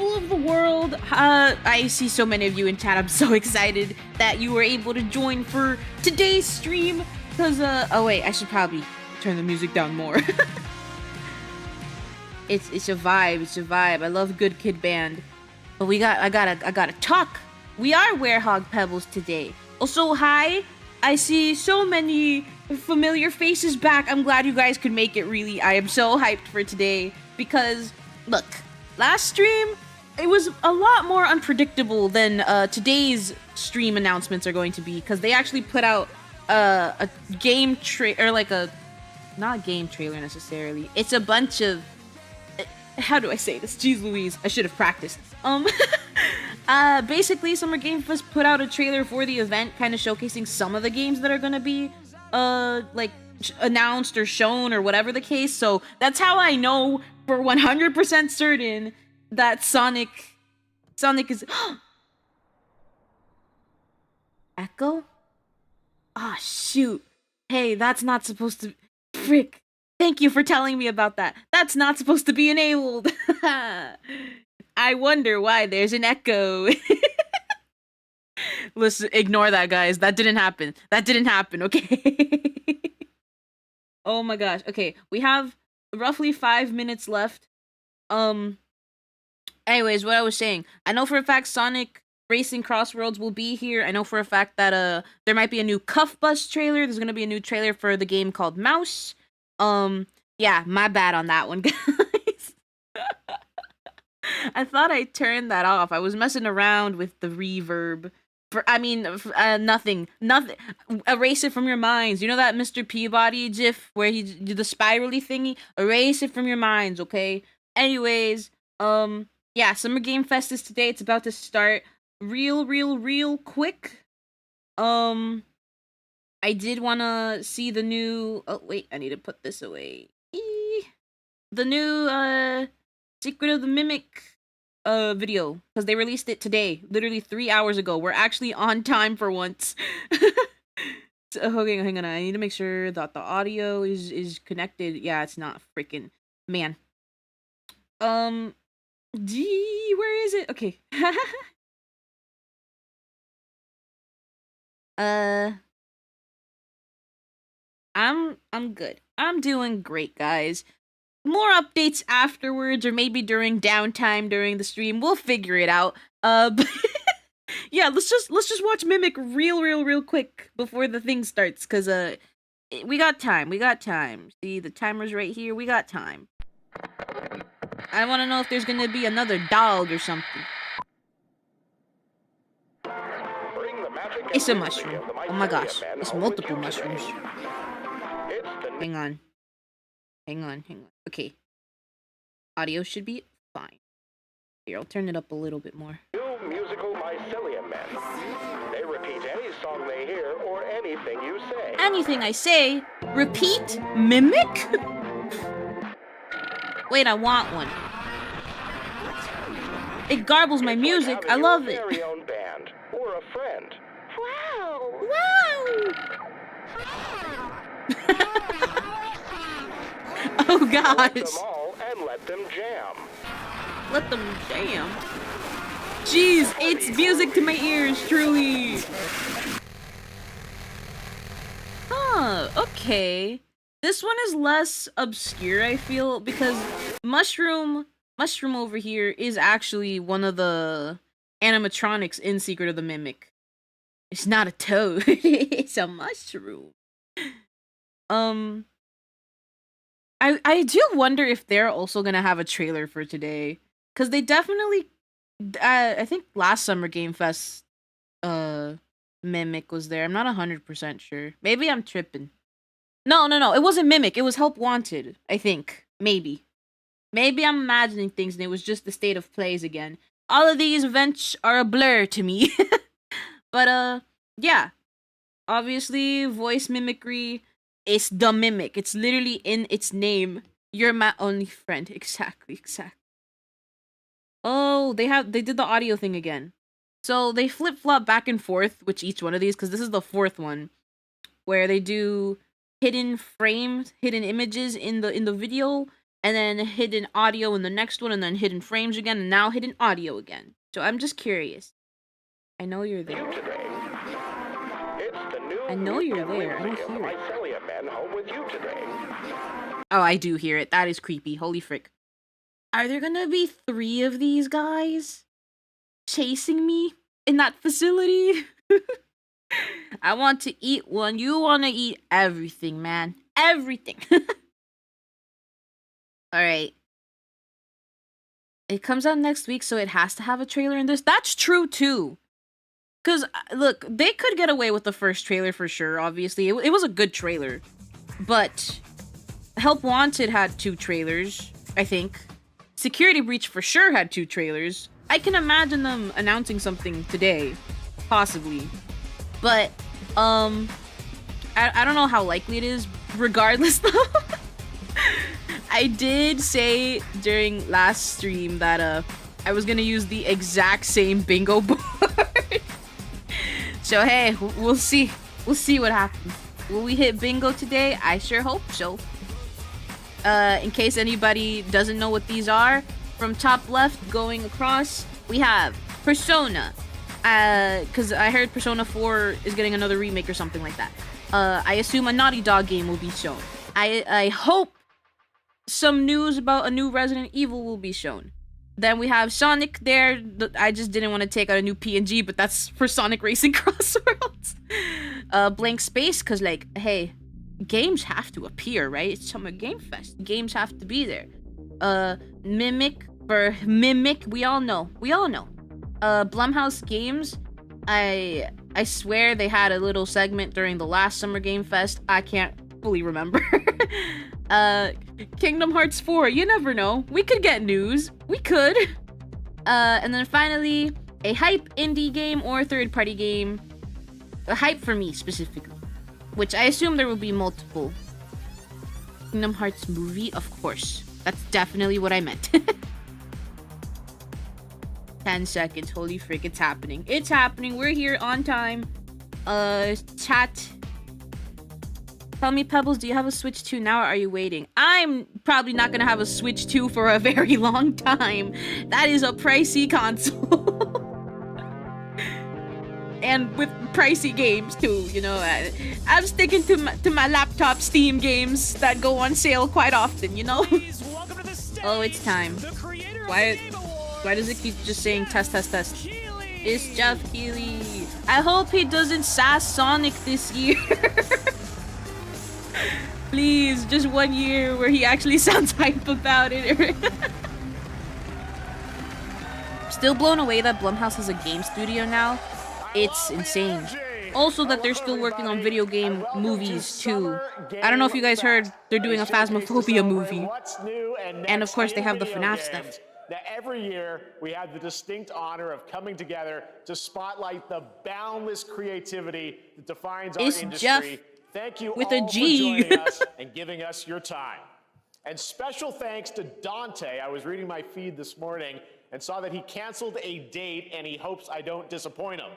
people of the world, I see so many of you in chat. I'm so excited that you were able to join for today's stream. Cause oh wait, I should probably turn the music down more. It's a vibe. It's a vibe. I love Good Kid Band. But I gotta talk. We are Werehog Pebbles today. Also, hi. I see so many familiar faces back. I'm glad you guys could make it. Really, I am so hyped for today because look, last stream it was a lot more unpredictable than today's stream announcements are going to be, because they actually put out a game or like a not a game trailer necessarily. It's a bunch of how do I say this? Jeez Louise, I should have practiced. Basically, Summer Game Fest put out a trailer for the event, kind of showcasing some of the games that are gonna be, like, announced or shown or whatever the case. So that's how I know for 100% certain that Sonic is... Echo? Ah, shoot. Hey, that's not supposed to... Frick. Thank you for telling me about that. That's not supposed to be enabled. I wonder why there's an echo. Listen, ignore that, guys. That didn't happen. That didn't happen, okay? Oh my gosh. Okay, we have roughly 5 minutes left. Anyways, what I was saying. I know for a fact Sonic Racing Crossworlds will be here. I know for a fact that there might be a new Cuff Bus trailer. There's gonna be a new trailer for the game called Mouse. Yeah, my bad on that one, guys. I thought I turned that off. I was messing around with the reverb. Nothing. Erase it from your minds. You know that Mr. Peabody gif where he did the spirally thingy? Erase it from your minds, okay? Anyways, yeah, Summer Game Fest is today. It's about to start real quick. I did want to see the new... Oh, wait, I need to put this away. The new, Secret of the Mimic, video. Because they released it today. Literally 3 hours ago. We're actually on time for once. So, okay, hang on. I need to make sure that the audio is connected. Yeah, it's not freaking... Man. Where is it? Okay. I'm good. I'm doing great, guys. More updates afterwards, or maybe during downtime during the stream. We'll figure it out. But yeah, let's just watch Mimic real quick before the thing starts, cause we got time. We got time. See, the timer's right here. We got time. I want to know if there's gonna be another dog or something. It's a mushroom. Oh my gosh, it's multiple mushrooms. Hang on. Okay. Audio should be fine. Here, I'll turn it up a little bit more. New musical mycelium men. They repeat any song they hear or anything you say. Anything I say? Repeat? Mimic? Wait, I want one. It garbles my music. I love it. Very own band or a friend. Wow! Oh gosh. Let them all and let them jam. Let them jam. Jeez, it's music to my ears, truly. Huh, okay. This one is less obscure, I feel, because Mushroom over here is actually one of the animatronics in Secret of the Mimic. It's not a toad, it's a mushroom. I do wonder if they're also gonna have a trailer for today, because they definitely, I think last Summer Game Fest, Mimic was there. I'm not 100% sure. Maybe I'm tripping. No, it wasn't Mimic. It was Help Wanted, I think. Maybe I'm imagining things, and it was just the state of plays again. All of these events are a blur to me. But, yeah. Obviously, voice mimicry. It's the Mimic. It's literally in its name. You're my only friend. Exactly. Oh, they did the audio thing again. So they flip-flop back and forth with each one of these, because this is the fourth one, where they do hidden frames, hidden images in the video, and then hidden audio in the next one, and then hidden frames again, and now hidden audio again. So I'm just curious. I know you're there. I know you're there. I don't hear it. Oh, I do hear it. That is creepy. Holy frick. Are there gonna be 3 of these guys chasing me in that facility? I want to eat one. You want to eat everything, man. Everything. Alright. It comes out next week, so it has to have a trailer in this. That's true, too. Because, look, they could get away with the first trailer for sure, obviously. It was a good trailer. But Help Wanted had 2 trailers, I think. Security Breach for sure had 2 trailers. I can imagine them announcing something today. Possibly. But, I don't know how likely it is. Regardless, though. I did say during last stream that, I was gonna use the exact same bingo board. So, hey, we'll see. We'll see what happens. Will we hit bingo today? I sure hope so. In case anybody doesn't know what these are, from top left going across, we have Persona. Because I heard Persona 4 is getting another remake or something like that. I assume a Naughty Dog game will be shown. I hope some news about a new Resident Evil will be shown. Then we have Sonic there. I just didn't want to take out a new PNG, but that's for Sonic Racing Crossworlds. Blank Space, because, like, hey, games have to appear, right? It's Summer Game Fest. Games have to be there. Mimic, for Mimic, we all know. Blumhouse Games, I swear they had a little segment during the last Summer Game Fest. I can't fully remember. Kingdom Hearts 4, you never know. We could get news. We could. And then finally, a hype indie game or third-party game. A hype for me, specifically. Which I assume there will be multiple. Kingdom Hearts movie, of course. That's definitely what I meant. 10 seconds. Holy frick, it's happening. It's happening. We're here on time. Chat. Tell me, Pebbles, do you have a Switch 2 now, or are you waiting? I'm probably not gonna have a Switch 2 for a very long time. That is a pricey console. And with pricey games, too, you know. I'm sticking to my laptop Steam games that go on sale quite often, you know? Oh, it's time. Why does it keep just saying test, test, test? It's Jeff Keighley. I hope he doesn't sass Sonic this year. Please, just 1 year where he actually sounds hype about it. Still blown away that Blumhouse has a game studio now. It's insane. Also that they're still working on video game movies too. I don't know if you guys heard, they're doing a Phasmophobia movie. And of course they have the FNAF stuff. Now, every year, we have the distinct honor of coming together to spotlight the boundless creativity that defines our industry. Jeff Thank you with all a G. for joining us and giving us your time. And special thanks to Dante. I was reading my feed this morning and saw that he canceled a date, and he hopes I don't disappoint him.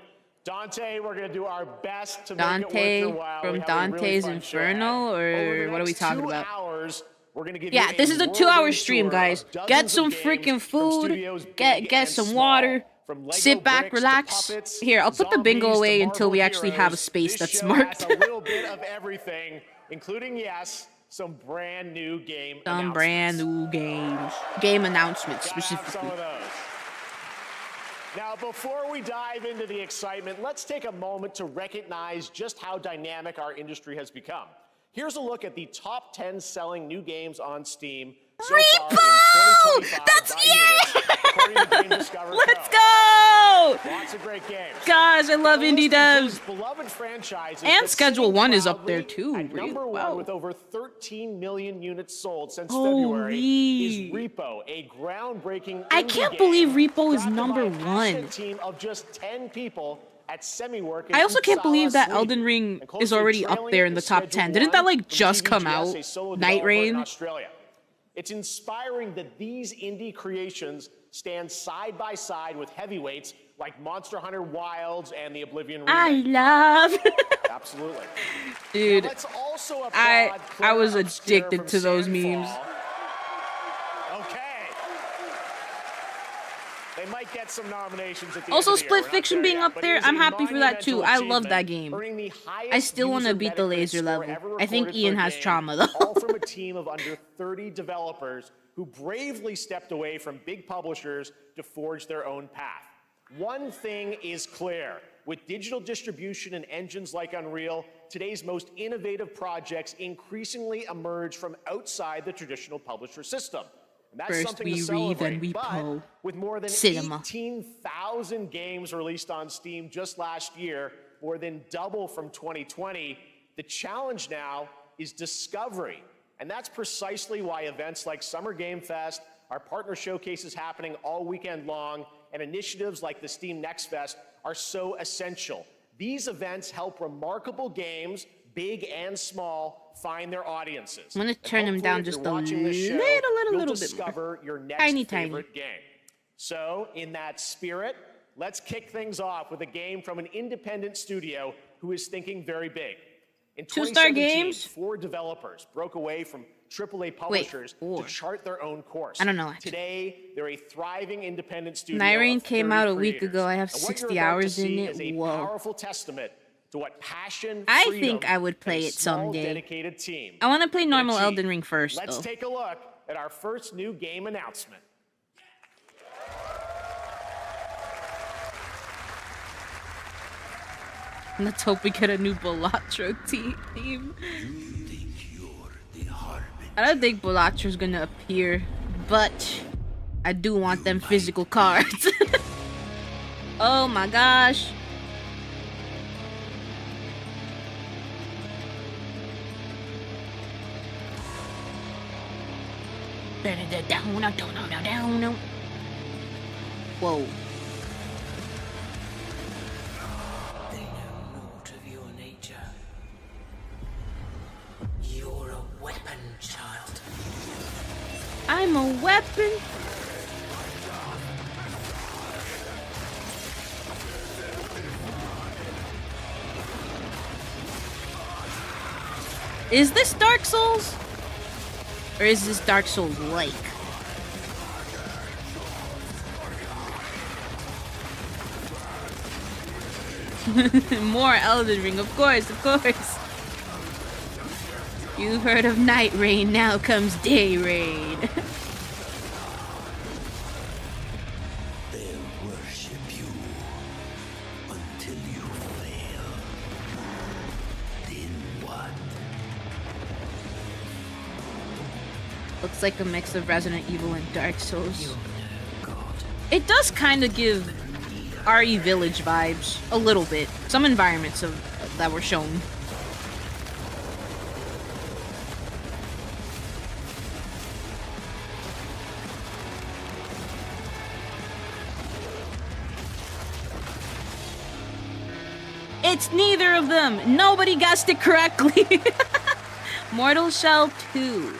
Dante, we're going to do our best to make it worth your while. From Dante's Inferno, or what are we talking about? Hours, we're gonna give yeah, this is a 2-hour stream, guys. Get some freaking food, get some water, sit back, relax. Here, I'll put the bingo away until we actually have a space that's marked. A little bit of everything, including, yes, some brand new game Game announcements, specifically. Some of those. Now, before we dive into the excitement, let's take a moment to recognize just how dynamic our industry has become. Here's a look at the top 10 selling new games on Steam so far in 2025. That's according to Game Discover. Let's go! Lots of great games. Gosh, I love indie devs. Beloved franchises, and Schedule 1 is up there too. At number wow. 1 with over 13 million units sold since February is Repo, a groundbreaking I can't believe Repo is number by a 1. Team of just 10 people. At Semi-Work I also can't believe that Elden Ring is already up there in the top 10. Didn't that like just come out? Night Rain? It's inspiring that these indie creations stand side by side with heavyweights like Monster Hunter Wilds and the Oblivion remake. I love. Absolutely. Dude, I was addicted to those memes. They might get some nominations at the Also, end of the year. Split We're not Fiction there being yet, up but there, it is I'm a happy for that too. monumental I love that achievement, game. earning the highest I still want to user beat the Metacritic laser score level. ever I think recorded for Ian a has game, trauma though. all from a team of under 30 developers who bravely stepped away from big publishers to forge their own path. One thing is clear. With digital distribution and engines like Unreal, today's most innovative projects increasingly emerge from outside the traditional publisher system. And that's First something we to read, celebrate. then we But po. with more than Cinema. 18,000 games released on Steam just last year, more than double from 2020, the challenge now is discovery. And that's precisely why events like Summer Game Fest, our partner showcases happening all weekend long, and initiatives like the Steam Next Fest are so essential. These events help remarkable games, big and small, find their audiences. I'm gonna turn them down just a little You'll bit discover more. your next Tiny. favorite game. So, in that spirit, let's kick things off with a game from an independent studio who is thinking very big. In 2-star 2017, games? 4 developers broke away from AAA publishers to chart their own course. I don't know, actually. Today, they're a thriving independent studio. Nirene of came 30 out a week creators. ago. I have And what 60 you're about to hours in see it. is a Whoa. powerful testament to what passion, I freedom, think I would play and a it small, someday. dedicated team I want to play can normal achieve. Elden Ring first, Let's though. take a look at our first new game announcement. Let's hope we get a new Balatro theme. I don't think Balatro's gonna appear, but I do want them physical cards. Oh my gosh. Whoa. They know naught of your nature. You're a weapon, child. I'm a weapon. Is this Dark Souls? Or is this Dark Souls like? More Elden Ring, of course, of course. You've heard of Night Rain, now comes Day Rain. They'll worship you until you fail. Then what? Looks like a mix of Resident Evil and Dark Souls. You're no god. It does kind of give RE Village vibes, a little bit. Some environments that were shown. It's neither of them. Nobody guessed it correctly. Mortal Shell 2.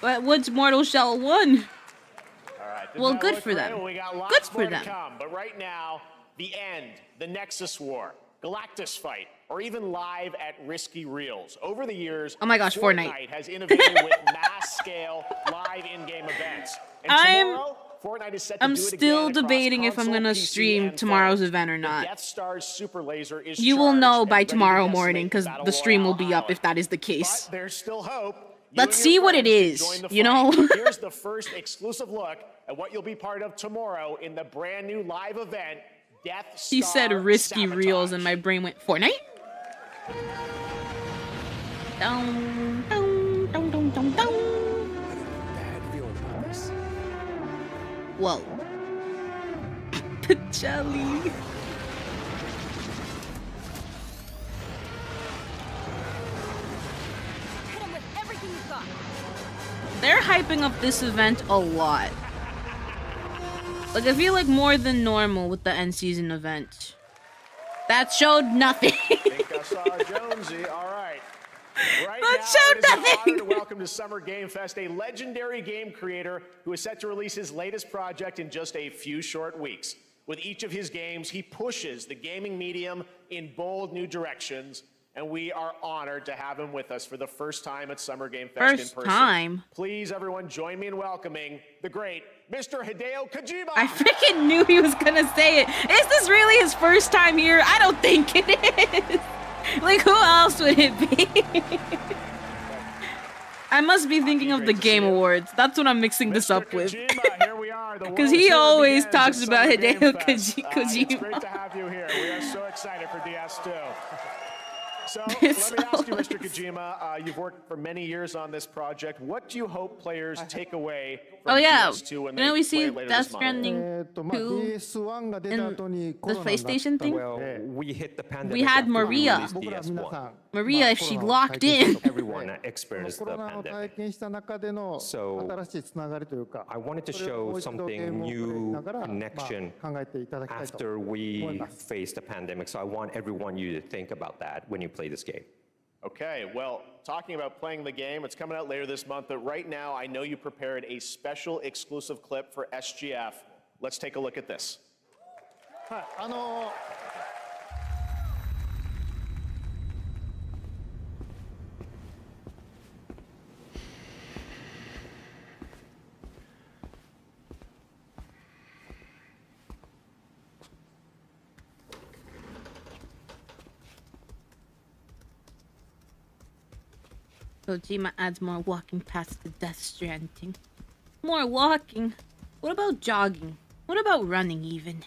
But what's Mortal Shell 1? All right, Well, that good look for great? them. We got Good lots for more them. to come, but right now, the end, the Nexus War, Galactus Fight, or even live at Risky Reels. Over the years, Oh my gosh, Fortnite. has innovated with mass-scale live in-game events. And tomorrow, Fortnite is set to I'm do it still again across debating if I'm console, gonna PC, stream and tomorrow's phones. event or The not. Death Star's super laser is You will charged know and by ready to tomorrow decimate morning because Battle the stream will Royale be up Island. if that is the case. But there's still hope. You Let's and your see what it friends can is, join the you know? fight. Here's the first exclusive look at what you'll be part of tomorrow in the brand new live event, Death Star He said risky Sabotage. reels and my brain went Fortnite. Dun, dun, dun, dun, dun, dun. Bad feeling about this. Whoa. Jelly. Hit him with everything you've got. They're hyping up this event a lot. Like, I feel like more than normal with the end season event. That showed nothing. Think I saw Jonesy. All right. Right That now, showed it is an nothing. honor to welcome to Summer Game Fest a legendary game creator who is set to release his latest project in just a few short weeks. With each of his games, he pushes the gaming medium in bold new directions, and we are honored to have him with us for the first time at Summer Game Fest in First person. time. Please, everyone, join me in welcoming the great Mr. Hideo Kojima. I freaking knew he was gonna say it. Is this really his first time here? I don't think it is. Like, who else would it be? I must be thinking of the Game Awards. That's what I'm mixing this up with. Because he always talks about Hideo Kojima. It's great to have you here. We are so excited for DS2. So let me ask you, Mr. Kojima, you've worked for many years on this project. What do you hope players take away from DS2 when they we play see it later Death this month? Stranding 2 in the PlayStation thing? Well, we hit the pandemic. We had after Maria. released DS1. Maria, if she locked in. Everyone experienced the pandemic. So I wanted to show something new, connection after we faced the pandemic. So I want everyone you to think about that when you play this game. Okay, well, talking about playing the game, it's coming out later this month, but right now I know you prepared a special exclusive clip for SGF. Let's take a look at this. 'Kojima adds more walking paths to Death Stranding. More walking? What about jogging? What about running even?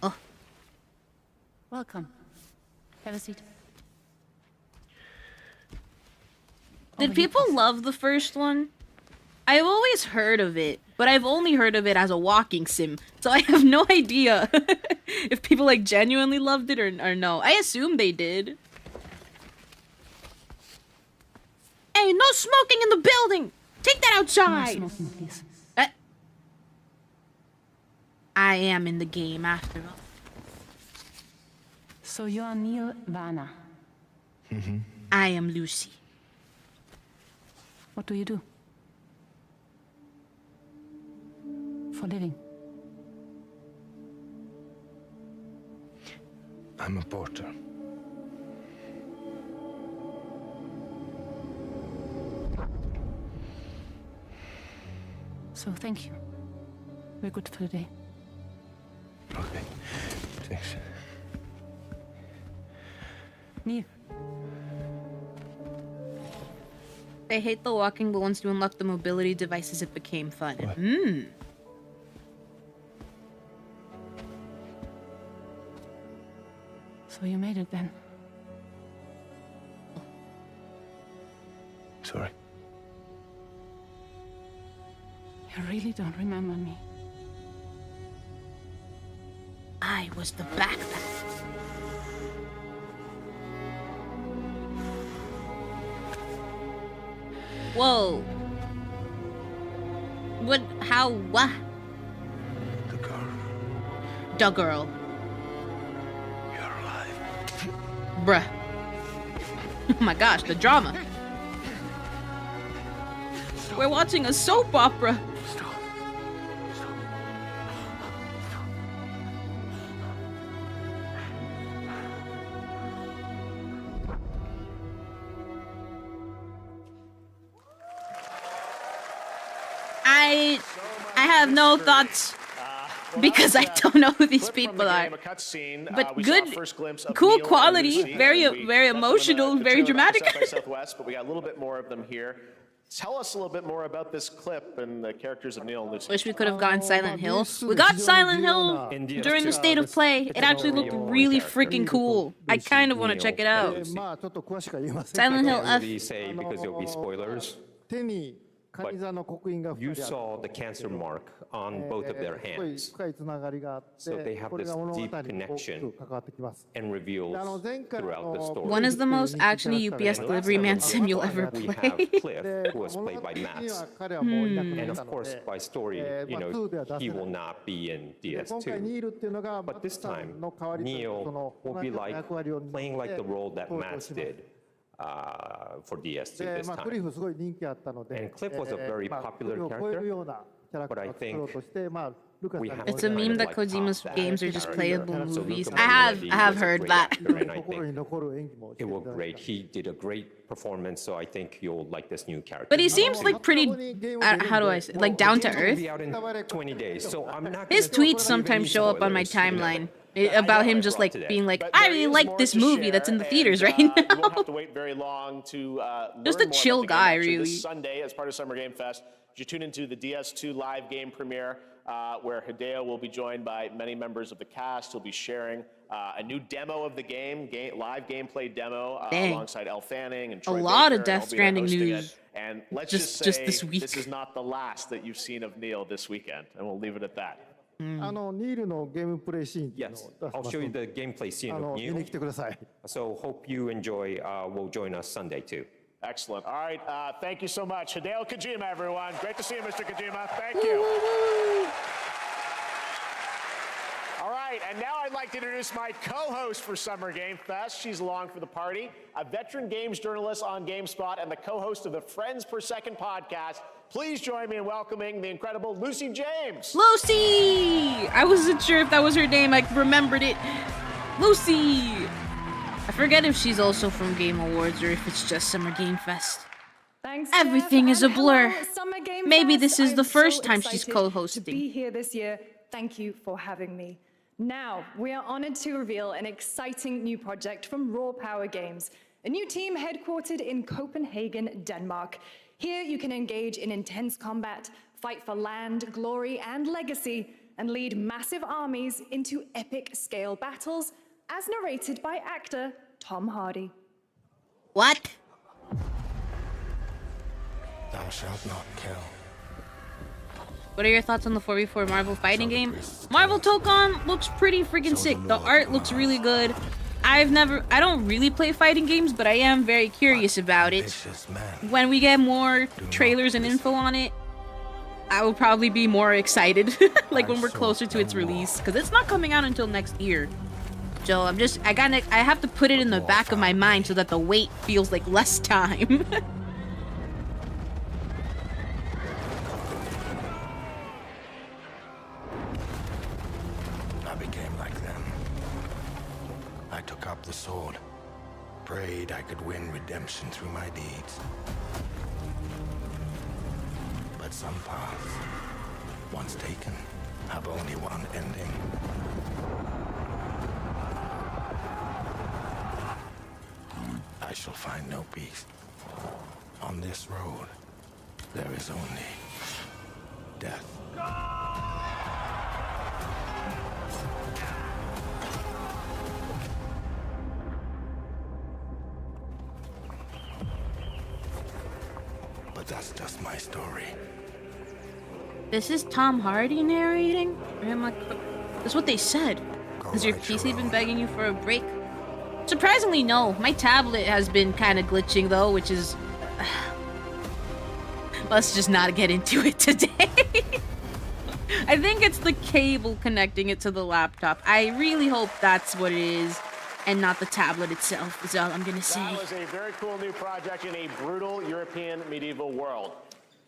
Oh. Welcome. Have a seat. Did people love the first one? I've always heard of it, but I've only heard of it as a walking sim, so I have no idea if people like genuinely loved it or no. I assume they did. Hey, no smoking in the building! Take that outside! No smoking, please. I am in the game after all. So you are Neil Vana. I am Lucy. What do you do? For a living? I'm a porter. So thank you. We're good for the day. Okay, thanks. Neil. I hate the walking, but once you unlock the mobility devices, it became fun. What? So you made it then? Sorry. You really don't remember me. I was the backpack. Whoa. What? How? What? The girl. The girl. You're alive. Bruh. Oh my gosh, the drama. We're watching a soap opera. Stop. Stop. I have no thoughts because I don't know who these people are. But good, cool quality, very emotional, very dramatic. Southwest, but we got a little bit more of them here. Tell us a little bit more about this clip and the characters of Neil and Lucy. Wish we could have gotten Silent Hill. We got Silent Hill during the state of play. It actually looked really freaking cool. I kind of want to check it out. Silent Hill F. Really say because there'll be spoilers. But you saw the cancer mark on both of their hands. So they have this deep connection and reveals throughout the story. One is the most actiony UPS delivery man sim you'll ever We have play. Cliff, who was played by Max. And of course, by story, he will not be in DS2. But this time, Neil will be playing like the role that Max did. For DS2 this time. And Cliff was a very popular character, but I think we have It's to a kind meme of, that like, Kojima's top that games are just character. playable So movies. Luca I Magnotti have was a heard great that. actor, and I think it worked great. He did a great performance, so I think you'll like this new character. But he seems like pretty, how do I say, like down to The game's earth. gonna be out in 20 days, so I'm not His gonna tweets give sometimes any show up on my spoilers, you know. timeline about him just like being like, But I there really is like more this to movie that's in the share, theaters and, right You now. won't have to wait very long to Just learn a more chill about the game. guy, Actually, really. This Sunday, as part of Summer Game Fest, you tune into the DS2 live game premiere, where Hideo will be joined by many members of the cast. He'll be sharing a new demo of the game, live gameplay demo alongside Elle Fanning and Troy lot of Baker, and Death he'll be Stranding hosting news. it. And let's Just just say this week. this is not the last that you've seen of Neil this weekend, and we'll leave it at that. Yes, I'll show you the gameplay scene of Neil. So hope you enjoy. Will join us Sunday too. Excellent. All right. Thank you so much. Hideo Kojima, everyone. Great to see you, Mr. Kojima. Thank you. All right. And now I'd like to introduce my co-host for Summer Game Fest. She's along for the party, a veteran games journalist on GameSpot and the co-host of the Friends Per Second podcast. Please join me in welcoming the incredible Lucy James. Lucy! I wasn't sure if that was her name. I remembered it. Lucy! I forget if she's also from Game Awards or if it's just Summer Game Fest. Thanks, Everything Jeff, is a and blur. hello, Summer Game Maybe Fest. this is the I'm first so time she's excited co-hosting. To be here this year. Thank you for having me. Now, we are honored to reveal an exciting new project from Raw Power Games, a new team headquartered in Copenhagen, Denmark. Here you can engage in intense combat, fight for land, glory, and legacy, and lead massive armies into epic scale battles, as narrated by actor Tom Hardy. What? Thou shalt not kill. What are your thoughts on the 4v4 Marvel fighting game? Marvel Tokon looks pretty freaking sick. The art looks really good. I don't really play fighting games, but I am very curious about it. When we get more trailers and info on it, I will probably be more excited, like when we're closer to its release, because it's not coming out until next year. So I have to put it in the back of my mind so that the wait feels like less time. I became like them. I took up the sword, prayed I could win redemption through my deeds. But some paths, once taken, have only one ending. I shall find no peace. On this road, there is only death. But that's just my story. This is Tom Hardy narrating? Or am I... That's what they said. Has your PC been begging you for a break? Surprisingly, no. My tablet has been kind of glitching, though, which is... Let's just not get into it today. I think it's the cable connecting it to the laptop. I really hope that's what it is, and not the tablet itself, is all I'm gonna say. That was a very cool new project in a brutal European medieval world.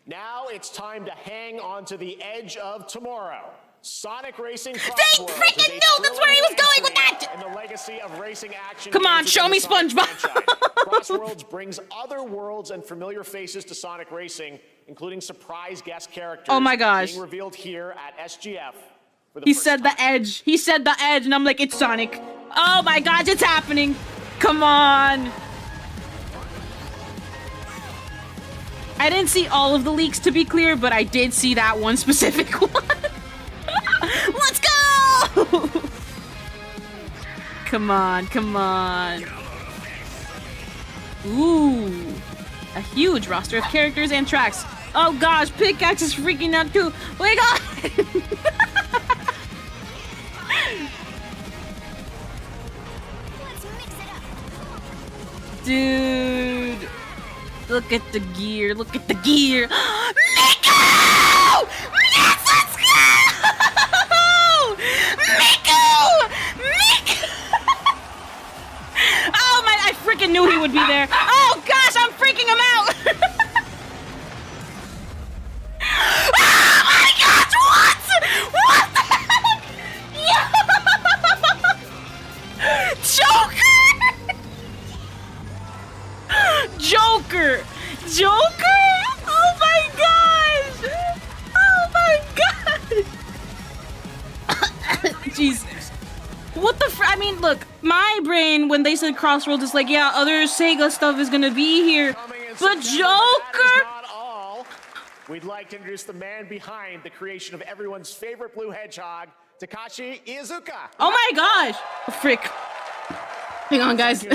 Now it's time to hang on to the edge of tomorrow. Sonic Racing Crossworlds freaking knew that's where he was going with that! And the legacy of racing action. Come on, games show within me the Sonic SpongeBob. franchise. Crossworlds brings other worlds and familiar faces to Sonic Racing, including surprise guest characters. Oh my gosh. Being revealed here at SGF. For the He first said the time. edge. He said the edge, and I'm like, it's Sonic. Oh my gosh, it's happening. Come on. I didn't see all of the leaks, to be clear, but I did see that one specific one. Let's go! Come on, come on. Ooh. A huge roster of characters and tracks. Oh gosh, Pickaxe is freaking out too. Wait, God! Dude. Look at the gear. Look at the gear. Miko! Yes, let's go! Miko! Miko! Oh my, I freaking knew he would be there. Oh gosh, I'm freaking him out. Oh my gosh, what? What? Joker! Joker? Oh my gosh! Oh my god! Jesus. What the I mean, look, my brain, when they said Crossworlds, is like, yeah, other Sega stuff is gonna be here. But Joker? We'd like to introduce the man behind the creation of everyone's favorite blue hedgehog, Takashi Iizuka. Oh my gosh! Oh, frick. Hang on, guys.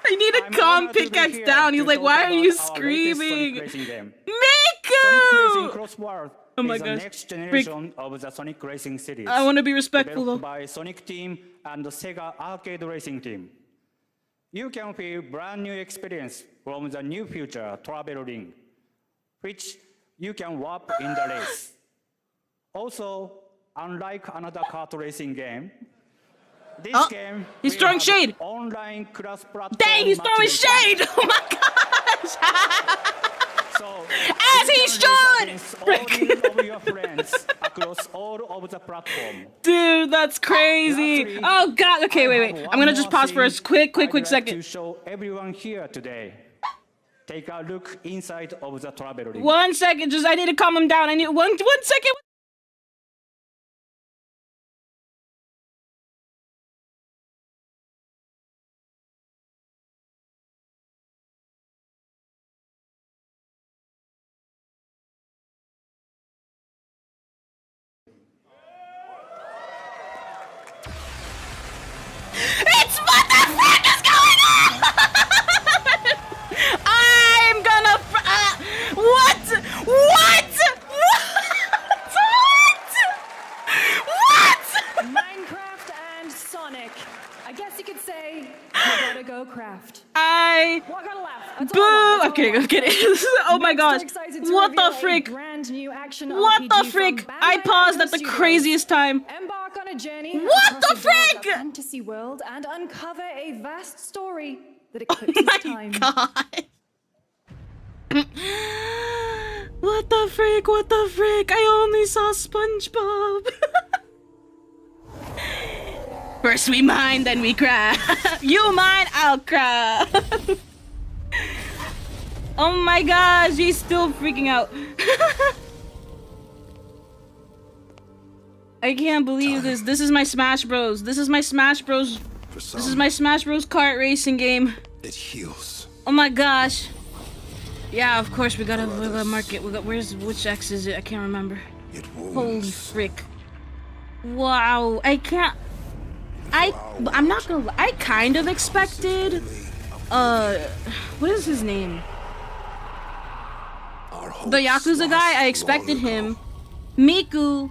I need a calm pickaxe down. He's like, why are you screaming? Miku! Crossworlds Oh my is the gosh. next generation of the Sonic Racing series. I want to be respectful though. Developed by Sonic Team and the Sega Arcade Racing Team. You can feel brand new experience from the new future travel ring, which you can warp in the race. Also, unlike another kart racing game, this game he's will throwing have shade. Online cross-platform. Dang, he's throwing matchmaking. shade! Oh my gosh! So, As he should! all of your friends across all of the platform. Dude, that's crazy. Lastly, Oh god. Okay, wait. I'm gonna just pause for a quick I'd like second. to show everyone here today. Take a look inside of the travel ring. 1 second. Just I need to calm him down. I need one second. It's what the fuck is going on? I'm gonna what? Minecraft and Sonic. I guess you could say, you gotta go craft. I Well, I gotta laugh. That's boo. all I want, I'm kidding. Oh my Next, gosh. we're excited to What the reveal a frick? brand new action What RPG the from frick? Bandai I paused at the Studios. craziest time. Embark on a journey What across the a dark frick? fantasy world and uncover a vast story that Oh eclipses my time. god. What the frick? What the frick? I only saw SpongeBob. First we mine, then we cry. You mine, I'll cry. Oh my gosh, he's still freaking out. I can't believe this. This is my Smash Bros. This is my Smash Bros. This is my Smash Bros. Kart racing game. It heals. Oh my gosh. Yeah, of course we gotta mark it. Which X is it? I can't remember. It Holy wounds. frick. Wow, I'm not gonna lie, I kind of expected, what is his name? The Yakuza guy, I expected him. Miku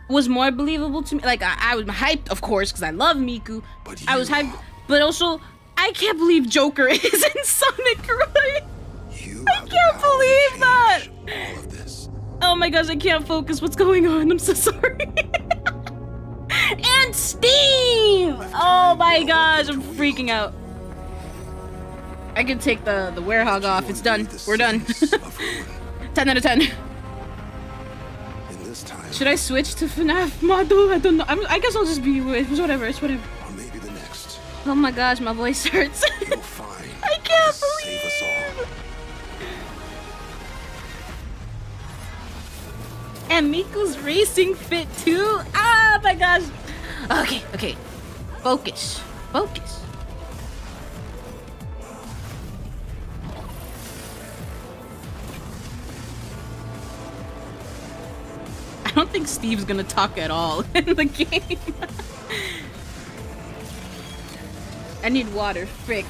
was more believable to me. Like, I was hyped, of course, because I love Miku. I was hyped, but also, I can't believe Joker is in Sonic, right? I can't believe that! All of this. Oh my gosh, I can't focus. What's going on? I'm so sorry. And Steve! Oh my gosh, I'm freaking out. I can take the werehog off. It's done. We're done. 10 out of 10. Should I switch to FNAF model? I don't know. I guess I'll just be with whatever. It's whatever. Or maybe the next. Oh my gosh, my voice hurts. You'll find. I can't Save us all. believe. And Miku's racing fit too. Ah, my gosh. Okay. Focus. I don't think Steve's gonna talk at all in the game. I need water, frick.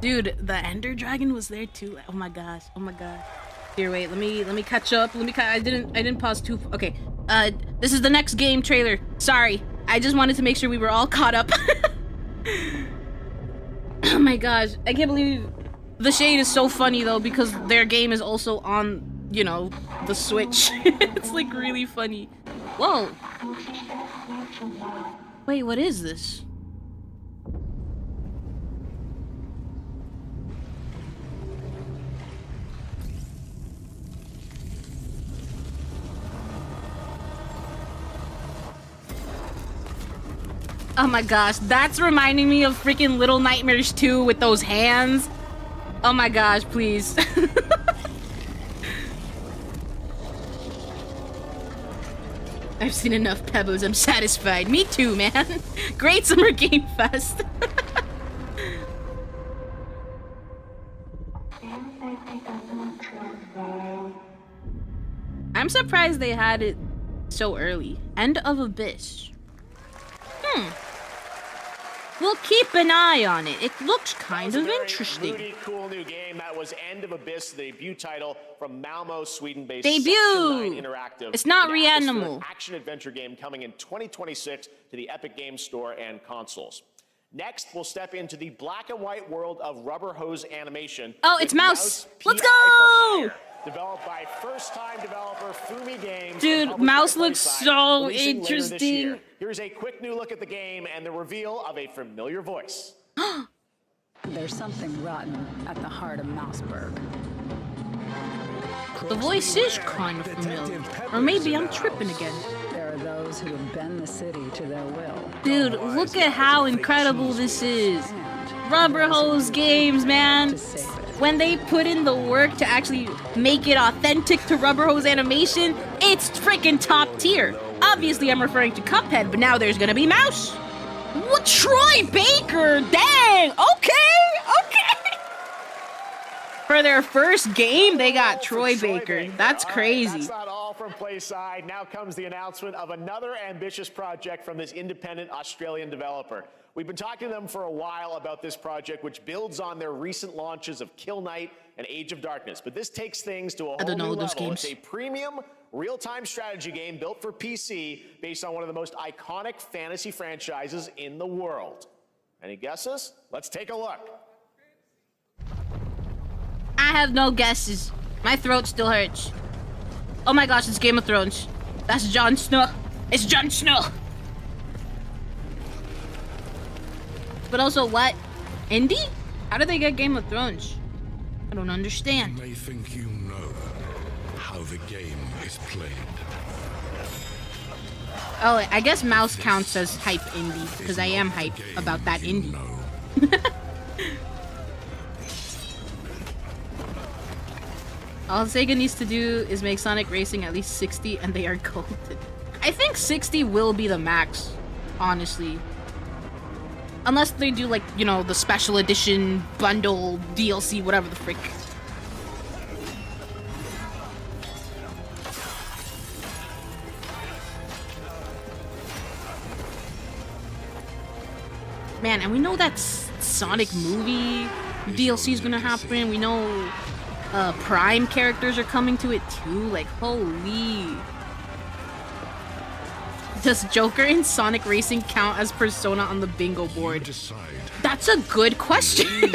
Dude, the Ender Dragon was there too. Oh my gosh. Here, wait. Let me catch up. I didn't pause too. Okay. This is the next game trailer. Sorry. I just wanted to make sure we were all caught up. Oh my gosh. I can't believe the shade is so funny though because their game is also on, you know, the Switch. It's like really funny. Whoa. Wait, what is this? Oh my gosh, that's reminding me of freaking Little Nightmares 2 with those hands. Oh my gosh, please. I've seen enough Pebbles, I'm satisfied. Me too, man. Great Summer Game Fest. I'm surprised they had it so early. End of Abyss. We'll keep an eye on it. It looks kind of interesting. Moody, cool new game. That was End of Abyss, the debut title from Malmo, Sweden-based Debut. Section 9 Interactive. It's not An Reanimal. action-adventure game coming in 2026 to the Epic Games Store and consoles. Next, we'll step into the black and white world of rubber hose animation. Oh, it's with Mouse. Let's PI go! for Hire, developed by first-time developer Fumi Games. Dude, and published Mouse by looks PlaySide, so releasing later this interesting. year. Here's a quick new look at the game and the reveal of a familiar voice. There's something rotten at the heart of Mouseburg. The voice is kind of familiar. Or maybe I'm tripping again. There are those who have bent the city to their will. Dude, look at how incredible this is. Rubber Hose Games, man. When they put in the work to actually make it authentic to Rubber Hose animation, it's freaking top tier. Obviously, I'm referring to Cuphead, but now there's gonna be Mouse. What? Troy Baker? Dang! Okay! For their first game, they got Troy Baker. That's crazy. That's not all from PlaySide. Now comes the announcement of another ambitious project from this independent Australian developer. We've been talking to them for a while about this project, which builds on their recent launches of Kill Knight and Age of Darkness. But this takes things to a whole new level. It's a premium real-time strategy game built for PC based on one of the most iconic fantasy franchises in the world. Any guesses? Let's take a look. I have no guesses. My throat still hurts. Oh my gosh, it's Game of Thrones. That's Jon Snow. It's Jon Snow. But also, what? Indie? How did they get Game of Thrones? I don't understand. You may think you know how the game is played. Oh, I guess Mouse counts as hype indie, because I am hype about that indie. All Sega needs to do is make Sonic Racing at least 60 and they are golden. I think 60 will be the max, honestly. Unless they do, like, you know, the special edition bundle DLC, whatever the frick. Man, and we know that Sonic movie DLC is gonna happen. We know Prime characters are coming to it too. Like, holy. Does Joker in Sonic Racing count as Persona on the bingo board? That's a good question.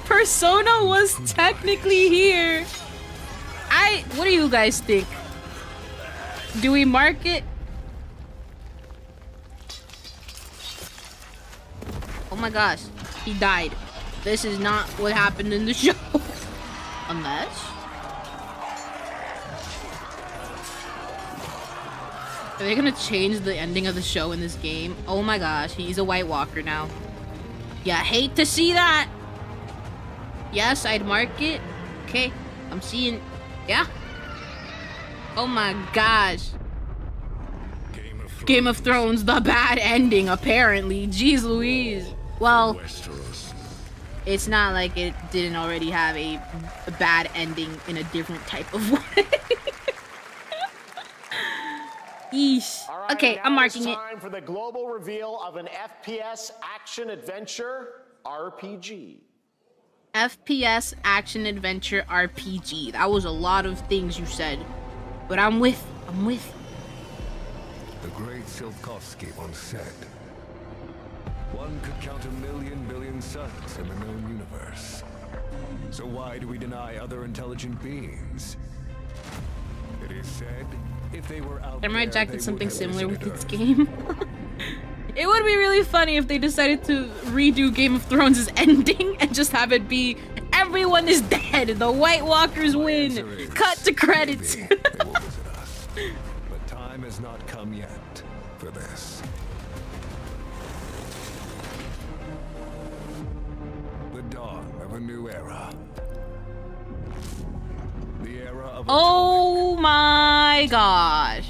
Persona was technically here. What do you guys think? Do we mark it? Oh my gosh, he died. This is not what happened in the show. Unless... Are they gonna change the ending of the show in this game? Oh my gosh, he's a White Walker now. Yeah, hate to see that. Yes, I'd mark it. Okay, I'm seeing... Yeah. Oh my gosh. Game of Thrones, the bad ending, apparently. Jeez Louise. Well, it's not like it didn't already have a bad ending in a different type of way. Yeesh. All right, okay, I'm marking it. Time for the global reveal of an FPS action-adventure RPG. FPS action-adventure RPG. That was a lot of things you said. But I'm with. The great Silkovsky once said, one could count 1 billion suns in the known universe. So why do we deny other intelligent beings? It is said, if they were out Samurai there, Jack they did would something have similar with visited its Earth. game. It would be really funny if they decided to redo Game of Thrones' ending and just have it be everyone is dead, the White Walkers win, cut to credits. Maybe they will visit us. But time has not come yet for this. dawn of a new era. The era of Oh my gosh.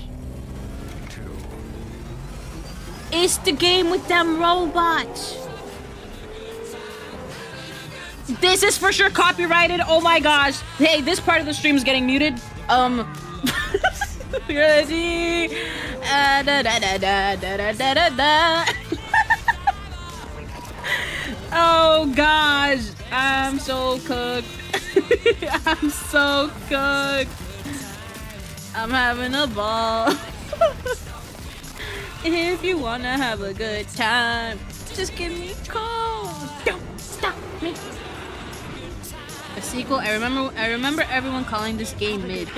It's the game with them robots. This is for sure copyrighted. Oh my gosh. Hey, this part of the stream is getting muted. Ready? Da, da, da, da, da, da, da, da. Oh gosh. I'm so cooked. I'm so cooked. I'm having a ball. If you wanna have a good time, just give me a call. Don't stop me. A sequel. I remember everyone calling this game mid.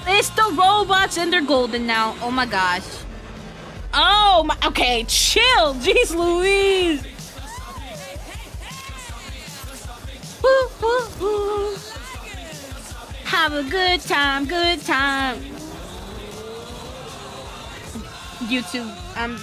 It's the robots and they're golden now. Oh my gosh. Oh my. Okay, chill. Jeez Louise. Woo, woo, woo. Have a good time. Good time. YouTube,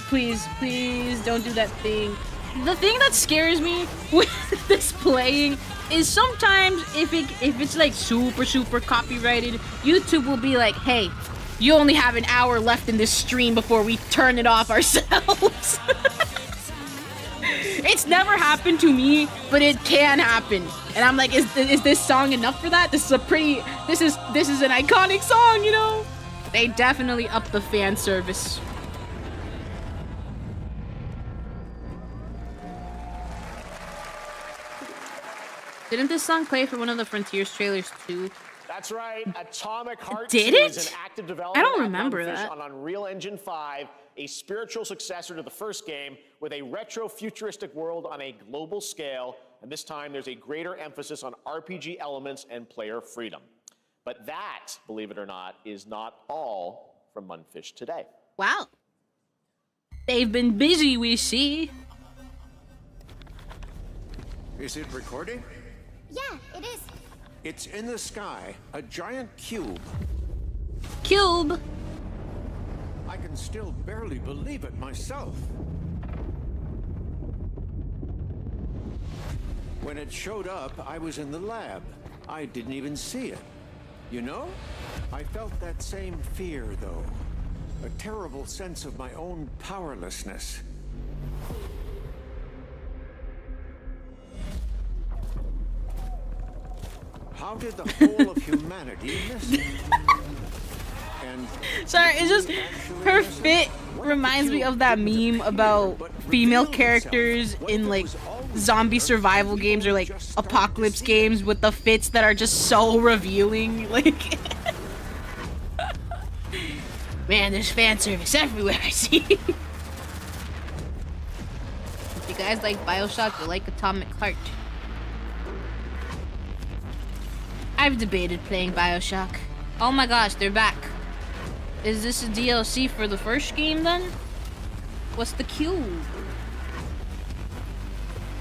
please don't do that thing. The thing that scares me with this playing is sometimes if it's like super copyrighted, YouTube will be like, hey, you only have an hour left in this stream before we turn it off ourselves. It's never happened to me, but it can happen. And I'm like, is this song enough for that? This is an iconic song, you know? They definitely up the fan service. Didn't this song play for one of the Frontiers trailers too? That's right. Atomic Heart Did 2 it? is an active development. I don't remember that. On Unreal Engine 5, a spiritual successor to the first game with a retro futuristic world on a global scale. And this time there's a greater emphasis on RPG elements and player freedom. But that, believe it or not, is not all from Munfish today. Wow. They've been busy, we see. Is it recording? Yeah, it is. It's in the sky, a giant cube. Cube? I can still barely believe it myself. When it showed up, I was in the lab. I didn't even see it. You know, I felt that same fear, though. A terrible sense of my own powerlessness. How did the whole of humanity miss it? And sorry, it's just her fit reminds me of that meme about female characters in like zombie survival games or like apocalypse games with the fits that are just so revealing. Like, man, there's fan service everywhere, I see. If you guys like BioShock, you like Atomic Heart. I've debated playing BioShock. Oh my gosh, they're back. Is this a DLC for the first game then? What's the cube?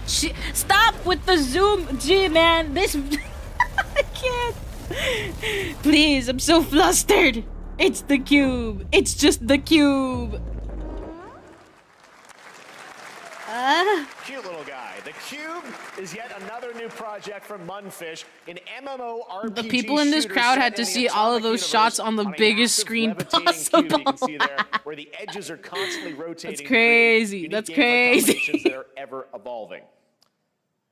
Stop with the zoom! Gee, man, this... I can't. Please, I'm so flustered. It's the cube. It's just the cube. Cute little guy. The Cube is yet another new project from Munfish, an MMORPG. The people in this crowd had to see all of those shots on the biggest screen possible. You can see there where the edges are constantly rotating. That's crazy. That's crazy. That are ever evolving.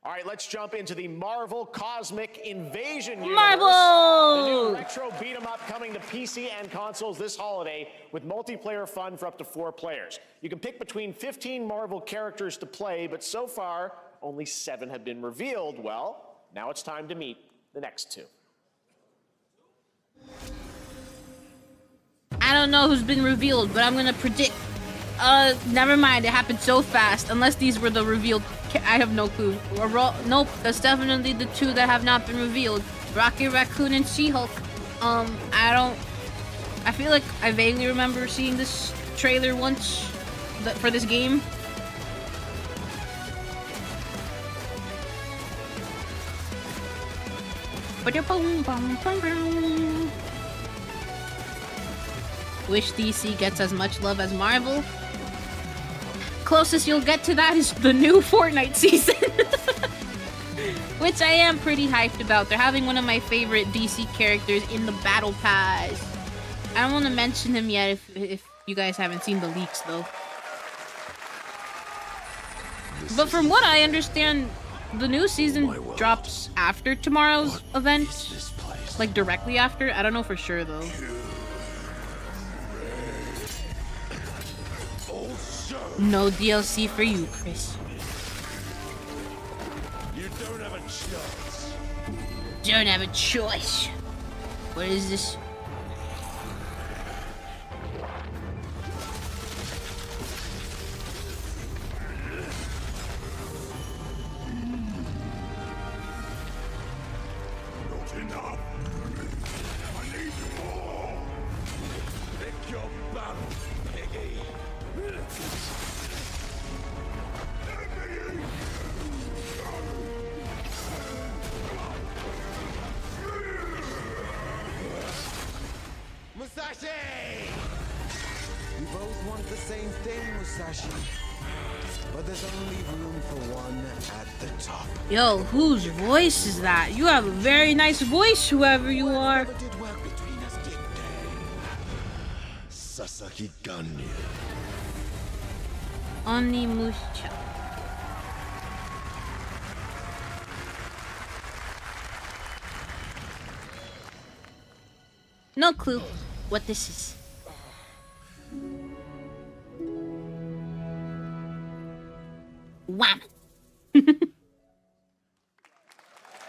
All right, let's jump into the Marvel Cosmic Invasion universe. Marvel! The new retro beat 'em up coming to PC and consoles this holiday with multiplayer fun for up to 4 players. You can pick between 15 Marvel characters to play, but so far, only 7 have been revealed. Well, now it's time to meet the next 2. I don't know who's been revealed, but I'm gonna predict. Never mind. It happened so fast. Unless these were the revealed. I have no clue. Nope. That's definitely the 2 that have not been revealed. Rocket Raccoon and She-Hulk. I feel like I vaguely remember seeing this trailer once for this game. Wish DC gets as much love as Marvel. Closest you'll get to that is the new Fortnite season. which I am pretty hyped about. They're having one of my favorite DC characters in the Battle Pass. I don't want to mention him yet if you guys haven't seen the leaks, though. But from what I understand, the new season drops after tomorrow's event. Like, directly after. I don't know for sure, though. No DLC for you, Chris. You don't have a choice. Don't have a choice. What is this? Not enough. I need more. Pick your battle, piggy. Musashi! We both want the same thing, Musashi. But there's only room for one at the top. Yo, whose voice is that? You have a very nice voice, whoever you are. Never did work between us, did they? Sasaki Ganyu. Onimusha. No clue what this is. Wham!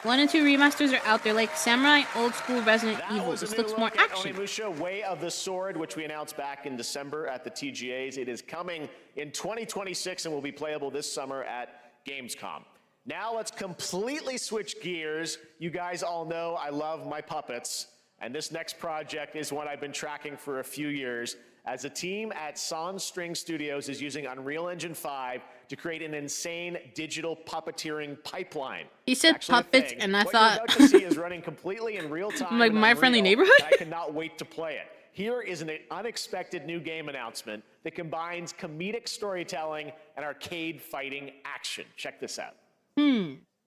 1 and 2 remasters are out there, like Samurai, Old School, Resident Evil. This looks more action. Onimusha, Way of the Sword, which we announced back in December at the TGAs. It is coming in 2026 and will be playable this summer at Gamescom. Now let's completely switch gears. You guys all know I love my puppets, and this next project is one I've been tracking for a few years, as a team at Sans String Studios is using Unreal Engine 5 to create an insane digital puppeteering pipeline. He said puppets, and I what thought... you're about to see is running completely in real time. Like My Friendly Neighborhood? I cannot wait to play it. Here is an unexpected new game announcement that combines comedic storytelling and arcade fighting action. Check this out.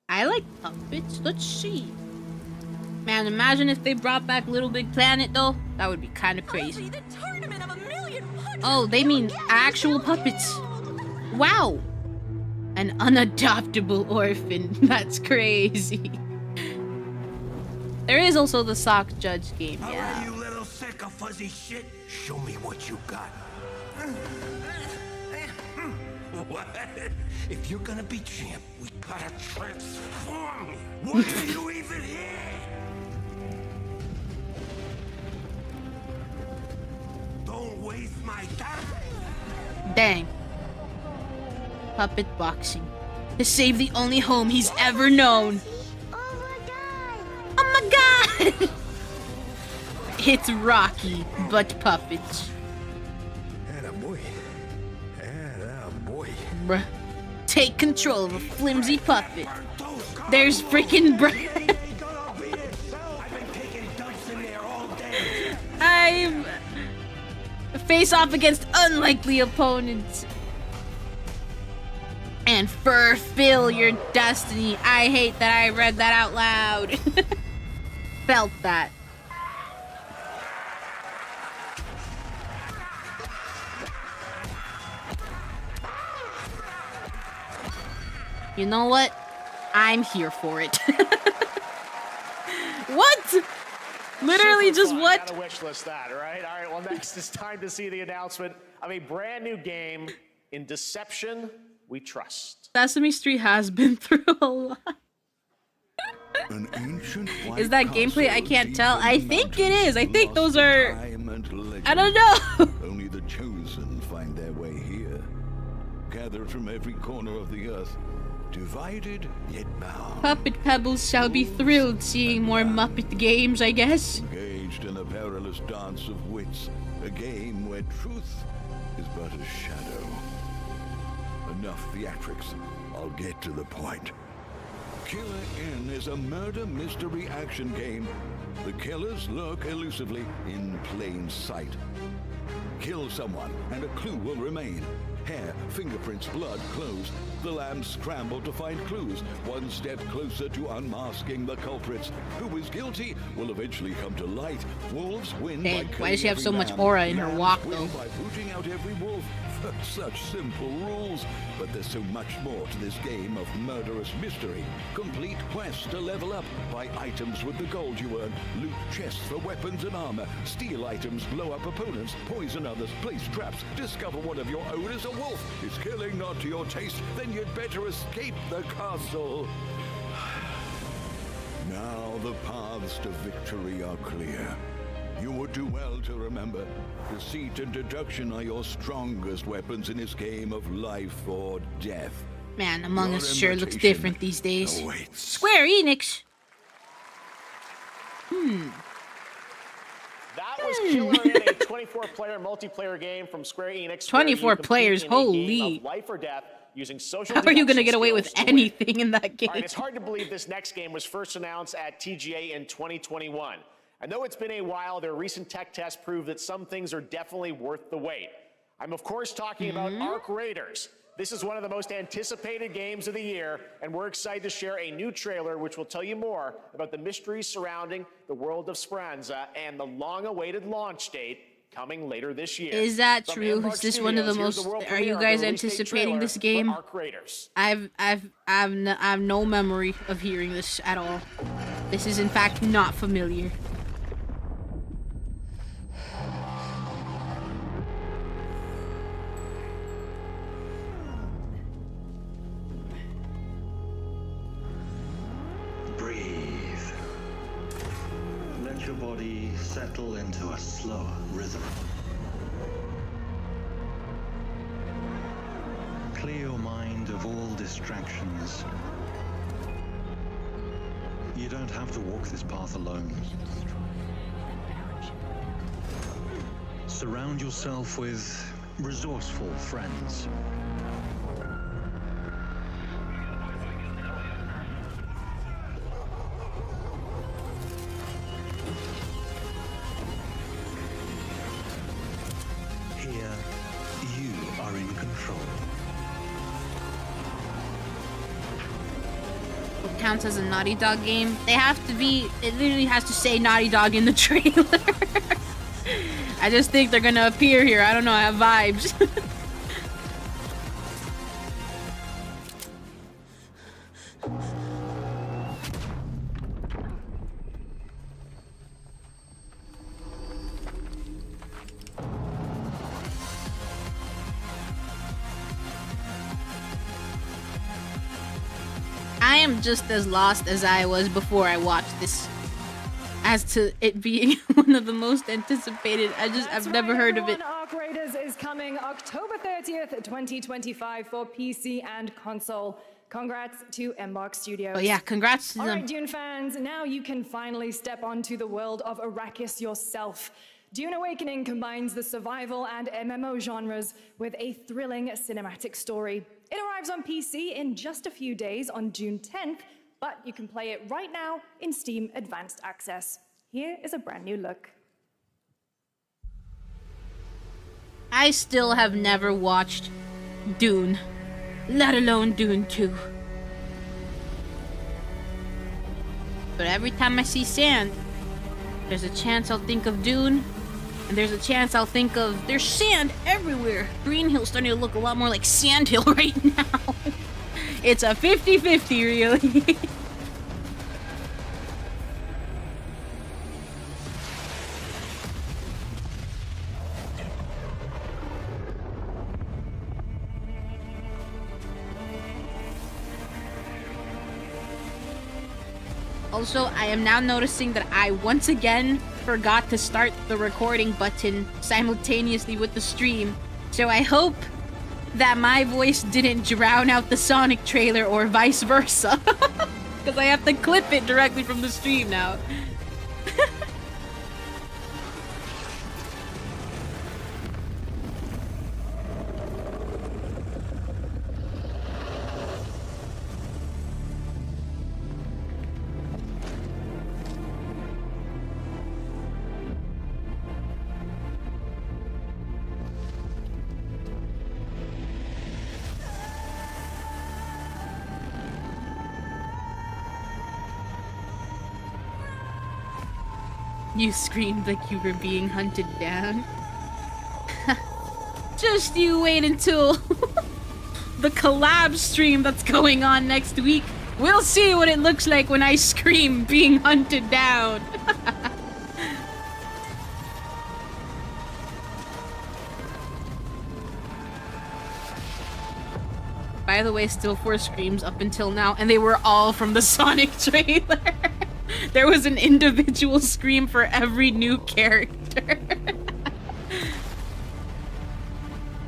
I like puppets. Let's see. Man, imagine if they brought back Little Big Planet, though. That would be kind of crazy. Oh, they mean actual puppets. Wow. An unadoptable orphan. That's crazy. There is also the Sock Judge game, yeah. All right, you little sick of fuzzy shit. Show me what you got. What? If you're gonna be champ, we gotta transform you. What are you even here? Don't waste my time. Dang. Puppet boxing. To save the only home he's ever known. Oh my god! It's Rocky, but puppets. Attaboy. Attaboy. Bruh. Take control of a flimsy puppet. There's freaking I'm face off against unlikely opponents. And fulfill your destiny. I hate that I read that out loud. Felt that. You know what? I'm here for it. What? Literally just what? Gotta wish list that, right? All right, well, next it's time to see the announcement of a brand new game. In deception, we trust. Sesame Street has been through a lot. Is that gameplay? I can't tell. I think it is. I think those are... I don't know. Only the chosen find their way here. Gathered from every corner of the earth. Divided yet bound. Puppet Pebbles shall be thrilled seeing more Muppet games, I guess. Engaged in a perilous dance of wits. A game where truth is but a shadow. Enough theatrics. I'll get to the point. Killer Inn is a murder mystery action game. The killers lurk elusively in plain sight. Kill someone and a clue will remain. Hair, fingerprints, blood, clothes. The lambs scramble to find clues, one step closer to unmasking the culprits. Who is guilty will eventually come to light. Wolves win by killing why does she have every so much lamb. aura in her Lambs walk, win though? by booting out every wolf. Such simple rules, but there's so much more to this game of murderous mystery. Complete quests to level up, buy items with the gold you earn, loot chests for weapons and armor, steal items, blow up opponents, poison others, place traps, discover one of your own is a wolf. Is killing not to your taste? Then you'd better escape the castle. Now the paths to victory are clear. You would do well to remember, deceit and deduction are your strongest weapons in this game of life or death. Man, Among Your Us sure looks invitation different these days. awaits. Square Enix. That was Killer in a 24-player multiplayer game from Square Enix. where you 24 compete players, in a game holy. of life or death using social How are you gonna deduction get away with skills to win. anything in that game? All right, it's hard to believe this next game was first announced at TGA in 2021. I know it's been a while. Their recent tech tests prove that some things are definitely worth the wait. I'm of course talking about Arc Raiders. This is one of the most anticipated games of the year, and we're excited to share a new trailer which will tell you more about the mysteries surrounding the world of Speranza and the long-awaited launch date coming later this year. Is that From true? Embark Is this one of the Studios, here's most? world Are you premiere of guys the release date anticipating trailer this for game? Arc Raiders. I have no memory of hearing this at all. This is in fact not familiar. Breathe. Let your body settle into a slower rhythm. Clear your mind of all distractions. You don't have to walk this path alone. Surround yourself with resourceful friends. Here, you are in control. What counts as a Naughty Dog game? They have to be. It literally has to say Naughty Dog in the trailer. I just think they're gonna appear here. I don't know. I have vibes. I am just as lost as I was before I watched this. As to it being one of the most anticipated, I've never heard of it. Arc Raiders is coming October 30th, 2025 for PC and console. Congrats to Embark Studios. Oh yeah, congrats to All them. right, Dune fans, now you can finally step onto the world of Arrakis yourself. Dune Awakening combines the survival and MMO genres with a thrilling cinematic story. It arrives on PC in just a few days on June 10th, but you can play it right now in Steam Advanced Access. Here is a brand new look. I still have never watched Dune, let alone Dune 2. But every time I see sand, there's a chance I'll think of Dune, and there's a chance I'll think of there's sand everywhere. Green Hill's starting to look a lot more like Sand Hill right now. It's a 50-50, really. Also, I am now noticing that I once again forgot to start the recording button simultaneously with the stream. So I hope that my voice didn't drown out the Sonic trailer or vice versa. Because I have to clip it directly from the stream now. You screamed like you were being hunted down. Just you wait until the collab stream that's going on next week. We'll see what it looks like when I scream being hunted down. By the way, still 4 screams up until now, and they were all from the Sonic trailer. There was an individual scream for every new character.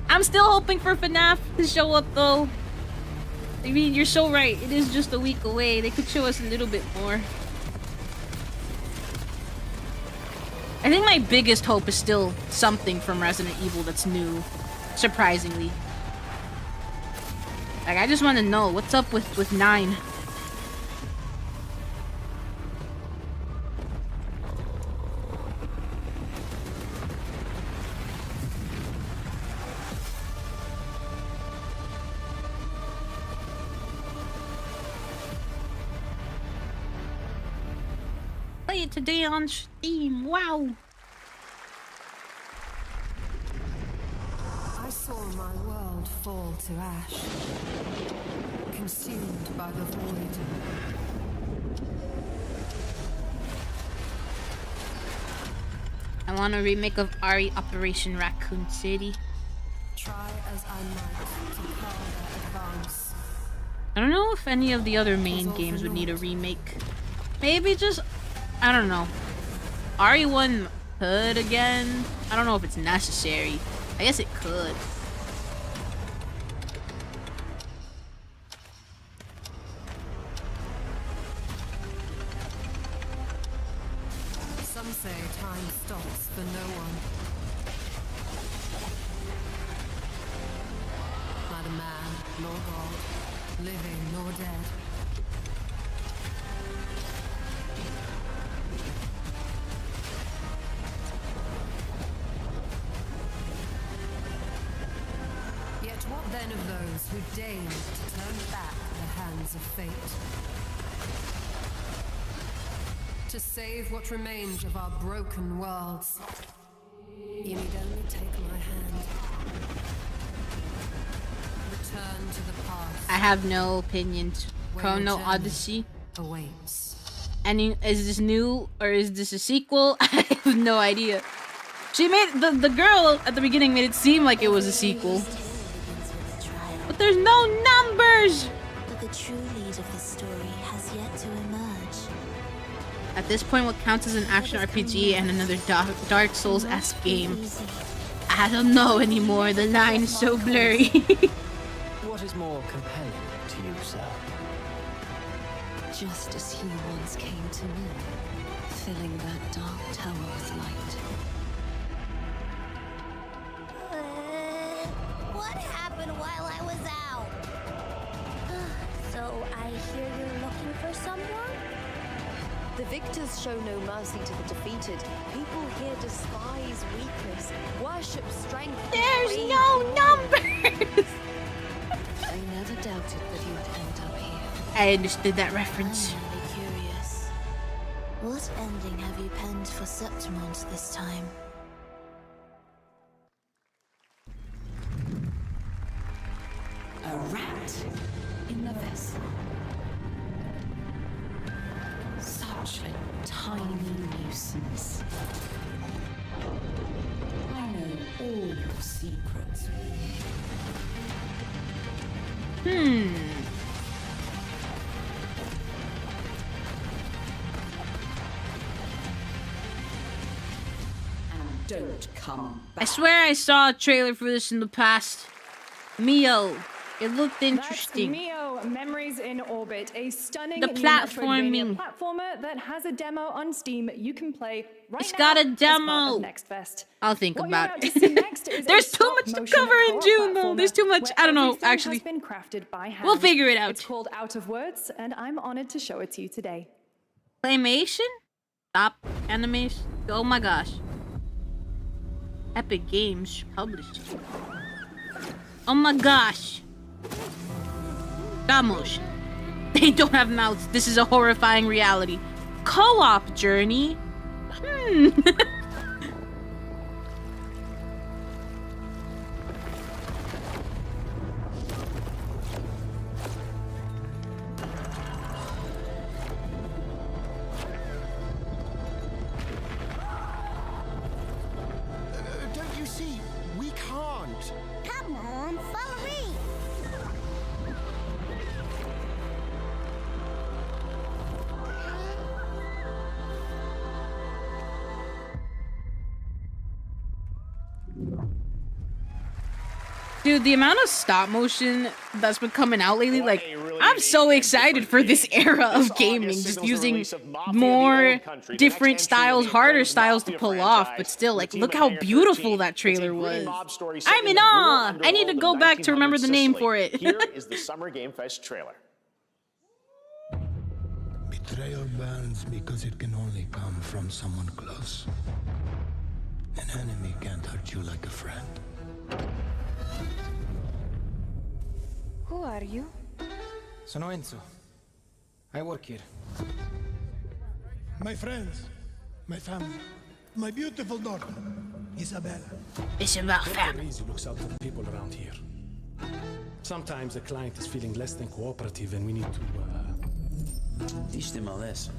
I'm still hoping for FNAF to show up though. I mean, you're so right. It is just a week away. They could show us a little bit more. I think my biggest hope is still something from Resident Evil that's new, surprisingly. Like, I just want to know what's up with 9. Play it today on Steam. Wow. I saw my world fall to ash, consumed by the void. I want a remake of RE Operation Raccoon City. Try as I might to further advance. I don't know if any of the other main games would need a remake. Maybe just, I don't know. RE1 could again. I don't know if it's necessary. I guess it could. Some say time stops for no one. Neither man nor God, living nor dead. Yet what then of those who deign to turn back the hands of fate? To save what remains of our broken worlds. You need only take my hand. Return to the past. I have no opinions. Chrono Odyssey awaits. And is this new or is this a sequel? I have no idea. She made the girl at the beginning made it seem like it was a sequel. But there's no numbers! But the true lead of the story has yet to emerge. At this point, what counts as an action RPG and another Dark Souls-esque game? I don't know anymore. The line is so blurry. What is more compelling to you, sir? Just as he once came to me, filling that dark tower with light. What happened while I was out? So I hear you're looking for someone? The victors show no mercy to the defeated. People here despise weakness, worship strength. There's no numbers! I never doubted that you would end up here. I understood that reference. I'm really curious. What ending have you penned for Septimont this time? A rat in the vessel. Such a tiny nuisance. I know all your secrets. And don't come back. I swear I saw a trailer for this in the past. Mio. It looked interesting. That's Mio, Memories in Orbit, a stunning The new platforming. Metroidvania platformer that has a demo on Steam you can play right It's now got a as demo. part of Next Fest. I'll think What about you're it. about to see next is There's a too much to stop-motion cover in co-op June, though. platformer There's too much. where I don't know, everything actually. has been crafted by hand. We'll figure it out. It's called Out of Words, and I'm honored to show it to you today. Claymation? Stop animation? Oh my gosh. Epic Games published. Oh my gosh. Stop motion. They don't have mouths. This is a horrifying reality. Co-op journey? Don't you see? We can't. Come on, follow me. Dude, the amount of stop motion that's been coming out lately, like, I'm so excited for this era of gaming, just using more different styles, harder styles to pull off, but still, like, look how beautiful that trailer was. I'm in awe! I need to go back to remember the name for it. Here is the Summer Game Fest trailer. Betrayal burns because it can only come from someone close. An enemy can't hurt you like a friend. Who are you? Sono Enzo. I work here. My friends, my family, my beautiful daughter, Isabella. It's about family. Easy looks out for the people around here. Sometimes the client is feeling less than cooperative and we need to, teach them a lesson.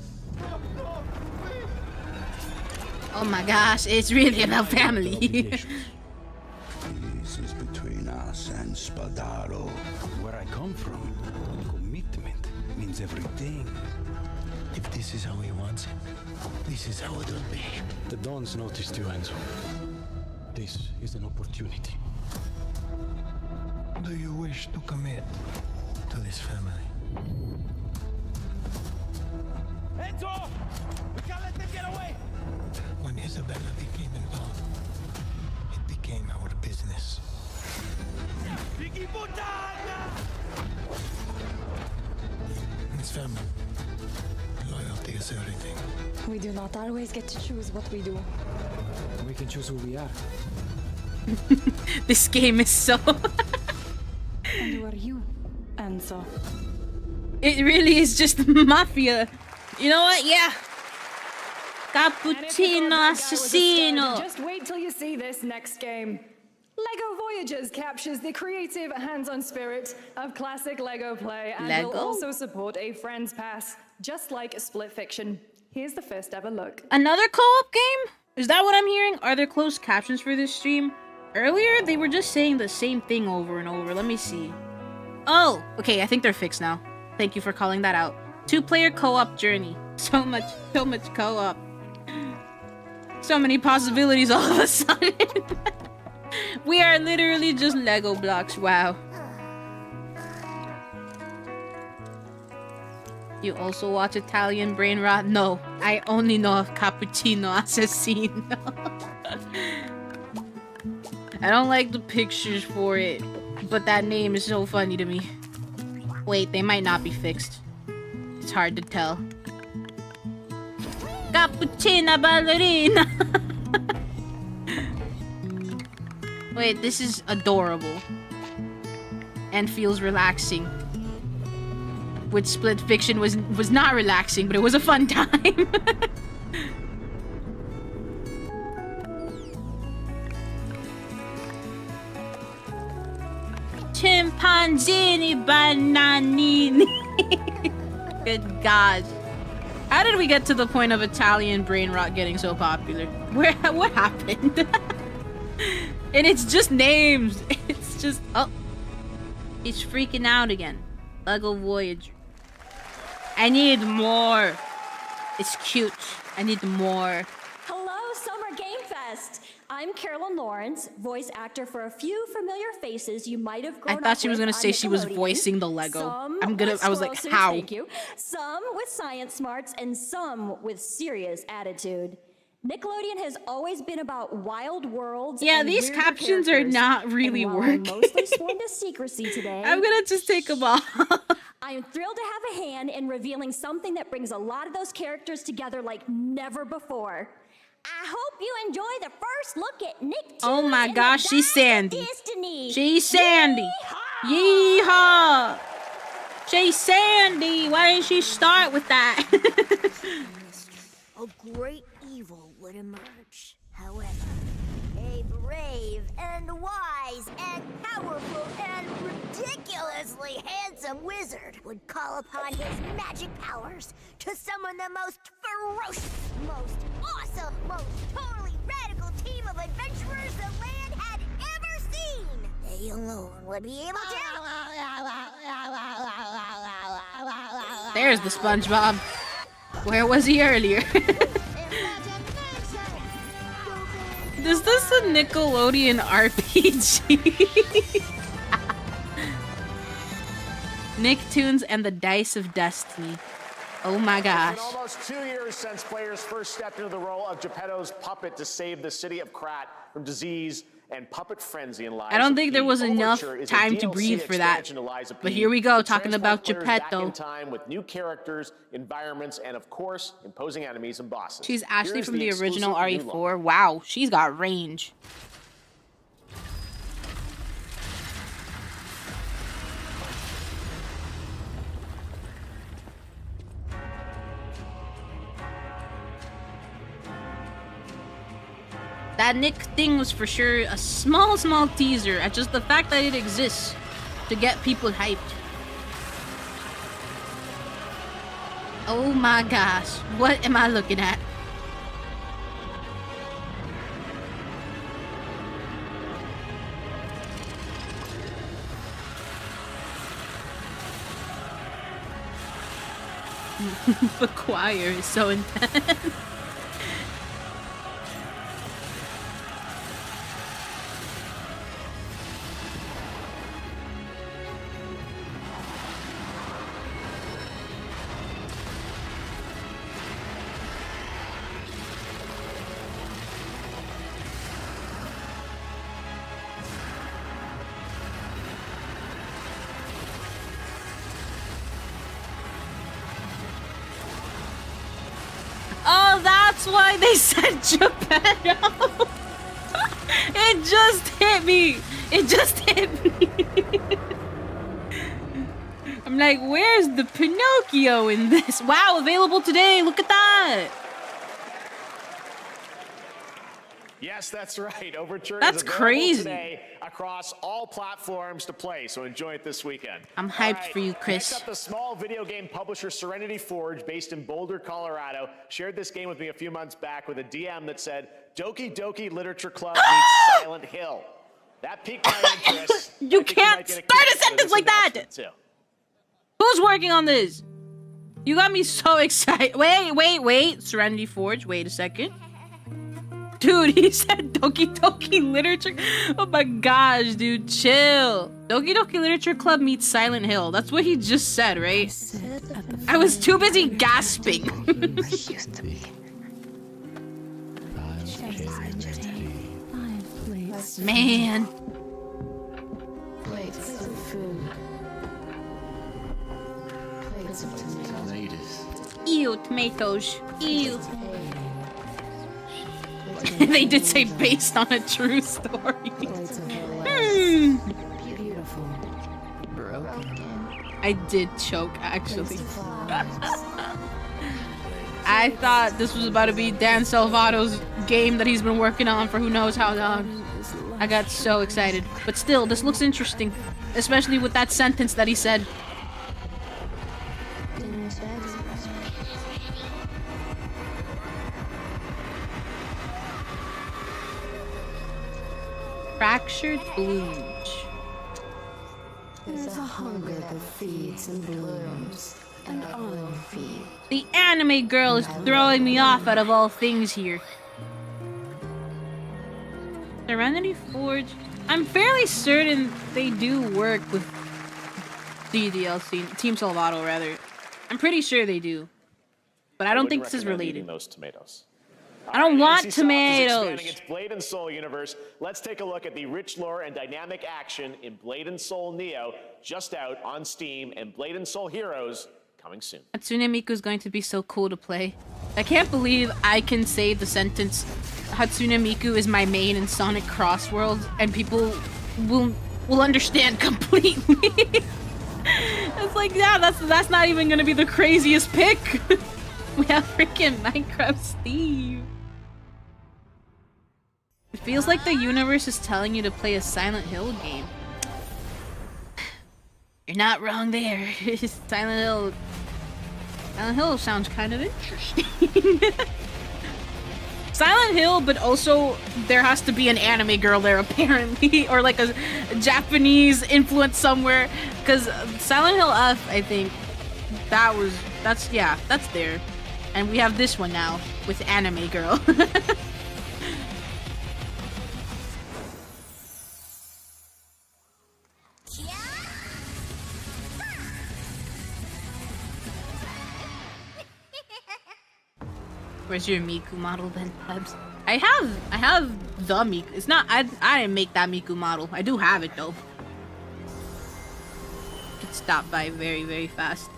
Oh my gosh, it's really about family. This is between us and Spadaro. Where I come from, commitment means everything. If this is how he wants it, this is how it will be. The Dons noticed you, Enzo. This is an opportunity. Do you wish to commit to this family? Enzo! We can't let them get away! When Isabella became involved, it became our business. Miss family, loyalty is everything. We do not always get to choose what we do. We can choose who we are. This game is so... And who are you, Enzo? It really is just mafia. You know what? Yeah. Cappuccino assassino. Just wait till you see this next game. LEGO Voyagers captures the creative, hands-on spirit of classic LEGO play and will also support a Friends Pass, just like Split Fiction. Here's the first ever look. Another co-op game? Is that what I'm hearing? Are there closed captions for this stream? Earlier, they were just saying the same thing over and over. Let me see. Oh, okay, I think they're fixed now. Thank you for calling that out. 2-player co-op journey. So much co-op. So many possibilities all of a sudden. We are literally just Lego blocks. Wow. You also watch Italian Brain Rot? No, I only know of Cappuccino Assassino. I don't like the pictures for it, but that name is so funny to me. Wait, they might not be fixed. It's hard to tell. Cappuccina ballerina! Wait, this is adorable. And feels relaxing. Which Split Fiction was not relaxing, but it was a fun time. Chimpanzini bananini. Good God. How did we get to the point of Italian brain rot getting so popular? What happened? And it's just names. It's just, oh. It's freaking out again. Lego Voyager. I need more. It's cute. I need more. Hello, Summer Game Fest. I'm Carolyn Lawrence, voice actor for a few familiar faces you might have grown up with. I thought she was gonna say she was voicing the Lego. I was like, how? Thank you. Some with science smarts and some with serious attitude. Nickelodeon has always been about wild worlds. Yeah, these captions are not really working. Mostly sworn to secrecy today. I'm gonna just take them off. I am thrilled to have a hand in revealing something that brings a lot of those characters together like never before. I hope you enjoy the first look at Nick. Oh my gosh, she's Sandy. She's Sandy. Yeehaw! She's Sandy. Why didn't she start with that? A great evil lay would emerge. However, a brave and wise and powerful and ridiculously handsome wizard would call upon his magic powers to summon the most ferocious, most awesome, most totally radical team of adventurers the land had ever seen. They alone would be able to... There's the SpongeBob. Where was he earlier? Is this a Nickelodeon RPG? Nicktoons and the Dice of Destiny. Oh my gosh. It's been almost 2 years since players first stepped into the role of Geppetto's puppet to save the city of Krat from disease and puppet frenzy in Lies I don't of think P. there was enough Overture is a time to DLC breathe for that. expansion to Lies of But P here we go, that talking transports about players back Geppetto. in time with new characters, environments, and of course, imposing enemies and bosses. She's Ashley Here's from the original exclusive new RE4. Wow, she's got range. That Nick thing was for sure a small teaser at just the fact that it exists to get people hyped. Oh my gosh, what am I looking at? The choir is so intense. Oh, that's why they said Geppetto. It just hit me. It just hit me. I'm like, where's the Pinocchio in this? Wow, available today. Look at that. Yes, that's right. Overture That's is available crazy. today across all platforms to play, so enjoy it this weekend. I'm hyped for you, Chris. Next up, the small video game publisher Serenity Forge, based in Boulder, Colorado, shared this game with me a few months back with a DM that said, Doki Doki Literature Club meets Silent Hill. That piqued my interest. You can't start a sentence like that! Who's working on this? You got me so excited. Wait. Serenity Forge, wait a second. Dude, he said Doki Doki Literature. Oh my gosh, dude, chill. Doki Doki Literature Club meets Silent Hill. That's what he just said, right? I was too busy gasping. Man. Plates of food. Plates of tomatoes. Ew, tomatoes. Ew. They did say based on a true story. Beautiful. Broken. I did choke, actually. I thought this was about to be Dan Salvato's game that he's been working on for who knows how long. I got so excited. But still, this looks interesting. Especially with that sentence that he said. Fractured blooms. There's a hunger that feeds and blooms, and I feed. The anime girl is throwing me off out of all things here. Serenity Forge. I'm fairly certain they do work with DDLC, Team Salvato rather. I'm pretty sure they do. But I don't think this is related. Those tomatoes. I don't want NC Soft is tomatoes. expanding its Blade and Soul universe. Let's take a look at the rich lore and dynamic action in Blade and Soul Neo, just out on Steam, and Blade and Soul Heroes coming soon. Hatsune Miku is going to be so cool to play. I can't believe I can say the sentence, Hatsune Miku is my main in Sonic Crossworlds, and people will understand completely. It's like, yeah, that's not even gonna be the craziest pick. We have freaking Minecraft Steve. feels like the universe is telling you to play a Silent Hill game. You're not wrong there. Silent Hill sounds kind of interesting. Silent Hill, but also there has to be an anime girl there apparently, or like a Japanese influence somewhere. Because Silent Hill F, I think that's there, and we have this one now with anime girl. Where's your Miku model then, Pebs? I have the Miku. It's not, I didn't make that Miku model. I do have it though. Could stop by very, very fast.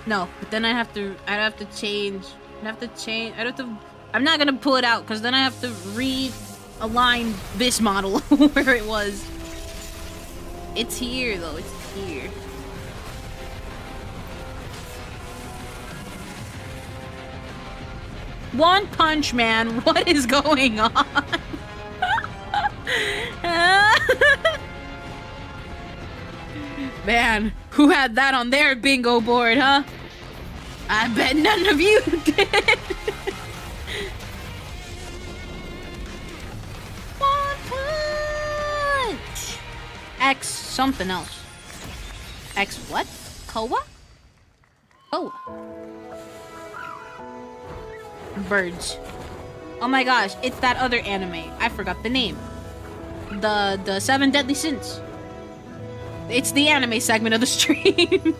No, but then I'd have to change. I'm not gonna pull it out because then I have to realign this model where it was. It's here though, it's here. One Punch Man, what is going on? Man, who had that on their bingo board, huh? I bet none of you did. One Punch! X something else. X what? Koa? Oh. Birds. Oh my gosh, it's that other anime. I forgot the name. The Seven Deadly Sins. It's the anime segment of the stream.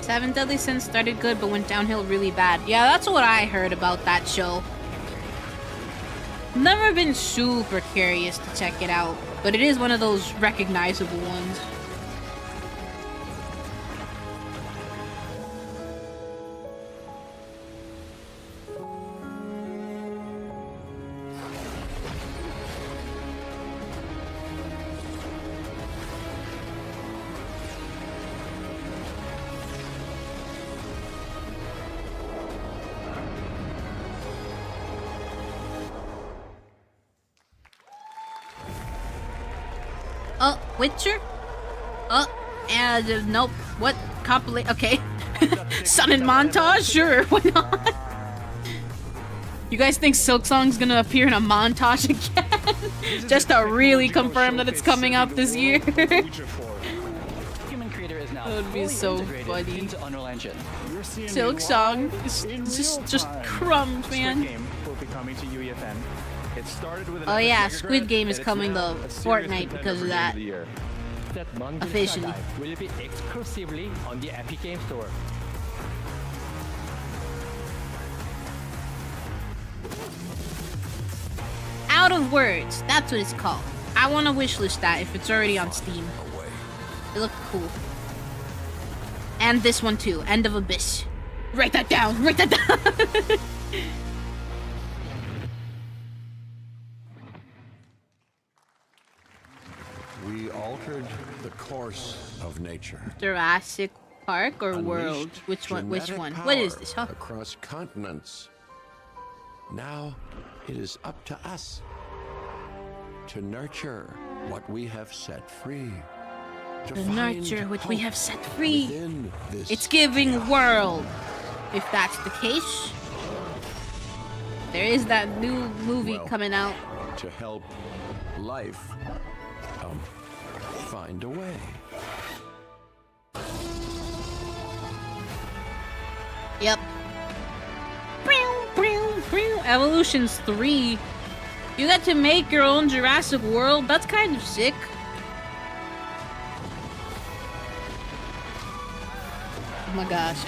Seven Deadly Sins started good but went downhill really bad. Yeah, that's what I heard about that show. Never been super curious to check it out, but it is one of those recognizable ones. Witcher? And nope. What? Compilate? Okay. Sun and montage? Sure, why not? You guys think Silk Song's gonna appear in a montage again? Just to really confirm that it's coming out this year? That would be so funny. Silk Song is just crumbs, man. Oh yeah, Squid Game is coming to Fortnite because of that. Officially. Will be exclusively on the Epic Game Store. Out of Words, that's what it's called. I want to wishlist that if it's already on Steam. It looked cool. And this one too, End of Abyss. Write that down, write that down! We altered the course of nature. Jurassic Park or World? Which one? Which one? What is this, huh? Across continents. Now it is up to us to nurture what we have set free. To nurture what we have set free. It's giving world. If that's the case, there is that new movie coming out. To help life find a way. Yep. Evolutions 3. You got to make your own Jurassic World? That's kind of sick. my gosh.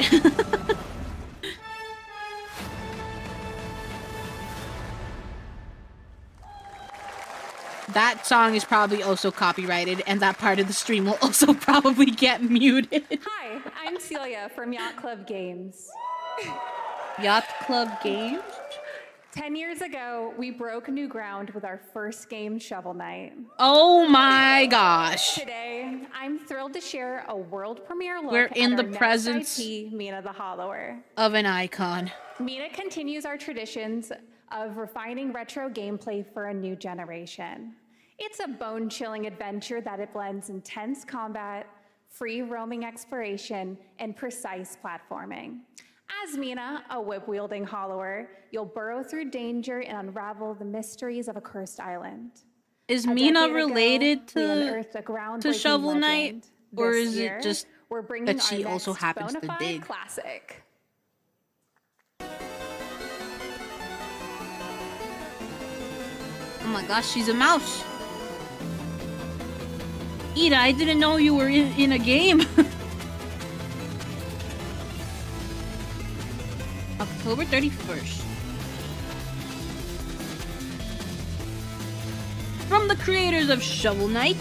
That song is probably also copyrighted, and that part of the stream will also probably get muted. Hi, I'm Celia from Yacht Club Games. Yacht Club Games? 10 years ago, we broke new ground with our first game, Shovel Knight. Oh my gosh. Today, I'm thrilled to share a world premiere look We're in at the our presence next IP, Mina the Hollower. of an icon. Mina continues our traditions of refining retro gameplay for a new generation. It's a bone-chilling adventure that it blends intense combat, free roaming exploration, and precise platforming. As Mina, a whip-wielding hollower, you'll burrow through danger and unravel the mysteries of a cursed island. Is A Mina decade ago, related we to unearthed a groundbreaking Shovel Knight? legend. Or This is year, it just we're bringing that she our also next happens to bona fide dig? classic. Oh my gosh, she's a mouse. Ida, I didn't know you were in a game. October 31st. From the creators of Shovel Knight.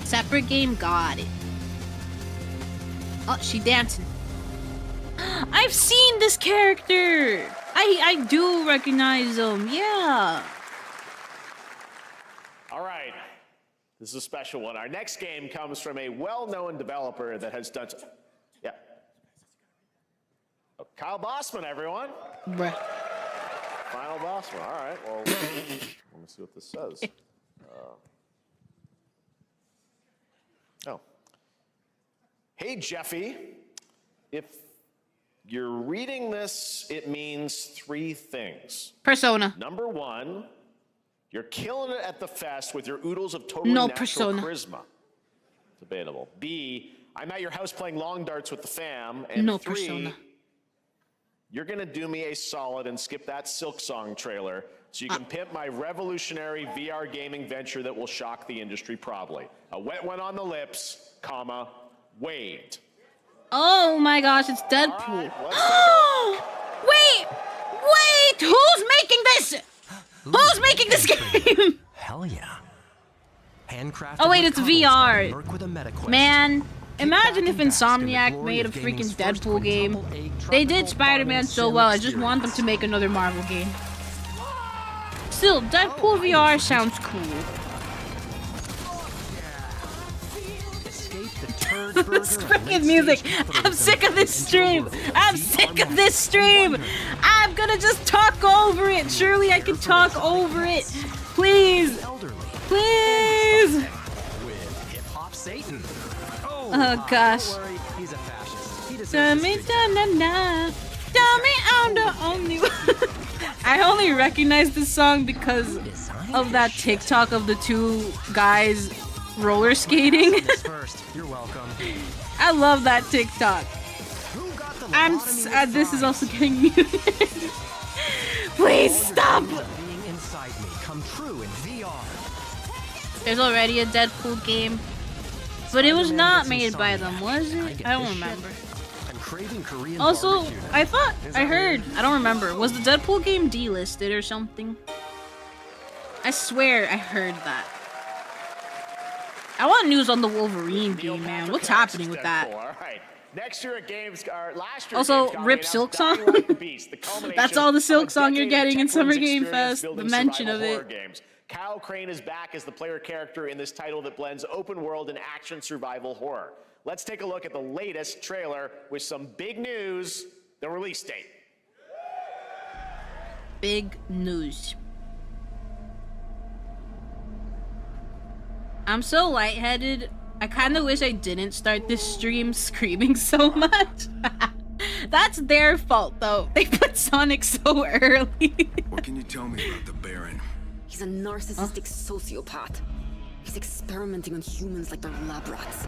Separate game, got it. Oh, she dancing. I've seen this character. I do recognize him. Yeah. All right. This is a special one. Our next game comes from a well-known developer that has done. Yeah. Oh, Kyle Bossman, everyone. Bruh. Final Bossman. All right. Well, let me see what this says. Oh. Hey, Jeffy. If you're reading this, it means 3 things. Persona. Number 1, you're killing it at the fest with your oodles of totally No natural Persona. charisma. Debatable. B, I'm at your house playing long darts with the fam. And No 3, Persona. you're gonna do me a solid and skip that Silk Song trailer so you can pimp my revolutionary VR gaming venture that will shock the industry probably. A wet one on the lips, comma, Wade. Oh my gosh, it's Deadpool. Wait, who's making this? Who's making this game? Hell yeah. Handcrafted Oh wait, with it's couples VR. that work with a MetaQuest. Man, imagine back if and bask in the Insomniac glory made a of gaming's freaking first Deadpool game. quintuple A They did tropical Spider-Man farming so sim well, I just want them experience. to make another Marvel game. Still, Deadpool VR sounds cool. Escape the turd burger This of freaking late-stage music. I'm capitalism sick of this into a stream. world I'm of sick VR of this stream. I'm gonna just talk over it. Surely I can talk over it. Please. Please. with hip-hop Satan. Oh gosh. Don't worry, he's a fascist. He deserves Tell his me, big tell me I'm the only one. I only recognize this song because of that TikTok of the 2 guys roller skating. First, you're welcome. I love that TikTok. This is also getting muted. Please stop. Being inside me come true in VR. There's already a Deadpool game, but it was not made by them, was it? I don't remember. I'm craving Korean Also, barbecue. I heard, I don't remember. Was the Deadpool game delisted or something? I swear I heard that. I want news on the Wolverine game, man. What's happening with that? All right. Next year at Games, last year Also, at Gamescom, rip they Silk announced Song. Dying Light the Beast, the culmination That's all the Silk of a Song you're decade of getting in Techland's Summer Game experience Fest. The building mention survival of horror it. games. Kyle Crane is back as the player character in this title that blends open world and action survival horror. Let's take a look at the latest trailer with some big news, the release date. Big news. I'm so lightheaded. I kind of wish I didn't start this stream screaming so much. That's their fault, though. They put Sonic so early. What can you tell me about the Baron? He's a narcissistic sociopath. He's experimenting on humans like they're lab rats.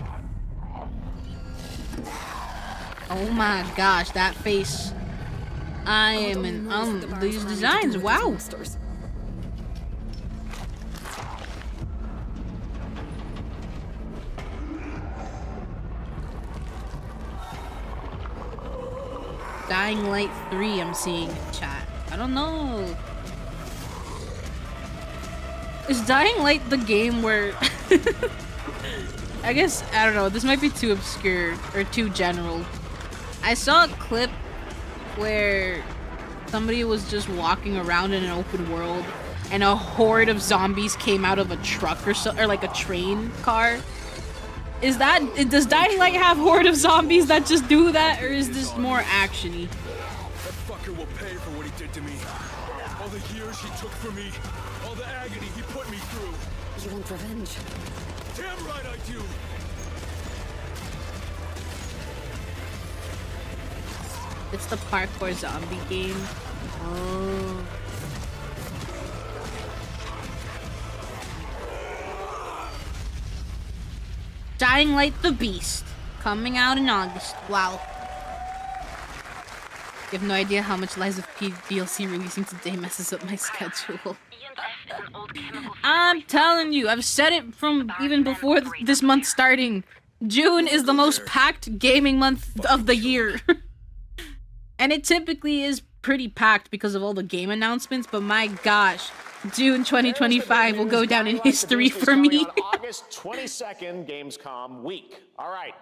Oh my gosh, that face. I am in these designs. Wow. Dying Light 3 I'm seeing in chat. I don't know. Is Dying Light the game where I guess, I don't know, this might be too obscure or too general. I saw a clip where somebody was just walking around in an open world and a horde of zombies came out of a truck or so, or like a train car. Is that, does Dying Light have horde of zombies that just do that, or is this more actiony? That fucker will pay for what he did to me. All the years he took from me. All the agony he put me through. You want revenge? Damn right I do! It's the parkour zombie game. Oh. Dying Light the Beast. Coming out in August. Wow. You have no idea how much Lies of P DLC releasing today messes up my schedule. I'm telling you, I've said it from even before this month starting. June is the most packed gaming month of the year. And it typically is pretty packed because of all the game announcements, but my gosh, June 2025 will go down in history for me. August 22nd, Gamescom week. All right.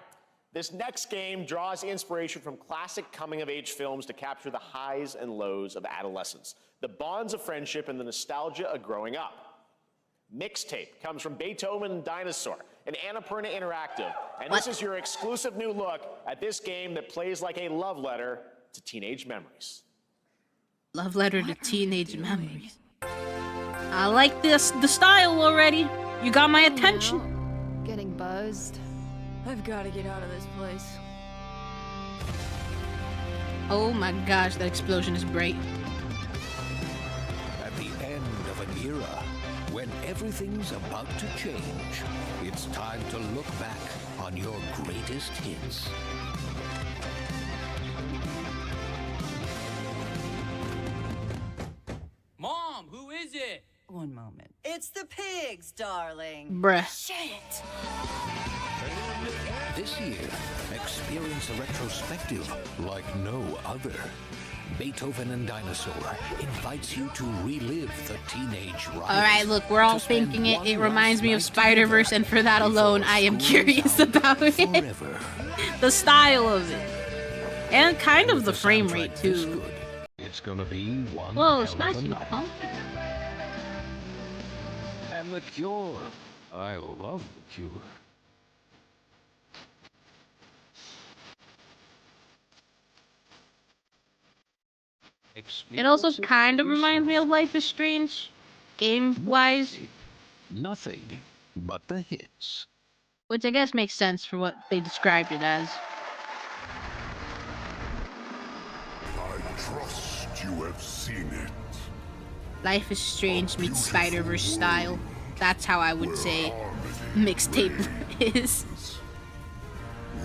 This next game draws inspiration from classic coming-of-age films to capture the highs and lows of adolescence, the bonds of friendship, and the nostalgia of growing up. Mixtape comes from Beethoven and Dinosaur, an Annapurna Interactive, and this is your exclusive new look at this game that plays like a love letter to teenage memories. Love letter to teenage memories. I like this, the style already. You got my attention. Getting buzzed. I've got to get out of this place. Oh my gosh, that explosion is great. At the end of an era, when everything's about to change, it's time to look back on your greatest hits. Mom, who is it? One moment. It's the pigs, darling. Bruh. Shit. This year, experience a retrospective like no other. Beethoven and Dinosaur invites you to relive the teenage ride. Alright, look, we're all thinking it. It reminds me of Spider-Verse, and for that alone, I am curious about it. The style of it. And kind of the frame rate, too. It's gonna be one. Whoa, spicy, huh? And the Cure. I love the Cure. It also kind of reminds me of Life is Strange, game-wise. Nothing but the hits. Which I guess makes sense for what they described it as. I trust you have seen it. Life is Strange meets Spider-Verse style. That's how I would say mixtape is.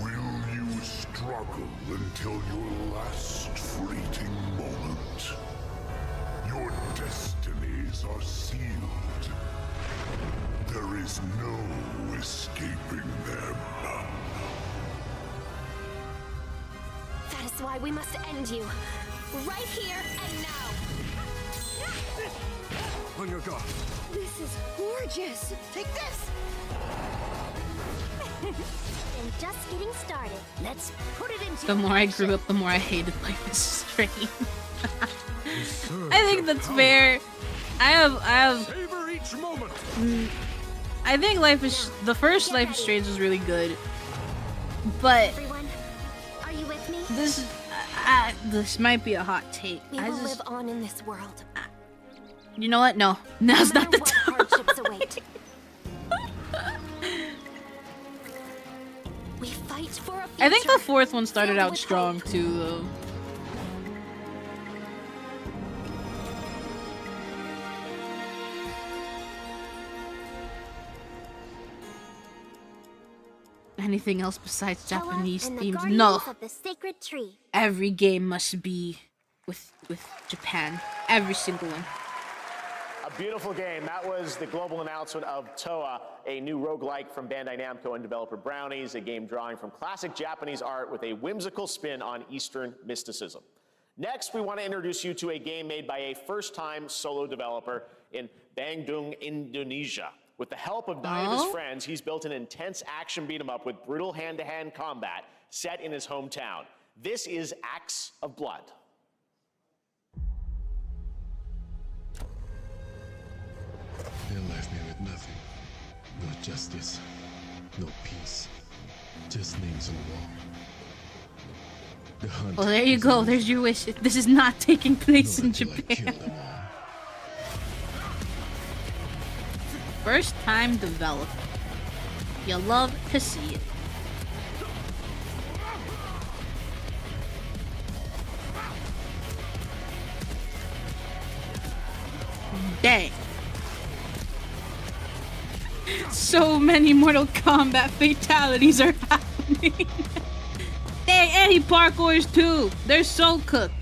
Will you struggle until your last fleeting moment? Your destinies are sealed. There is no escaping them. That is why we must end you. Right here and now. On your guard. This is gorgeous. Take this. And just getting started. Let's put it into The more I grew up, the more I hated Life is Strange. I think that's fair. I have. Savor each moment. I think the first Life is Strange was really good, but Everyone, are you with me? this might be a hot take. We will live on in this world. You know what? No, now's not the What time. hardships await. We fight for a future. I think the fourth one started out strong too, though. anything else besides Japanese and the themes? guardians No. of the sacred tree. Every game must be with Japan. Every single one. A beautiful game. That was the global announcement of Toa, a new roguelike from Bandai Namco and developer Brownies, a game drawing from classic Japanese art with a whimsical spin on Eastern mysticism. Next, we want to introduce you to a game made by a first-time solo developer in Bandung, Indonesia. With the help of 9 of his friends, he's built an intense action beat-em-up with brutal hand-to-hand combat set in his hometown. This is Acts of Blood. They left me with nothing. No justice, no peace. Just names on the wall. The hunt. Well, there you go. There's your wish. This is not taking place in Japan. First time developer. You love to see it. Dang. So many Mortal Kombat fatalities are happening. Dang, and he parkours too. They're so cooked.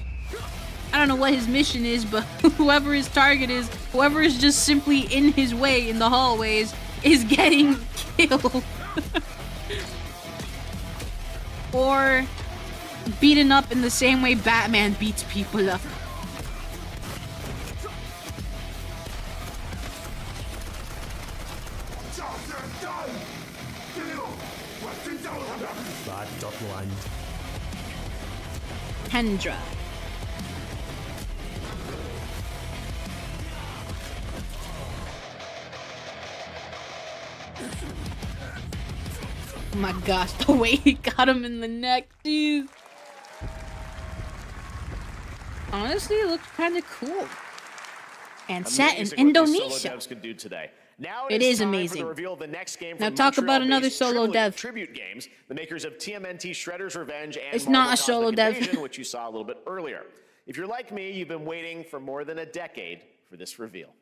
I don't know what his mission is, but whoever his target is, whoever is just simply in his way in the hallways, is getting killed. Or beaten up in the same way Batman beats people up. Kendra. Oh my gosh, the way he got him in the neck, dude. Honestly, it looks kind of cool. And set in Indonesia. Solo devs could do today. Now It is time amazing. For the reveal of the next game Now from talk about another Montreal-based solo dev. Tribute Games, the makers of TMNT Shredder's Revenge and It's Marvel not a solo Cosmic dev. Invasion, which you saw a little bit earlier. If you're like me, you've been waiting for more than a decade for this reveal.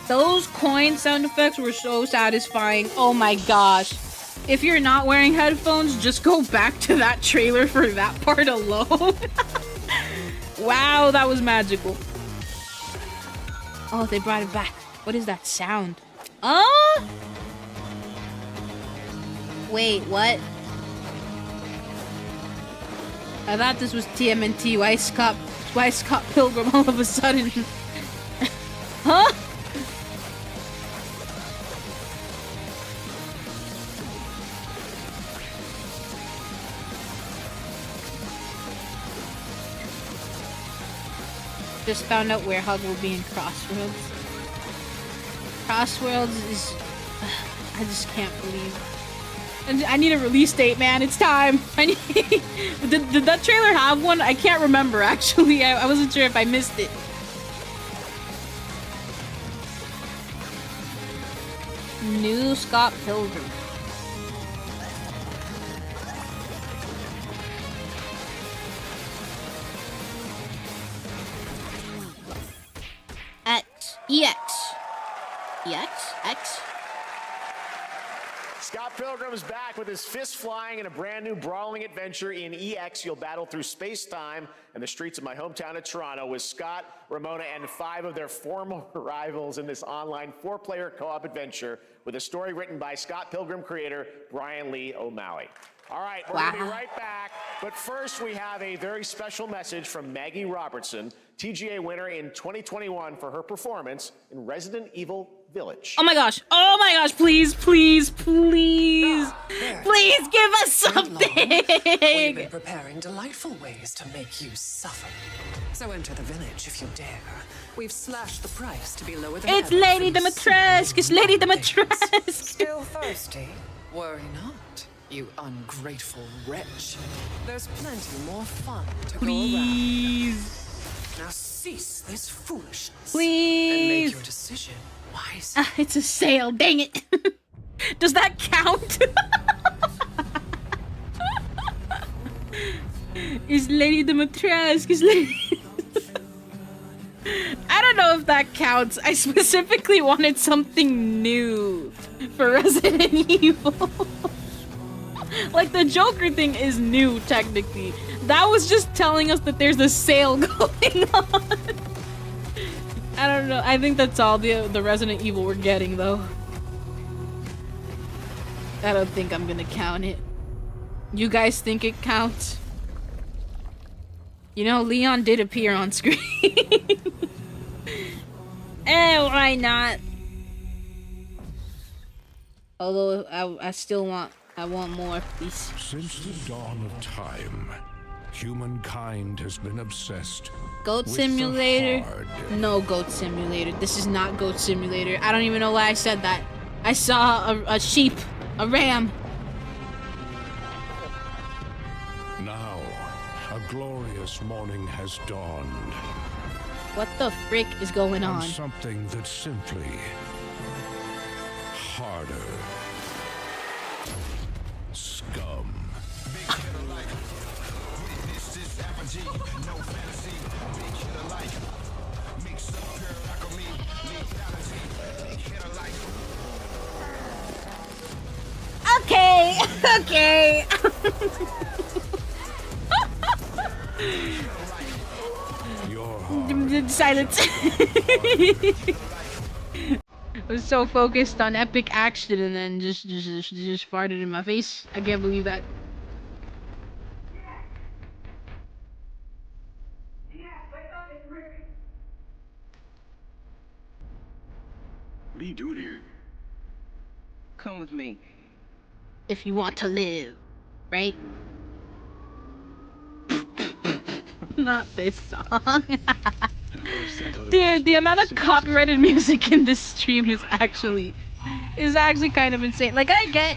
Those coin sound effects were so satisfying. Oh my gosh. If you're not wearing headphones, just go back to that trailer for that part alone. Wow, that was magical. Oh, they brought it back. What is that sound? Wait, what? I thought this was TMNT. Why Scott Pilgrim all of a sudden? Huh? Just found out where Hug will be in Crossworlds. Crossworlds is... I just can't believe. And I need a release date, man. It's time. I need... did that trailer have one? I can't remember, actually. I wasn't sure if I missed it. New Scott Pilgrim. EX. Scott Pilgrim's back with his fists flying in a brand new brawling adventure in EX. You'll battle through space-time and the streets of my hometown of Toronto with Scott, Ramona, and 5 of their former rivals in this online 4-player co-op adventure with a story written by Scott Pilgrim creator Brian Lee O'Malley. All right, we're going to be right back. But first, we have a very special message from Maggie Robertson, TGA winner in 2021 for her performance in Resident Evil Village. Oh my gosh, please. Please give us something. We've been preparing delightful ways to make you suffer. So enter the village if you dare. We've slashed the price to be lower than It's ever Lady for you Dimitrescu. It's Lady Dimitrescu. Still thirsty? Worry not, you ungrateful wretch. There's plenty more fun to go around. Now cease this foolishness. Please. And make your decision wisely. It's a sale, dang it. Does that count? It's Lady Dimitrescu. I don't know if that counts. I specifically wanted something new for Resident Evil. Like, the Joker thing is new, technically. That was just telling us that there's a sale going on. I don't know. I think that's all the Resident Evil we're getting, though. I don't think I'm gonna count it. You guys think it counts? You know, Leon did appear on screen. Why not? Although I still want more, please. Since the dawn of time, humankind has been obsessed. Goat with Simulator? the hard. No Goat Simulator. This is not Goat Simulator. I don't even know why I said that. I saw a sheep, a ram. Now, a glorious morning has dawned. What the frick is going on? Something that's simply harder. Scum. Okay, okay. Silence. I was so focused on epic action and then just farted in my face. I can't believe that. What are you doing here? Come with me. If you want to live, right? Not this song. Dude, the amount of copyrighted music in this stream is actually kind of insane. Like, I get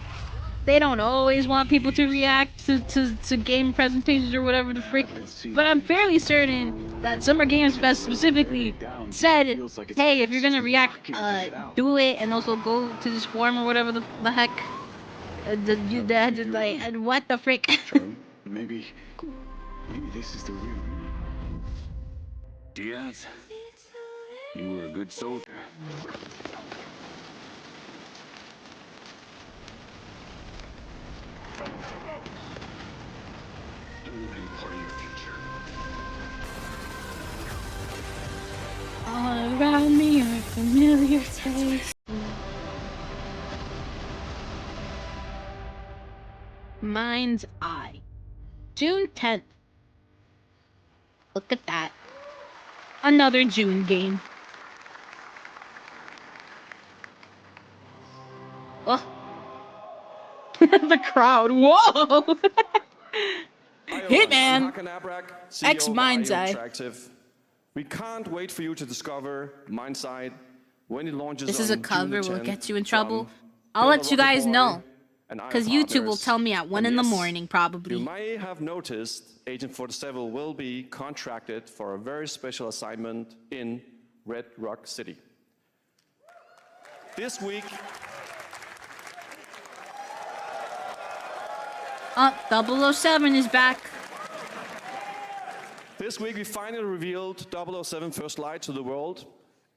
they don't always want people to react to game presentations or whatever the frick, but I'm fairly certain that Summer Games Fest specifically said, hey, if you're gonna react, do it, and also go to this forum or whatever the heck. What the frick? Maybe this is the real. Diaz, you were a good soldier. Don't let him part of your future. All around me are familiar faces. Mind's Eye. June 10th. Look at that. Another June game. Oh. The crowd. Whoa! Hitman! X Mind's Eye. We can't wait for you to discover Mind's Eye when it launches. This is a cover, will it get you in trouble? I'll let you guys know. Because YouTube will tell me at 1 in the morning, probably. You may have noticed Agent 47 will be contracted for a very special assignment in Red Rock City. This week... 007 is back. This week we finally revealed 007 First Light to the world,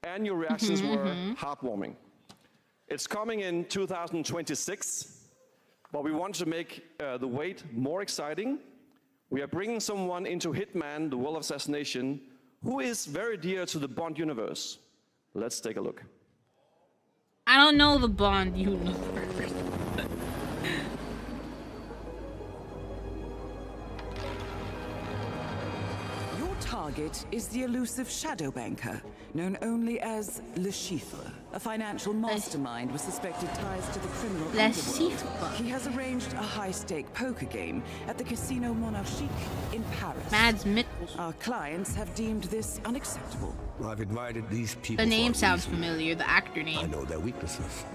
and your reactions were heartwarming. It's coming in 2026. But we want to make the wait more exciting. We are bringing someone into Hitman, the World of Assassination, who is very dear to the Bond universe. Let's take a look. I don't know the Bond universe. Your target is the elusive shadow banker, known only as Le Chiffre, a financial mastermind with suspected ties to the criminal underworld. He has arranged a high-stake poker game at the Casino Monarchique in Paris. Mads Mikkelsen. Our clients have deemed this unacceptable. I've invited these people. The name sounds familiar, the actor name. I know their weaknesses.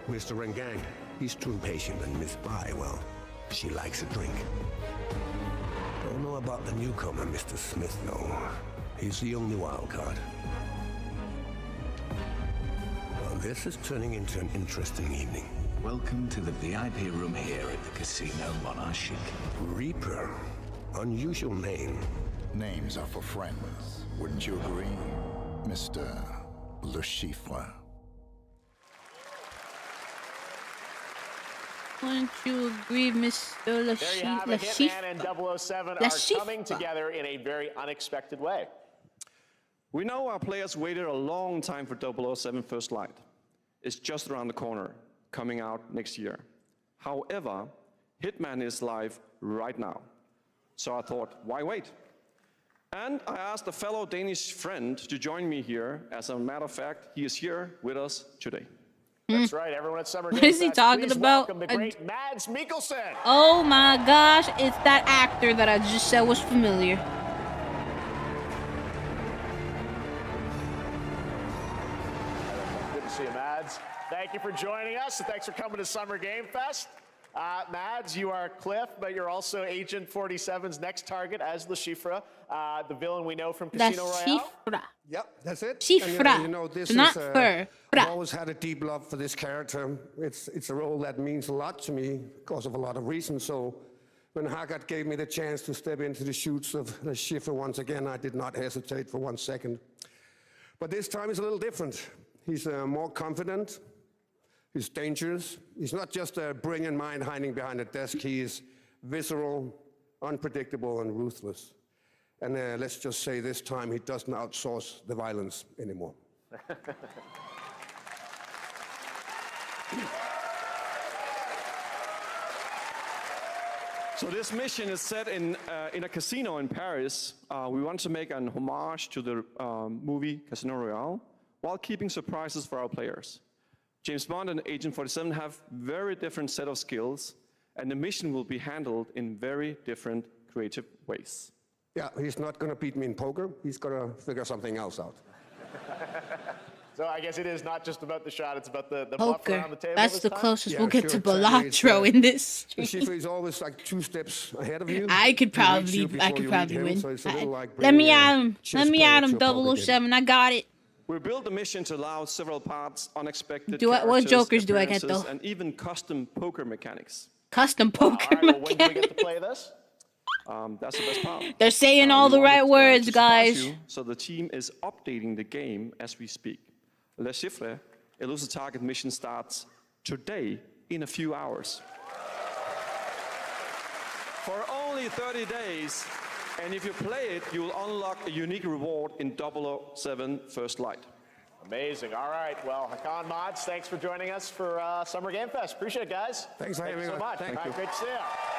Mr. Rengang, he's too impatient, and Miss Bai, well, she likes a drink. Don't know about the newcomer, Mr. Smith, though. He's the only wild card. Well, this is turning into an interesting evening. Welcome to the VIP room here at the Casino Monarchique. Reaper. Unusual name. Names are for friends. Wouldn't you agree, Mr. Le Chiffre? Wouldn't you agree, Mr. There you have it. Hitman and 007 are coming together in a very unexpected way. We know our players waited a long time for 007 First Light. It's just around the corner, coming out next year. However, Hitman is live right now. So I thought, why wait? And I asked a fellow Danish friend to join me here. As a matter of fact, he is here with us today. That's right, everyone at Summer Game What is he Fest, talking please about? welcome the great Mads Mikkelsen. Oh my gosh, it's that actor that I just said was familiar. Good to see you, Mads. Thank you for joining us, and thanks for coming to Summer Game Fest. Mads, you are Cliff, but you're also Agent 47's next target as Le Chiffre, the villain we know from Casino Royale. Yep, that's it. Chiffre, And, you know, this not is, fur. I've always had a deep love for this character. It's a role that means a lot to me because of a lot of reasons. So when Haggard gave me the chance to step into the shoots of Le Chiffre once again, I did not hesitate for 1 second. But this time is a little different. He's more confident. He's dangerous. He's not just a brilliant mind hiding behind a desk. He is visceral, unpredictable, and ruthless. And let's just say this time he doesn't outsource the violence anymore. So this mission is set in a casino in Paris. We want to make an homage to the movie Casino Royale while keeping surprises for our players. James Bond and Agent 47 have very different set of skills, and the mission will be handled in very different creative ways. Yeah, he's not going to beat me in poker. He's going to figure something else out. So I guess it is not just about the shot, it's about the bluff Poker. around the table. That's the closest we'll get to exactly. Balatro in this The stream. Chiffre is always like 2 steps ahead of you. I could He reads probably you before you read him, win. so it's a little like Let me bringing a at him. chess Let me player at to him, a poker game. 007. I got it. We built the mission to allow several parts, unexpected What characters, jokers do I get, appearances, though? and even custom poker mechanics. Custom poker All right, well, when do we mechanic. get to play this? That's the best part. They're saying all We the right wanted, words, to surprise guys. you, so the team is updating the game as we speak. Le Chiffre, Elusive Target mission starts today in a few hours. For only 30 days, and if you play it, you will unlock a unique reward in 007 First Light. Amazing. All right. Well, Hakan Mods, thanks for joining us for Summer Game Fest. Appreciate it, guys. Thanks for Thank you having so me. much. Thank All right, you. great to see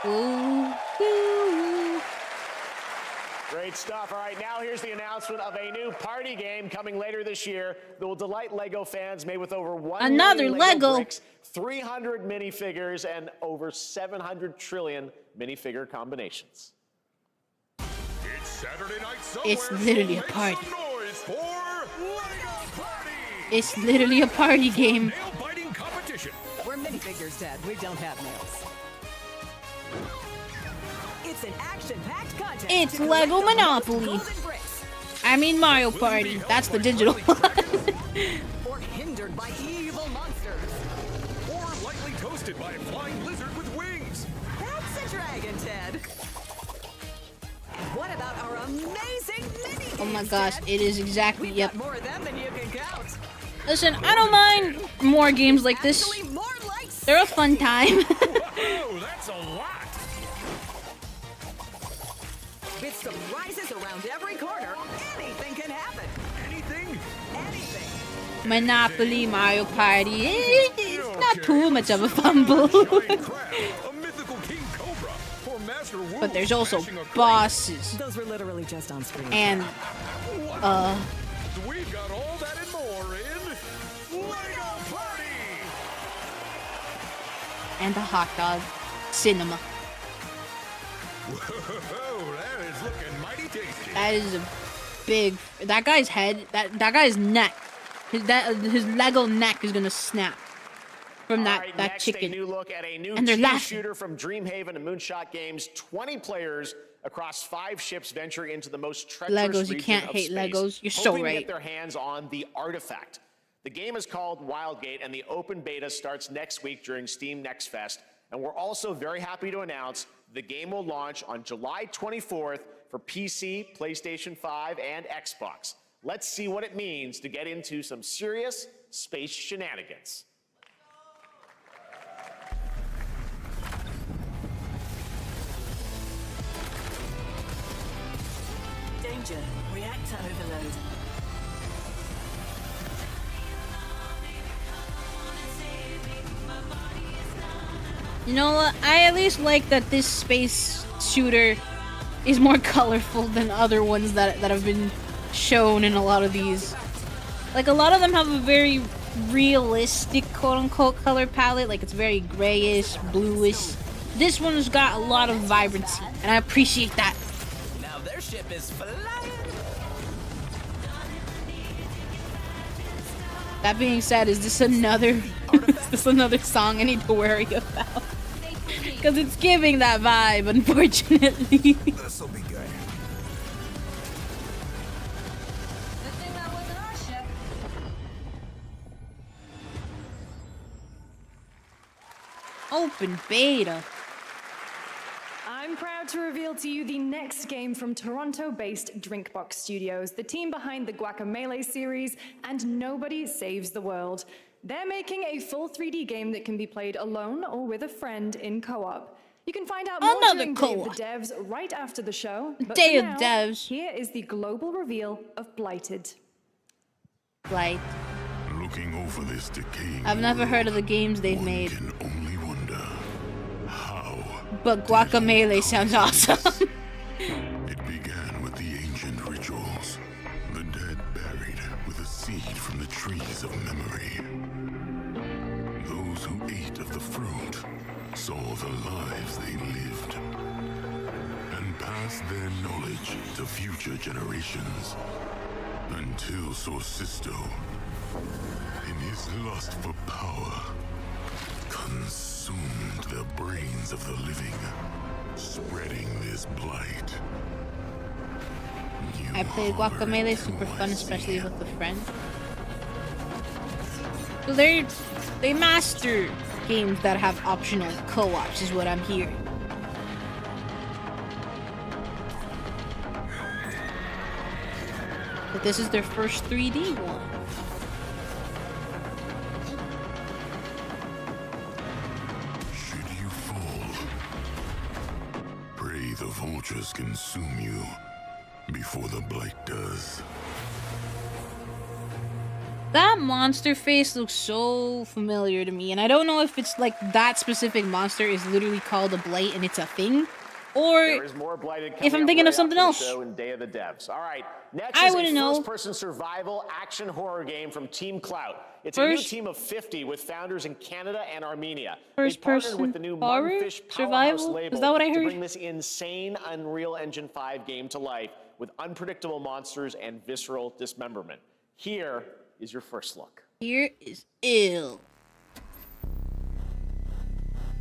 you. Ooh. Great stuff. All right, now here's the announcement of a new party game coming later this year that will delight LEGO fans, made with over 1 Another million Lego. bricks, 300 minifigures, and over 700 trillion minifigure combinations. It's Saturday night somewhere. It's literally a so make party. some noise for LEGO Party. It's literally a party game. Nail-biting competition. We're minifigures, Dad. We don't have nails. It's an action-packed contest. It's to collect Lego the most Monopoly. golden bricks. I mean Mario Party. That's the digital one. Or hindered by evil monsters. Or lightly toasted by a flying lizard with wings. That's a dragon, Ted. And what about our amazing mini Oh my games, gosh, Ted? it is exactly, We've yep. got more of them than you can count. Listen, I don't mind more games like this. Actually, more like They're a fun time. Oh, that's a lot. With surprises around every corner, anything can happen. Anything? Anything. Monopoly, Mario Party. It's not too much of a fumble. Giant crab, a mythical king cobra, or master wolf But there's also smashing a crate. bosses. Those were literally just on screen. And, We've got all that and more in LEGO Party. and a hot dog. Cinema. Whoa, that is looking mighty tasty. That is a big. That guy's head. That guy's neck. His Lego neck is gonna snap from All that right, that next, chicken. a new look at a new And they're team laughing. shooter from Dreamhaven and Moonshot Games. 20 players across 5 ships venture into the most treacherous Legos, you region can't of hate space, Legos. You're so hoping to right. get their hands on the artifact. The game is called Wildgate, and the open beta starts next week during Steam Next Fest. And we're also very happy to announce the game will launch on July 24th for PC, PlayStation 5, and Xbox. Let's see what it means to get into some serious space shenanigans. Danger. Reactor overload. You know what? I at least like that this space shooter is more colorful than other ones that have been shown in a lot of these. Like, a lot of them have a very realistic, quote-unquote, color palette. Like, it's very grayish, bluish. This one's got a lot of vibrancy, and I appreciate that. Now their ship is flying. That being said, is this another song I need to worry about? Because it's giving that vibe, unfortunately. This'll be good. Open beta. I'm proud to reveal to you the next game from Toronto-based Drinkbox Studios, the team behind the Guacamelee series and Nobody Saves the World. They're making a full 3D game that can be played alone or with a friend in co-op. You can find out more during Day of the Devs right after the show. But Day of now, Devs. Here is the global reveal of Blighted. Blight. Looking over this decaying I've never heard of the games they've made. can only wonder how. But Guacamelee sounds awesome. It began with the ancient rituals. The dead buried with a seed from the trees of memory. Those who ate of the fruit saw the lives they lived and passed their knowledge to future generations until Sorcisto, in his lust for power, consumed the brains of the living, spreading this blight. I played Guacamelee, super fun, especially with a friend. So they master games that have optional co-ops, is what I'm hearing. But this is their first 3D one. Should you fall, pray the vultures consume you before the blight does. That monster face looks so familiar to me, and I don't know if it's like that specific monster is literally called a blight and it's a thing, or There is more Blighted if I'm coming thinking up of something right else. after the show in Day of the Devs. All right, next I is a wouldn't know. first-person survival action horror game from Team Clout. It's a new First- team of 50 with founders in Canada and Armenia. First they partnered person with the new horror? Mudfish Powerhouse Survival? label Is that what I to heard? bring this insane Unreal Engine 5 game to life with unpredictable monsters and visceral dismemberment. Here is your first look. Here is ill.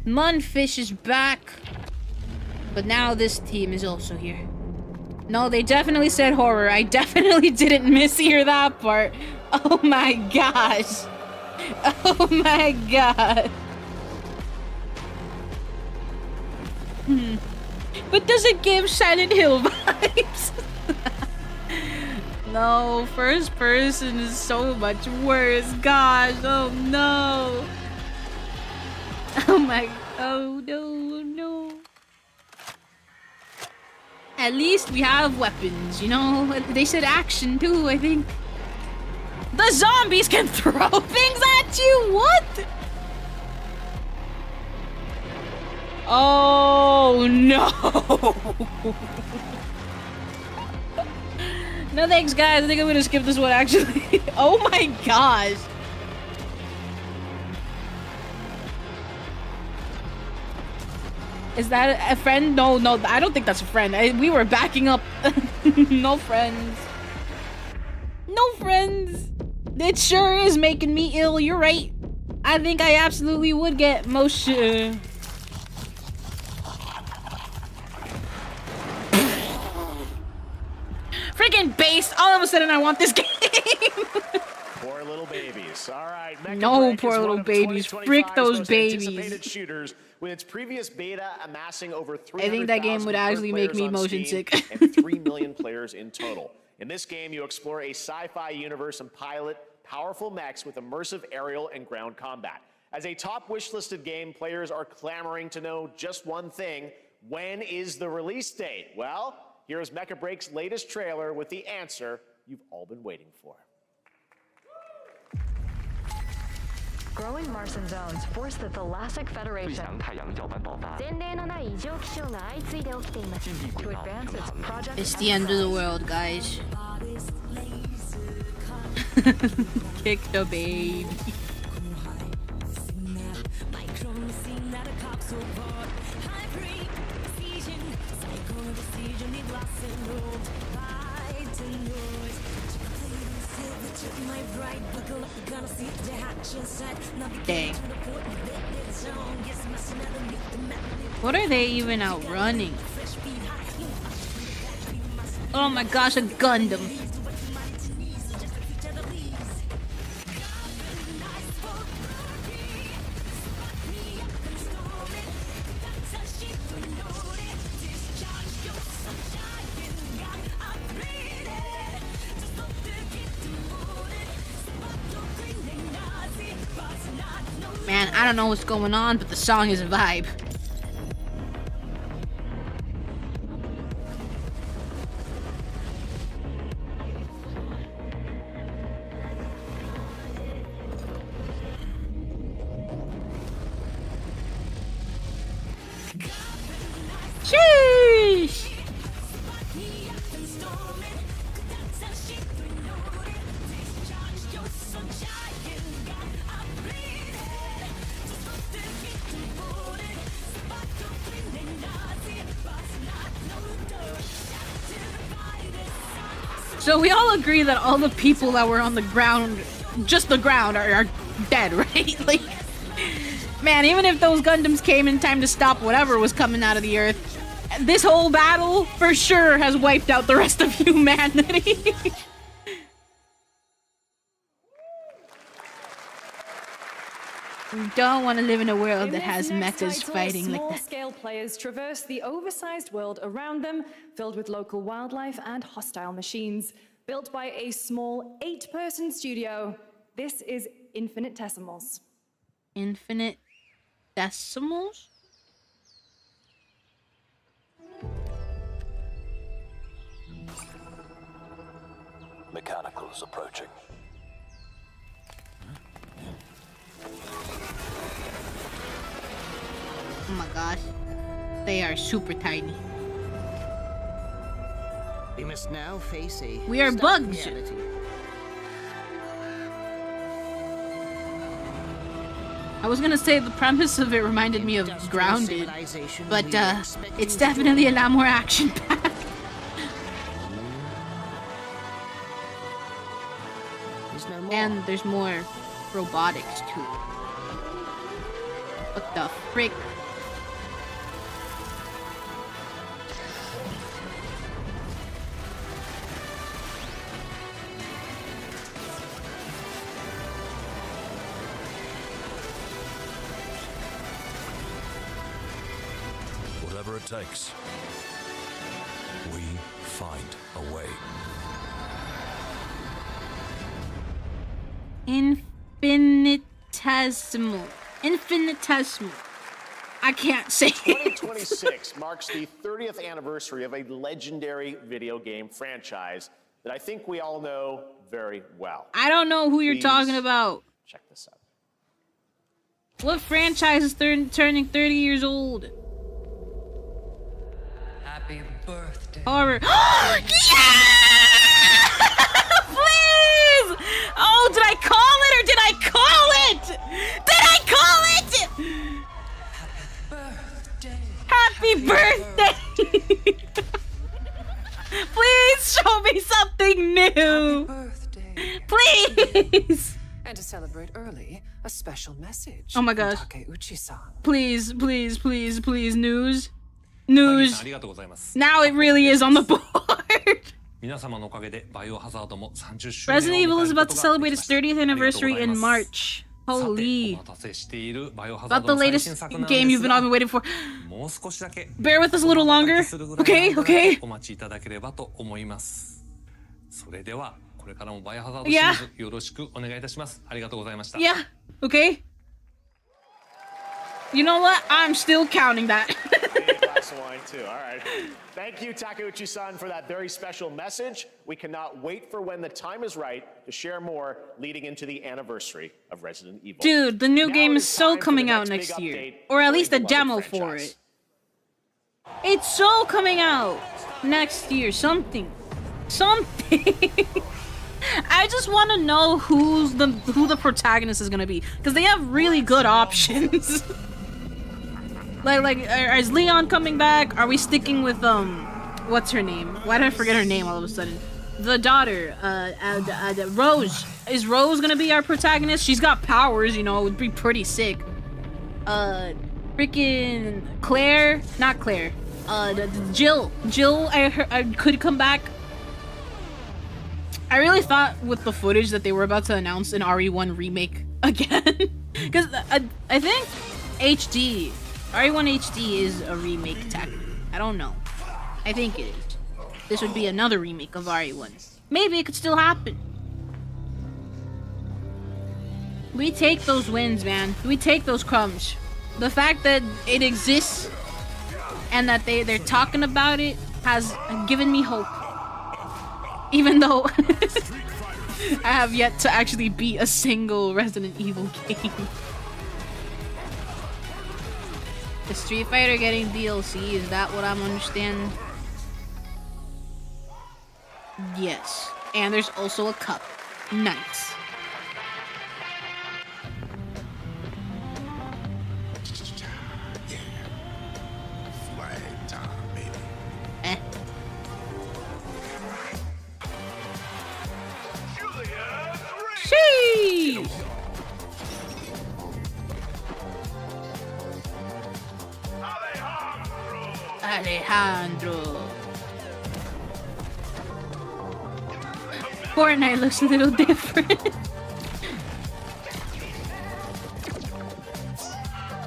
Mudfish is back. But now this team is also here. No, they definitely said horror. I definitely didn't mishear that part. Oh my gosh. Oh my god. But does it give Silent Hill vibes? No, first person is so much worse. Gosh, oh no. Oh my, oh no, no. At least we have weapons, you know? They said action too, I think. The zombies can throw things at you? What? Oh no. No thanks guys, I think I'm gonna skip this one actually. Oh my gosh. Is that a friend? No, no, I don't think that's a friend. We were backing up. No friends. No friends. It sure is making me ill. You're right. I think I absolutely would get motion. Freaking base. All of a sudden I want this game. Poor little babies. All right. Mecha No, Break poor is little one of babies. 2025's Frick those most babies. anticipated shooters with its previous beta amassing over 300,000 I think that game would actually make me motion Steam sick. and 3 million players in total. In this game, you explore a sci-fi universe and pilot powerful mechs with immersive aerial and ground combat. As a top wishlisted game, players are clamoring to know just one thing: when is the release date? Well, here's Mecha Break's latest trailer with the answer you've all been waiting for. Growing Martian zones force the Thalassic Federation to advance its project. It's the end of the world, guys. Kick the baby. Dang. What are they even outrunning? Oh my gosh, a Gundam. Man, I don't know what's going on, but the song is a vibe. Sheesh! So we all agree that all the people that were on the ground, just the ground, are dead, right? Like, man, even if those Gundams came in time to stop whatever was coming out of the Earth, this whole battle for sure has wiped out the rest of humanity. We don't want to live in a world that has mechas fighting like that. Small-scale players traverse the oversized world around them, filled with local wildlife and hostile machines. Built by a small 8-person studio, this is Infinitesimals. Infinitesimals? Mechanicals approaching. Oh my gosh. They are super tiny. We must now face a We are bugs. reality. I was gonna say the premise of it reminded me of Grounded, but it's definitely a lot more action-packed. And there's more robotics too. What the frick? Whatever it takes, we find a way. Infinitesimal. Infinitesimal. I can't say it. 2026 marks the 30th anniversary of a legendary video game franchise that I think we all know very well. I don't know who you're Please talking about. check this out. What franchise is turning 30 years old? Happy birthday. Horror. Yeah! Please! Oh, did I call it or did I call it? Did I call it? Happy birthday! Please show me something new. Please. And to celebrate early, a special message. Oh my gosh. from Takeuchi-san. Please, please, please, please, news. News. Now it really is on the board. Resident Evil is about to celebrate its 30th anniversary in March. Holy. About the latest game you've been all been waiting for. Bear with us a little longer. Okay, okay. Yeah. Yeah, okay. You know what? I'm still counting that. I need a glass of wine too. All right. Thank you, Takeuchi-san, for that very special message. We cannot wait for when the time is right to share more leading into the anniversary of Resident Evil. Dude, the new game is so coming out next year. Or at least a demo for it. It's so coming out next year. Something. I just want to know who the protagonist is gonna be, because they have really good options. like, is Leon coming back? Are we sticking with what's her name? Why did I forget her name all of a sudden? The daughter, Rose. Is Rose gonna be our protagonist? She's got powers, you know. It would be pretty sick. Freaking Claire, not Claire. Jill. I could come back. I really thought with the footage that they were about to announce an RE1 remake again. Because I think RE1 HD is a remake tech. I don't know. I think it is. This would be another remake of RE1. Maybe it could still happen. We take those wins, man. We take those crumbs. The fact that it exists and that they're talking about it has given me hope. Even though I have yet to actually beat a single Resident Evil game. Is Street Fighter getting DLC? Is that what I'm understanding? Yes. And there's also a cup. Nice. Sheesh! Alejandro. Fortnite looks a little different.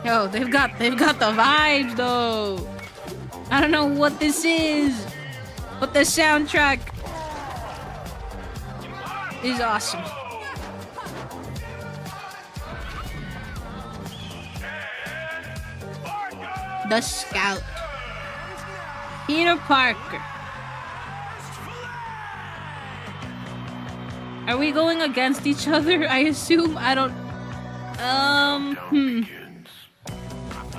Yo, they've got the vibes though. I don't know what this is, but the soundtrack is awesome. The Scout. Peter Parker. Are we going against each other? I assume. I don't...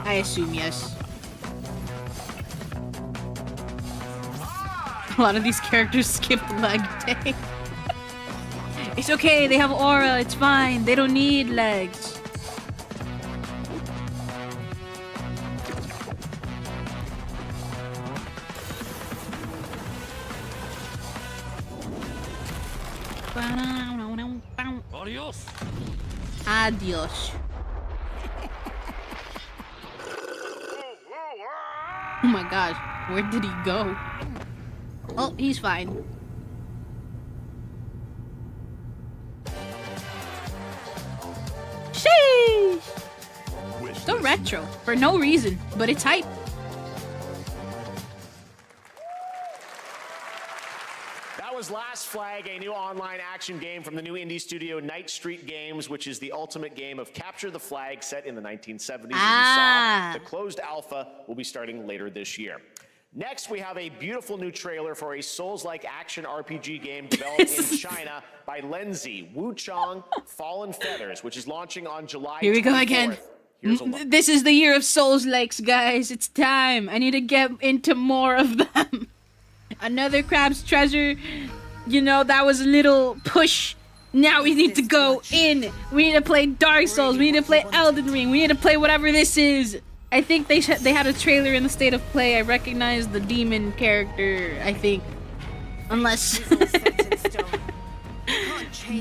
I assume yes. A lot of these characters skipped leg day. It's okay, they have aura, it's fine. They don't need legs. Adios. Adios. Oh my gosh, where did he go? Oh, he's fine. Sheesh! So retro, for no reason, but it's hype. That was Last Flag, a new online action game from the new indie studio Night Street Games, which is the ultimate game of capture the flag set in the 1970s. As you saw, the closed alpha will be starting later this year. Next, we have a beautiful new trailer for a Souls-like action RPG game developed in China by Lenzi, Wuchang Fallen Feathers, which is launching on July 24th. Here we go again. This is the year of Souls-likes, guys. It's time. I need to get into more of them. Another Crab's Treasure. You know, that was a little push. Now we need to go in. We need to play Dark Souls. We need to play Elden Ring. We need to play whatever this is. I think they had a trailer in the State of Play. I recognize the demon character, I think. Unless...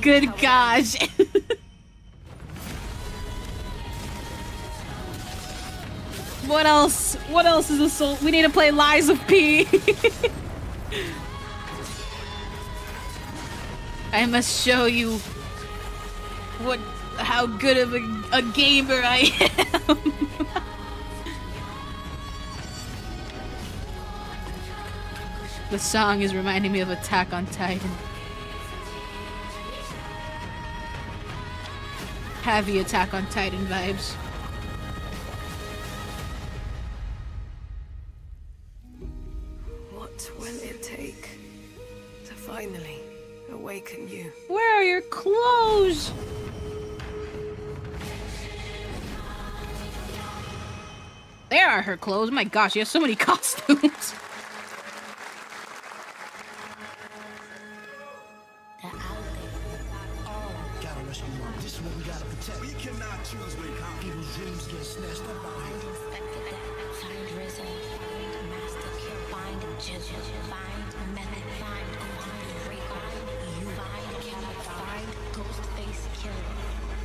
Good gosh. What else? What else is a soul? We need to play Lies of P. I must show you what how good of a gamer I am. The song is reminding me of Attack on Titan. Heavy Attack on Titan vibes. What will it take to finally awaken you? Where are your clothes? There are her clothes. My gosh, she has so many costumes.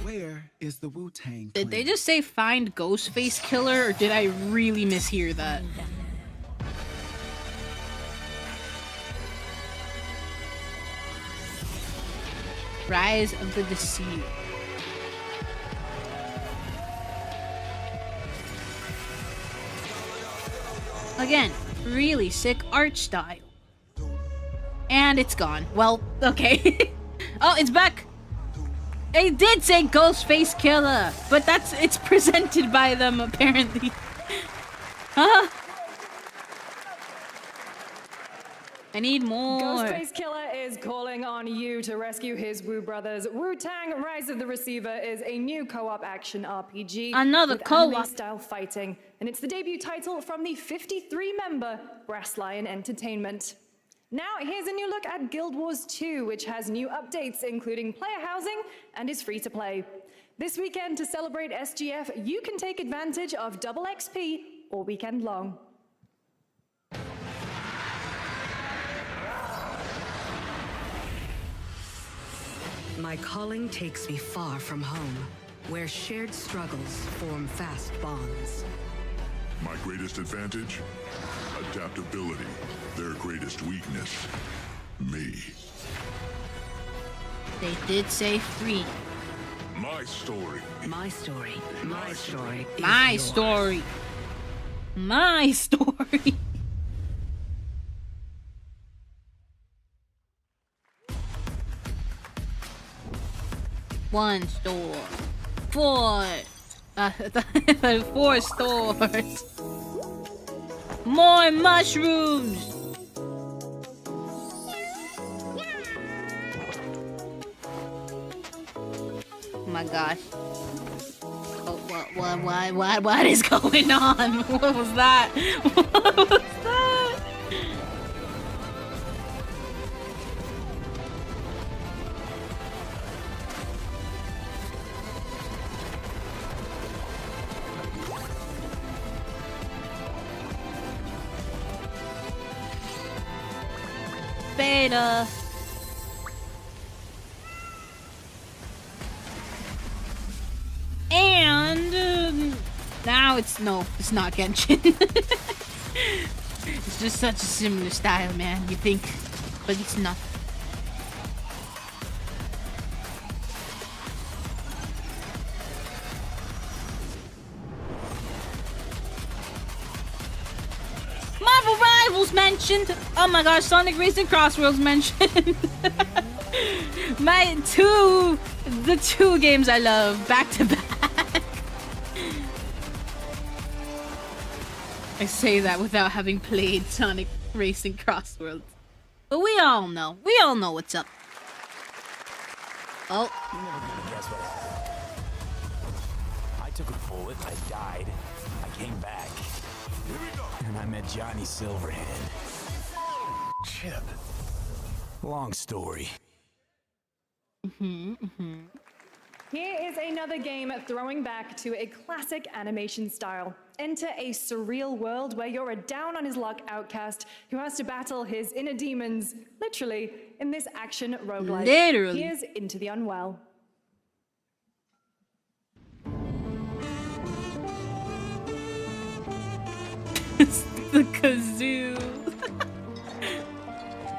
Where is the Wu-Tang? Did they just say find Ghostface Killer, or did I really mishear that? Rise of the Deceived. Again, really sick art style. And it's gone. Well, okay. Oh, it's back! It did say Ghostface Killer, but it's presented by them apparently. Huh? I need more. Ghostface Killer is calling on you to rescue his Wu brothers. Wu-Tang Rise of the Receiver is a new co-op action RPG. Another with co-op anime-style fighting, and it's the debut title from the 53-member Brass Lion Entertainment. Now, here's a new look at Guild Wars 2, which has new updates, including player housing, and is free to play. This weekend, to celebrate SGF, you can take advantage of double XP all weekend long. My calling takes me far from home, where shared struggles form fast bonds. My greatest advantage? Adaptability. Their greatest weakness? Me. They did say free. My story. My story. My story. My story. My story. One store. Four. 4 stores. More mushrooms. Oh my gosh. Oh, what is going on? What was that? What was that? Beta. And now it's not Genshin. It's just such a similar style, man. You think, but it's not. Marvel Rivals mentioned. Oh my gosh, Sonic Racing Crossworlds mentioned. The two games I love back to back. I say that without having played Sonic Racing Crossworlds. But we all know what's up. Oh. You're never gonna guess what happened. I took a bullet, I died, I came back. And I met Johnny Silverhand. Chip. Long story. Here is another game throwing back to a classic animation style. Enter a surreal world where you're a down-on-his-luck outcast who has to battle his inner demons, literally, in this action roguelike. Literally. Here's Into the Unwell. The kazoo.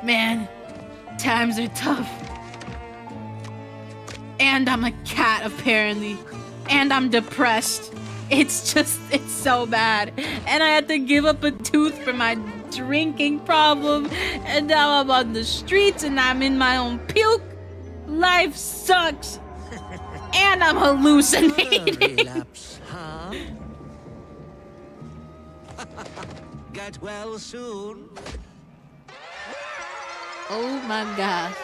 Man, times are tough. And I'm a cat, apparently. And I'm depressed. It's so bad. And I had to give up a tooth for my drinking problem. And now I'm on the streets and I'm in my own puke. Life sucks. And I'm hallucinating. Relapse, huh? Get well soon. Oh my gosh.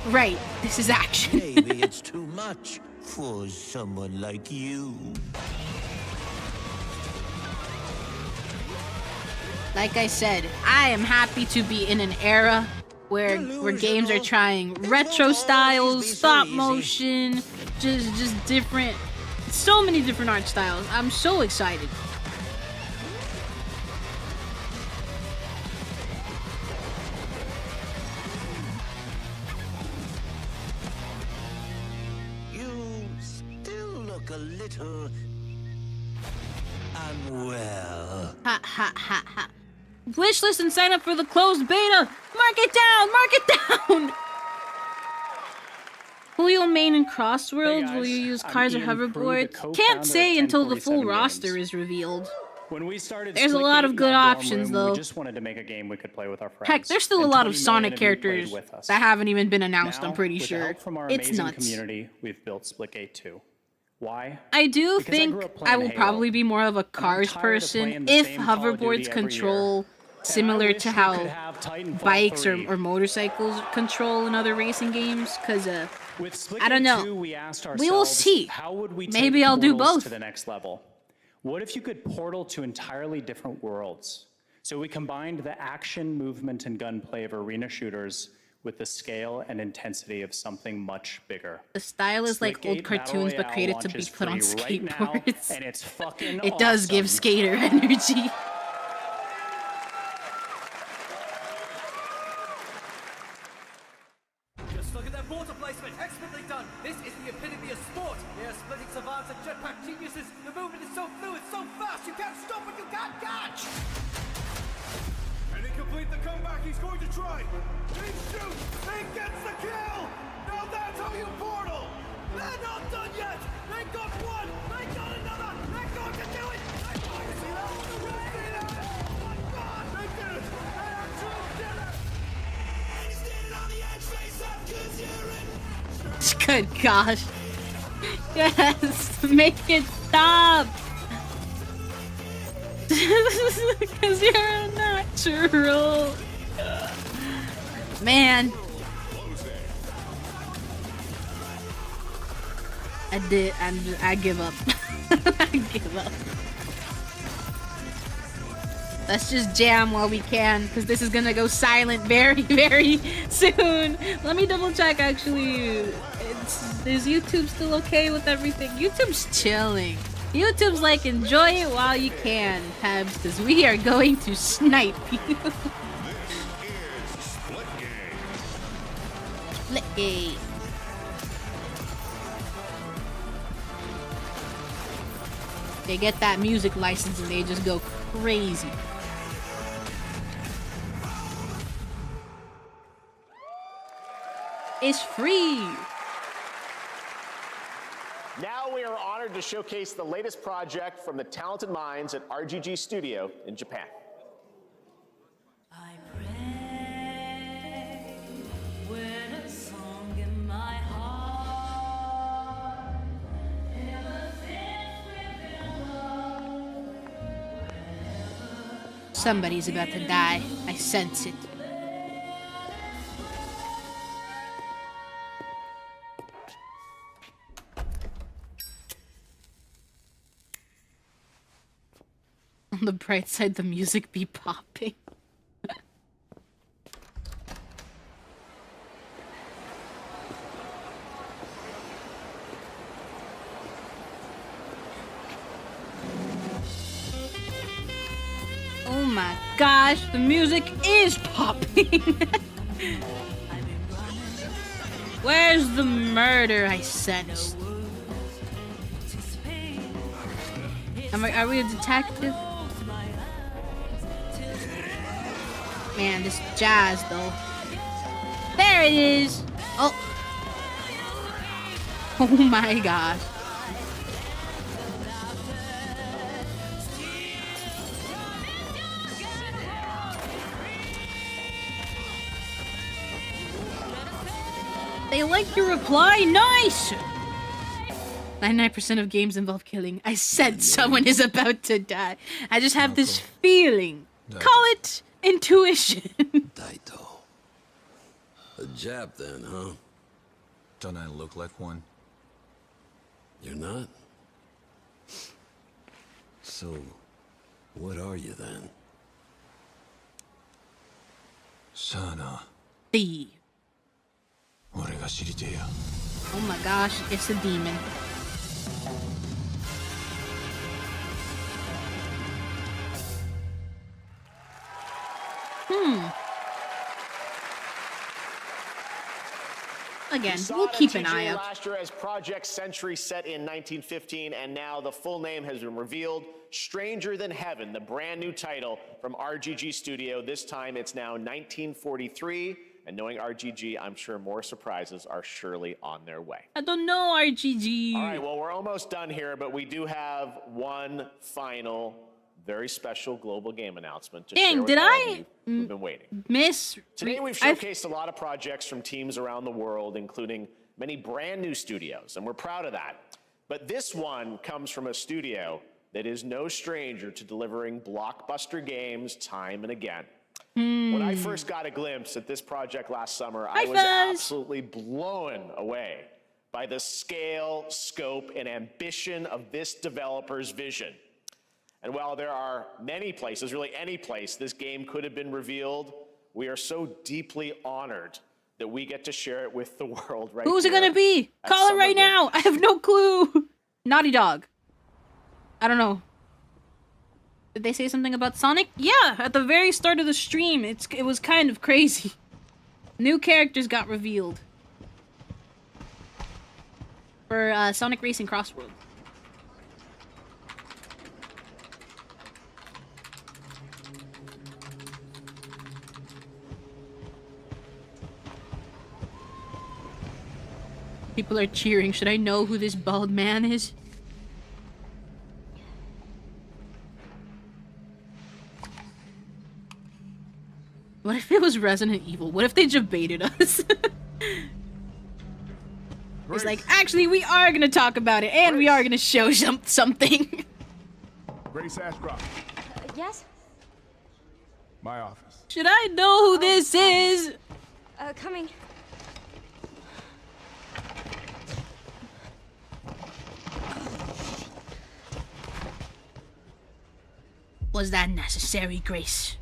Right, this is action. Maybe it's too much for someone like you. Like I said, I am happy to be in an era where games are trying retro styles, stop motion, just different, so many different art styles. I'm so excited. You still look a little unwell. Ha ha ha ha. Wishlist and sign up for the closed beta. Mark it down. Mark it down. Will you main in Crossworlds? Will you use cars or hoverboards? Can't say until the full roster is revealed. When we started, There's a lot of good options, though. We just wanted to make a game we could play with our friends. Heck, there's still a lot of Sonic characters that haven't even been announced. Now, I'm pretty with sure. the help from our It's amazing nuts. community, we've built Splitgate 2. Why? I do Because I think grew up I playing will Halo. probably be more of a cars tired of person playing the if same Call of Duty hoverboards every control similar to we how could have Titanfall bikes or 3. motorcycles control in other racing games. Because With Splitgate I don't know. 2, we asked We will ourselves, see. How would we Maybe take I'll do Portals both. to the next level? What if you could portal to entirely different worlds? So we combined the action, movement, and gunplay of arena shooters with the scale and intensity of something much bigger. The style is like old Splitgate Battle cartoons, but Royale created to be launches put on free right now, skateboards. and it's fucking It does give awesome. skater energy. Just look at that water placement. Expertly done. This is the epitome of sport. They are splitting savants and jetpack geniuses. The movement is so fluid, so fast, you can't stop it, you can't catch. Can he complete the comeback he's going to try? He shoots! He gets the kill! Now that's how you portal! They're not done yet. They got one. They got another. They're going to do it. They're going to see that on the way. Oh my God! They did it! They actually did it! He's standing on the edge, face up, 'cause you're in. Good gosh. Yes, make it stop. Because you're a natural. Man. I give up. I give up. Let's just jam while we can, because this is gonna go silent very, very soon. Let me double check, actually. Is YouTube still okay with everything? YouTube's chilling. YouTube's like, enjoy it while you can, Pebs, because we are going to snipe you. Splitgate. They get that music license and they just go crazy. It's free. Now we are honored to showcase the latest project from the talented minds at RGG Studio in Japan. Somebody's about to die. I sense it. On the bright side, the music be popping. Oh my gosh, the music is popping. Where's the murder I sensed? Are we a detective? Man, this jazz though. There it is. Oh. Oh my gosh. They like your reply. Nice. 99% of games involve killing. I said someone is about to die. I just have this feeling. Call it intuition. Daito. A Jap then, huh? Don't I look like one? You're not? So, what are you then? Sana. The. Oh my gosh, it's a demon. Again, we'll keep an eye out. Last year as Project Century set in 1915, and now the full name has been revealed. Stranger Than Heaven, the brand new title from RGG Studio. This time it's now 1943, and knowing RGG, I'm sure more surprises are surely on their way. I don't know, RGG. All right, well, we're almost done here, but we do have one final, very special global game announcement to share with all of you who've been waiting. Today we've showcased a lot of projects from teams around the world, including many brand new studios, and we're proud of that. But this one comes from a studio that is no stranger to delivering blockbuster games time and again. When I first got a glimpse at this project last summer, I was absolutely blown away by the scale, scope, and ambition of this developer's vision. And while there are many places, really any place, this game could have been revealed, we are so deeply honored that we get to share it with the world right Who's it gonna be? Call it right now. I have no clue. Naughty Dog. I don't know. Did they say something about Sonic? Yeah, at the very start of the stream, it was kind of crazy. New characters got revealed for Sonic Racing Crossworlds. People are cheering. Should I know who this bald man is? What if it was Resident Evil? What if they just baited us? It's like, actually, we are gonna talk about it, and we are gonna show something. Grace Ashcroft. Yes? My office. Should I know who this is? Coming. Was that necessary, Grace?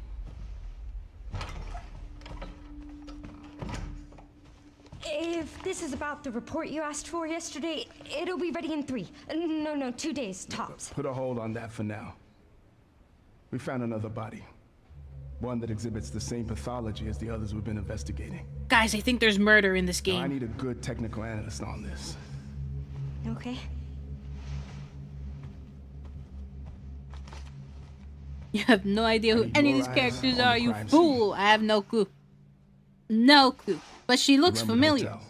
If this is about the report you asked for yesterday, it'll be ready in 3. No, 2 days, tops. Put a hold on that for now. We found another body. One that exhibits the same pathology as the others we've been investigating. Guys, I think there's murder in this game. Now, I need a good technical analyst on this. Okay. You have no idea who any of these characters are, you fool. I have no clue. No clue. But she looks familiar. Hotel.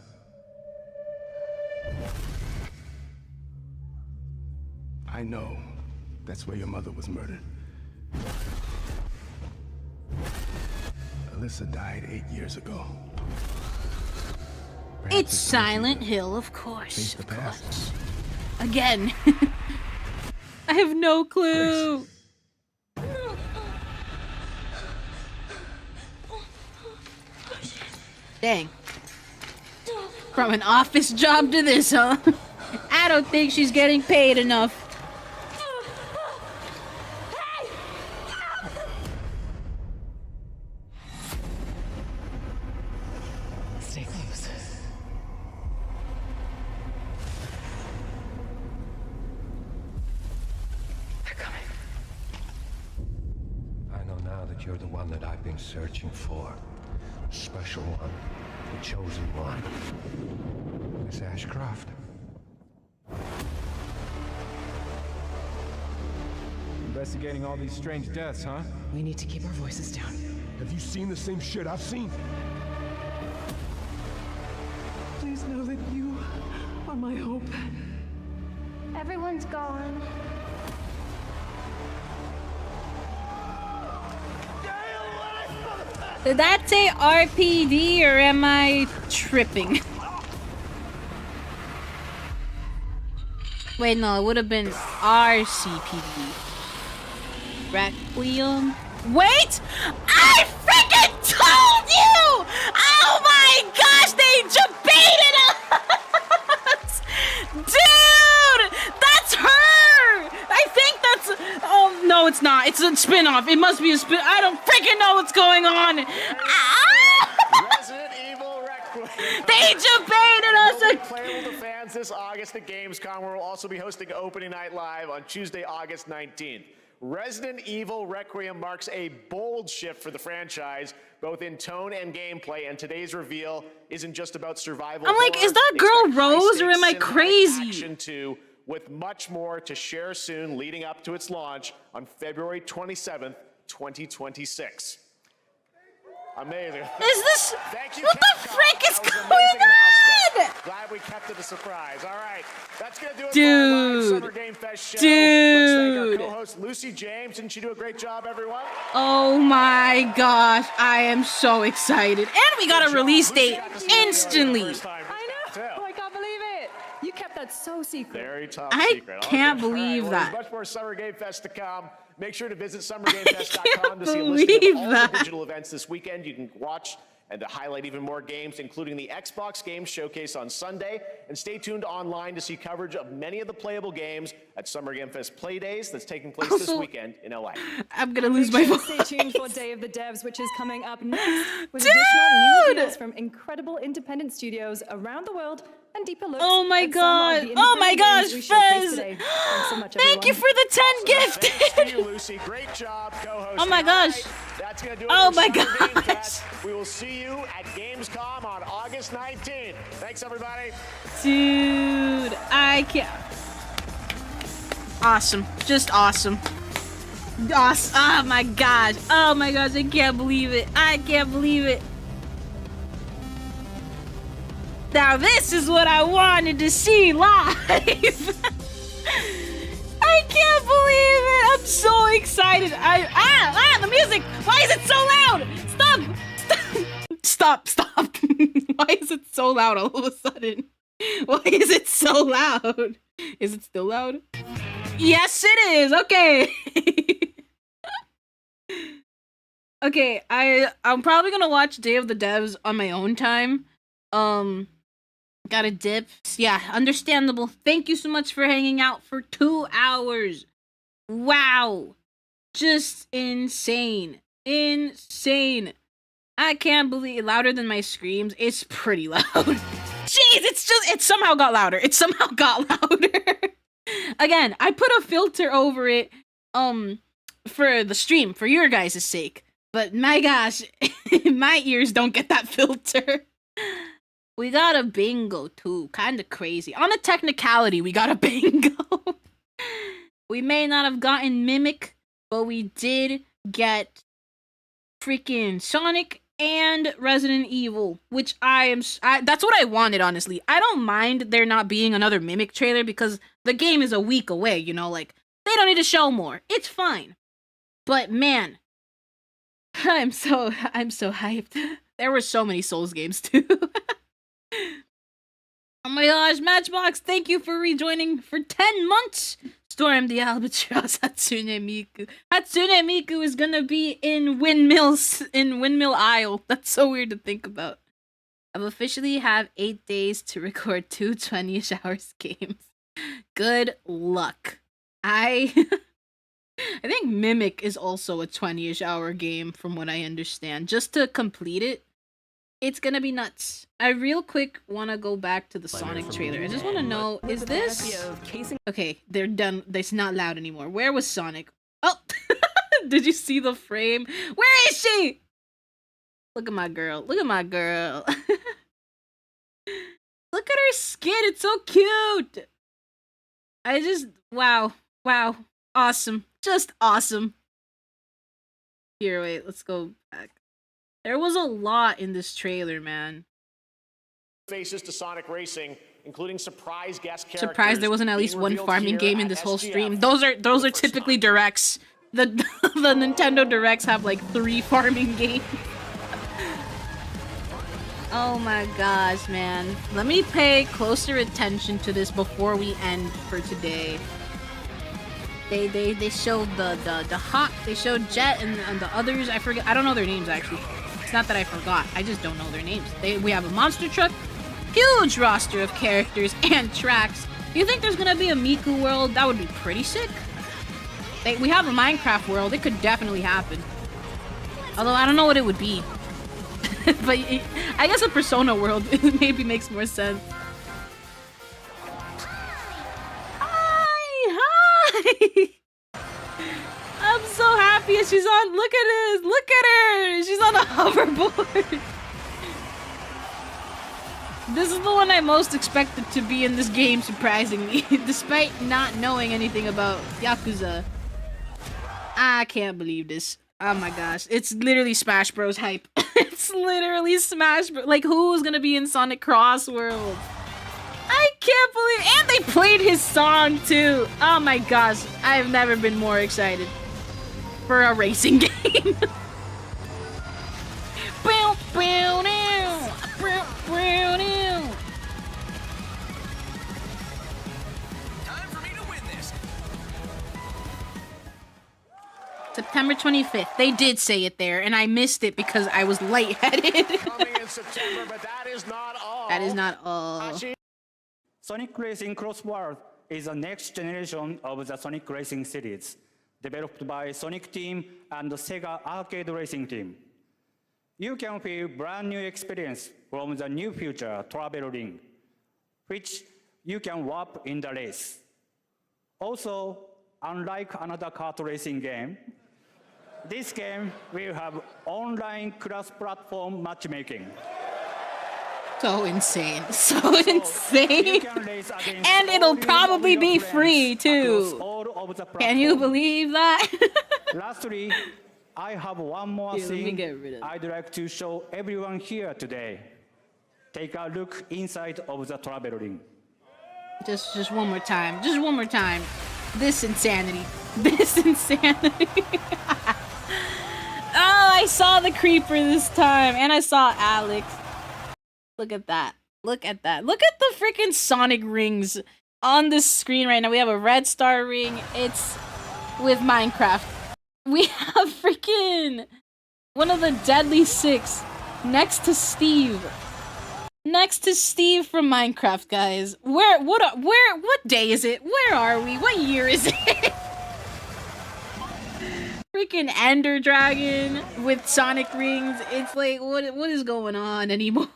I know that's where your mother was murdered. Alyssa died 8 years ago. It's Silent Hill, of course. Of course. Again. I have no clue. Dang. From an office job to this, huh? I don't think she's getting paid enough. Stay close. They're coming. I know now that you're the one that I've been searching for. Special one. The chosen one. Miss Ashcroft. Investigating all these strange deaths, huh? We need to keep our voices down. Have you seen the same shit I've seen? Please know that you are my hope. Everyone's gone. Did that say RPD or am I tripping? Wait, no, it would have been RCPD. Requiem. Wait! I freaking told you! Oh my gosh, they debated us! Dude! That's her! I think that's... Oh, no, it's not. It's a spin-off. It must be a spin... I don't freaking know what's going on. Resident Evil Requiem. They debated us! We'll be playing with the fans this August at Gamescom, where we'll also be hosting Opening Night Live on Tuesday, August 19th. Resident Evil Requiem marks a bold shift for the franchise, both in tone and gameplay, and today's reveal isn't just about survival. I'm like, is that girl Rose or am I crazy? Action 2, with much more to share soon leading up to its launch on February 27th, 2026. Amazing. Is this... Thank you, what the Capcom. frick is That was an going amazing on? announcement. Glad we kept it a surprise. All right, that's gonna do it Dude. for our live Summer Game Fest show. Let's thank our co-host Lucy James. Didn't she do a great job, everyone? Oh my gosh, I am so excited. And we got a release date instantly. I know. Oh, I can't believe it. You kept that so secret. Very top I secret. can't All right, believe well, that. There's much more Summer Game Fest to come. Make sure to visit summergamefest.com to see a believe listing of all that. the digital events this weekend. You can watch and to highlight even more games, including the Xbox Games Showcase on Sunday. And stay tuned online to see coverage of many of the playable games at Summer Game Fest Play Days that's taking place this weekend in LA. I'm gonna lose my Make sure voice. to Stay tuned for Day of the Devs, which is coming up next with additional new reveals from incredible independent studios around the world and deeper looks. Oh my at some of god. the Oh my independent gosh, games we showcased Fez. today. Thanks so much, Thank you everyone. for the 10 Thanks to gifted. you, Lucy. Great job, co-host. Oh my gosh. That's going to do it Oh for my Summer Game gosh. Fest. We will see you at Gamescom on August 19th. Thanks, everybody. Dude, I can't. Awesome. Just awesome. Awesome. Oh my gosh. Oh my gosh. I can't believe it. I can't believe it. Now this is what I wanted to see live. I can't believe it. I'm so excited. The music. Why is it so loud? Stop. Stop. Why is it so loud all of a sudden? Why is it so loud? Is it still loud? Yes, it is. Okay. Okay, I'm probably gonna watch Day of the Devs on my own time. Got a dip. Yeah, understandable. Thank you so much for hanging out for 2 hours. Wow. Just insane. Insane. I can't believe louder than my screams. It's pretty loud. Jeez, it somehow got louder. It somehow got louder. Again, I put a filter over it for the stream, for your guys' sake. But my gosh, my ears don't get that filter. We got a bingo too, kind of crazy. On a technicality, we got a bingo. We may not have gotten Mimic, but we did get freaking Sonic and Resident Evil, which that's what I wanted, honestly. I don't mind there not being another Mimic trailer because the game is a week away, you know, like, they don't need to show more. It's fine. But man, I'm so hyped. There were so many Souls games too. Oh my gosh, Matchbox, thank you for rejoining for 10 months. Storm the Albatross, Hatsune Miku. Hatsune Miku is gonna be in Windmill Isle. That's so weird to think about. I've officially have 8 days to record 2 20-ish hours games. Good luck. I think Mimic is also a 20-ish hour game from what I understand. Just to complete it, it's gonna be nuts. I real quick wanna go back to the Sonic trailer. I just wanna know, is this... Okay, they're done. It's not loud anymore. Where was Sonic? Oh! Did you see the frame? Where is she? Look at my girl. Look at my girl. Look at her skin. It's so cute. Wow. Wow. Awesome. Just awesome. Here, wait. Let's go back. There was a lot in this trailer, man. Faces to Sonic Racing, including surprise guest characters. Surprised there wasn't at least one farming game in this whole stream. Those are typically directs. The the Nintendo Directs have like 3 farming games. Oh my gosh, man. Let me pay closer attention to this before we end for today. They showed the Hawk, they showed Jet and the others. I forget. I don't know their names actually. It's not that I forgot. I just don't know their names. We have a monster truck, huge roster of characters and tracks. Do you think there's gonna be a Miku world? That would be pretty sick. We have a Minecraft world. It could definitely happen. Although I don't know what it would be. But I guess a Persona world maybe makes more sense. Hi! I'm so happy she's on. Look at this. Look at her. She's on a hoverboard. This is the one I most expected to be in this game, surprisingly, despite not knowing anything about Yakuza. I can't believe this. Oh my gosh. It's literally Smash Bros. Hype. It's literally Smash Bros. Like, who's gonna be in Sonic Crossworlds? I can't believe. And they played his song too. Oh my gosh. I've never been more excited for a racing game. September 25th. They did say it there, and I missed it because I was lightheaded. Coming in September, but that is not all. That is not all. Sonic Racing Crossworlds is the next generation of the Sonic Racing series, developed by Sonic Team and the Sega Arcade Racing Team. You can feel brand new experience from the new future travel ring, which you can warp in the race. Also, unlike another kart racing game, this game will have online cross-platform matchmaking. So insane. So insane. And it'll probably be free too. Can you believe that? Lastly, I have one more thing I'd like to show everyone here today. Take a look inside of the travel ring. Just one more time. Just one more time. This insanity. This insanity. Oh, I saw the creeper this time. And I saw Alex. Look at that. Look at that. Look at the freaking Sonic rings on this screen right now. We have a red star ring. It's with Minecraft. We have freaking one of the Deadly Six next to Steve. Next to Steve from Minecraft, guys. What day is it? Where are we? What year is it? Freaking Ender Dragon with Sonic rings. It's like, what is going on anymore?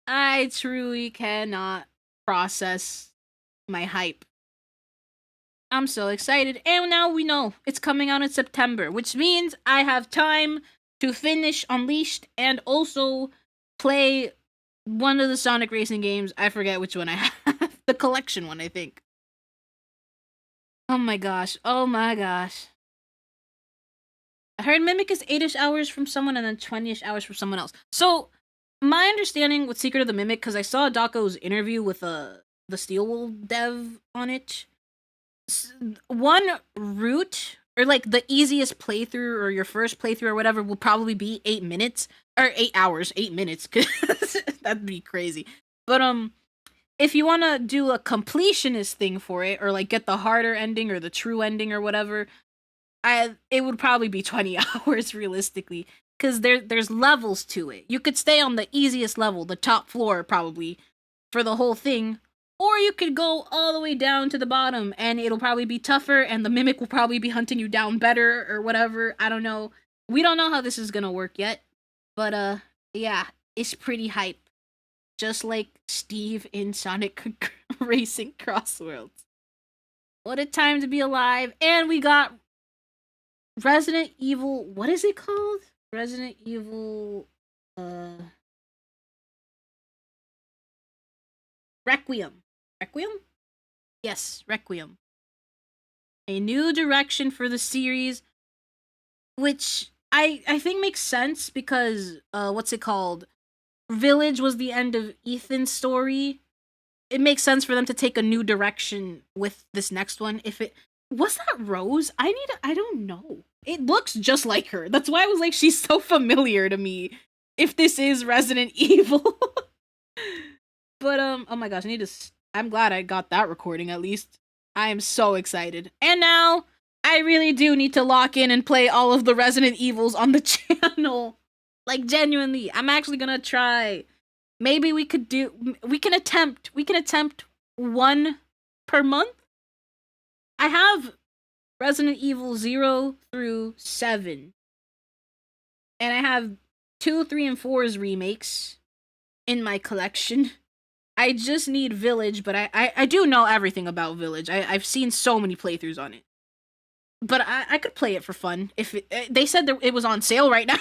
I truly cannot process my hype. I'm so excited. And now we know it's coming out in September, which means I have time to finish Unleashed and also play one of the Sonic Racing games. I forget which one I have. The collection one, I think. Oh my gosh. Oh my gosh. I heard Mimic is 8-ish hours from someone and then 20-ish hours from someone else. So, my understanding with Secret of the Mimic, because I saw Dako's interview with the Steel dev on it. One route, or like the easiest playthrough, or your first playthrough or whatever, will probably be 8 minutes. Or 8 hours, 8 minutes, because that'd be crazy. But, if you want to do a completionist thing for it, or like get the harder ending or the true ending or whatever, it would probably be 20 hours realistically, because there's levels to it. You could stay on the easiest level, the top floor probably, for the whole thing, or you could go all the way down to the bottom, and it'll probably be tougher, and the Mimic will probably be hunting you down better, or whatever. I don't know. We don't know how this is gonna work yet, but yeah, it's pretty hype. Just like Steve in Sonic Racing Crossworlds. What a time to be alive. And we got Resident Evil, what is it called? Resident Evil, Requiem. Requiem? Yes, Requiem. A new direction for the series, which I think makes sense because what's it called? Village was the end of Ethan's story. It makes sense for them to take a new direction with this next one. If it was that Rose, I don't know. It looks just like her. That's why I was like, she's so familiar to me. If this is Resident Evil. But oh my gosh, I'm glad I got that recording at least. I am so excited. And now I really do need to lock in and play all of the Resident Evils on the channel. Like genuinely, I'm actually gonna try. Maybe we can attempt one per month. I have Resident Evil 0 through 7. And I have 2, 3, and 4's remakes in my collection. I just need Village, but I do know everything about Village. I've seen so many playthroughs on it. But I could play it for fun. If they said that it was on sale right now.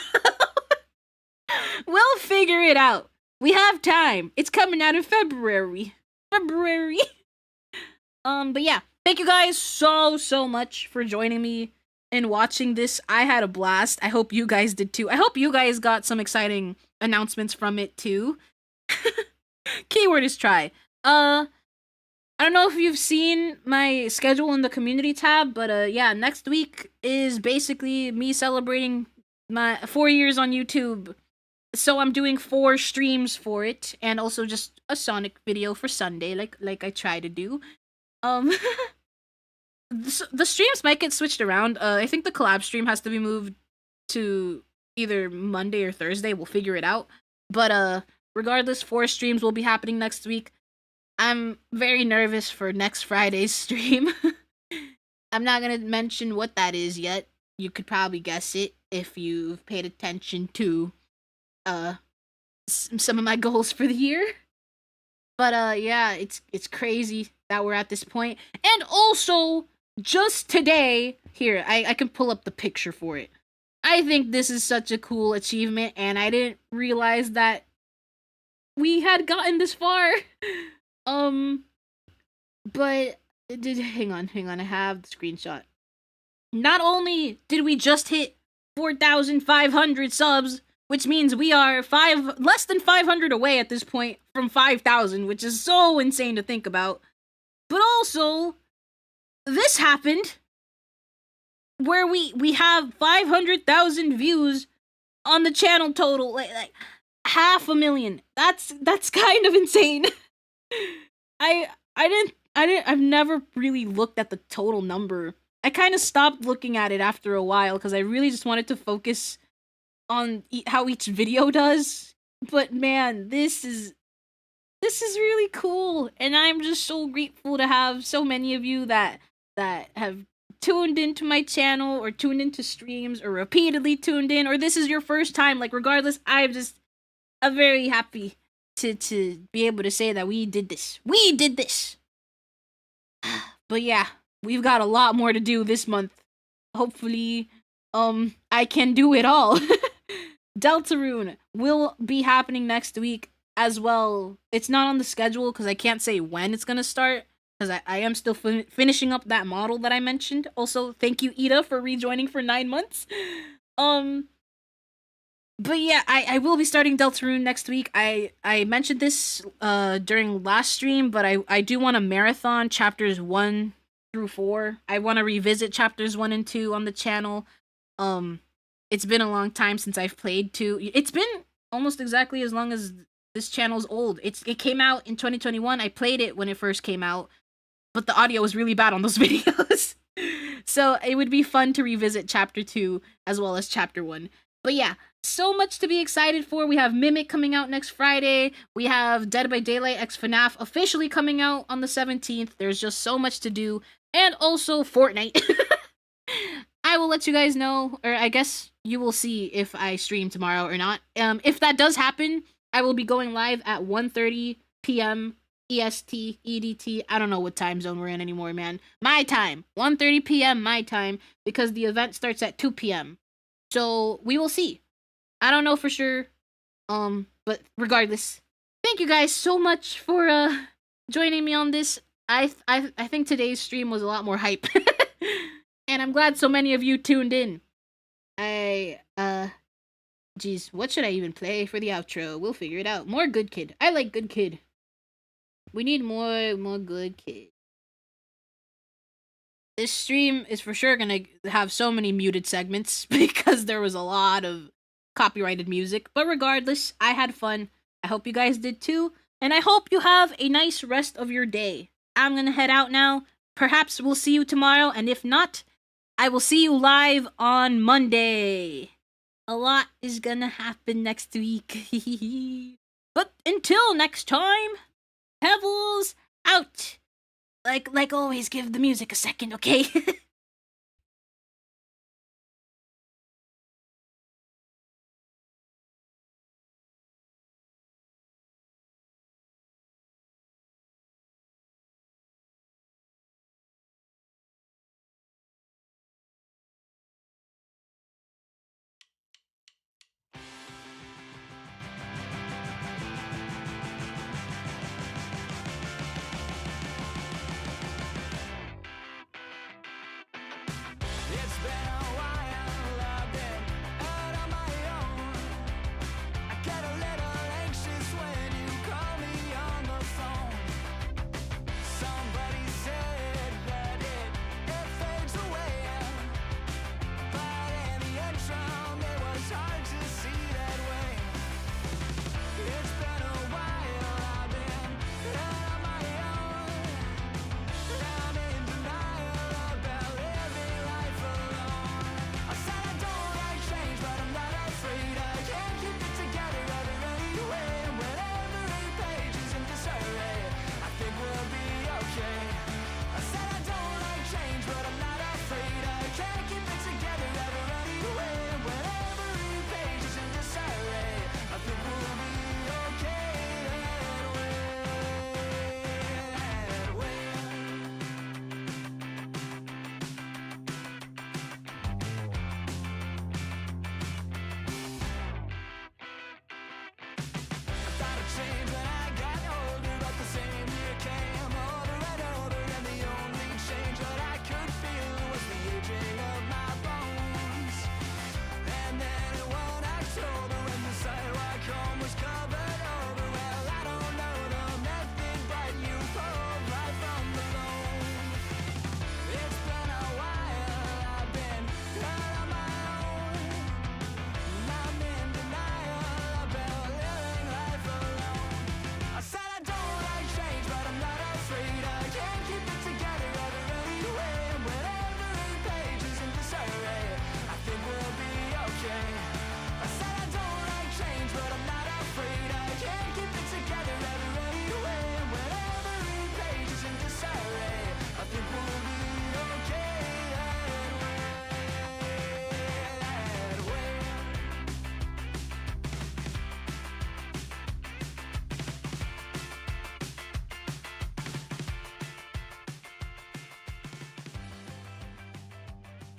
We'll figure it out. We have time. It's coming out in February. But yeah, thank you guys so much for joining me and watching this. I had a blast. I hope you guys did too. I hope you guys got some exciting announcements from it too. Keyword is try. I don't know if you've seen my schedule in the community tab, but yeah, next week is basically me celebrating my 4 years on YouTube. So I'm doing 4 streams for it, and also just a Sonic video for Sunday, like I try to do. The streams might get switched around. I think the collab stream has to be moved to either Monday or Thursday. We'll figure it out. But regardless, 4 streams will be happening next week. I'm very nervous for next Friday's stream. I'm not gonna mention what that is yet. You could probably guess it if you've paid attention to some of my goals for the year. But yeah, it's crazy that we're at this point. And also, just today, here, I can pull up the picture for it. I think this is such a cool achievement, and I didn't realize that we had gotten this far. But hang on, I have the screenshot. Not only did we just hit 4,500 subs, which means we are less than 500 away at this point from 5,000, which is so insane to think about. But also, this happened where we have 500,000 views on the channel total, like 500,000. That's kind of insane. I've never really looked at the total number. I kind of stopped looking at it after a while because I really just wanted to focus on how each video does. But man, this is really cool, and I'm just so grateful to have so many of you that have tuned into my channel or tuned into streams or repeatedly tuned in, or this is your first time. Like regardless, I'm very happy to be able to say that we did this. But yeah, we've got a lot more to do this month. Hopefully, I can do it all. Deltarune will be happening next week as well. It's not on the schedule because I can't say when it's gonna start because I am still finishing up that model that I mentioned. Also, thank you, Ida, for rejoining for 9 months. But yeah, I will be starting Deltarune next week. I mentioned this during last stream, but I do want to marathon chapters 1 through 4. I want to revisit chapters 1 and 2 on the channel. It's been a long time since I've played 2. It's been almost exactly as long as this channel's old. It came out in 2021. I played it when it first came out, but the audio was really bad on those videos. So it would be fun to revisit chapter 2 as well as chapter 1. But yeah, so much to be excited for. We have Mimic coming out next Friday. We have Dead by Daylight X FNAF officially coming out on the 17th. There's just so much to do. And also Fortnite. I will let you guys know, or I guess you will see if I stream tomorrow or not. If that does happen, I will be going live at 1:30 p.m. EST, EDT. I don't know what time zone we're in anymore, man. My time. 1:30 p.m. my time, because the event starts at 2 p.m. So we will see. I don't know for sure. But regardless, thank you guys so much for joining me on this. I think today's stream was a lot more hype. And I'm glad so many of you tuned in. I Geez, what should I even play for the outro? We'll figure it out. More Good Kid. I like Good Kid. We need more Good Kid. This stream is for sure gonna have so many muted segments because there was a lot of copyrighted music. But regardless, I had fun. I hope you guys did too. And I hope you have a nice rest of your day. I'm gonna head out now. Perhaps we'll see you tomorrow. And if not, I will see you live on Monday. A lot is gonna happen next week. But until next time, Pebbles out. Like always, give the music a second, okay?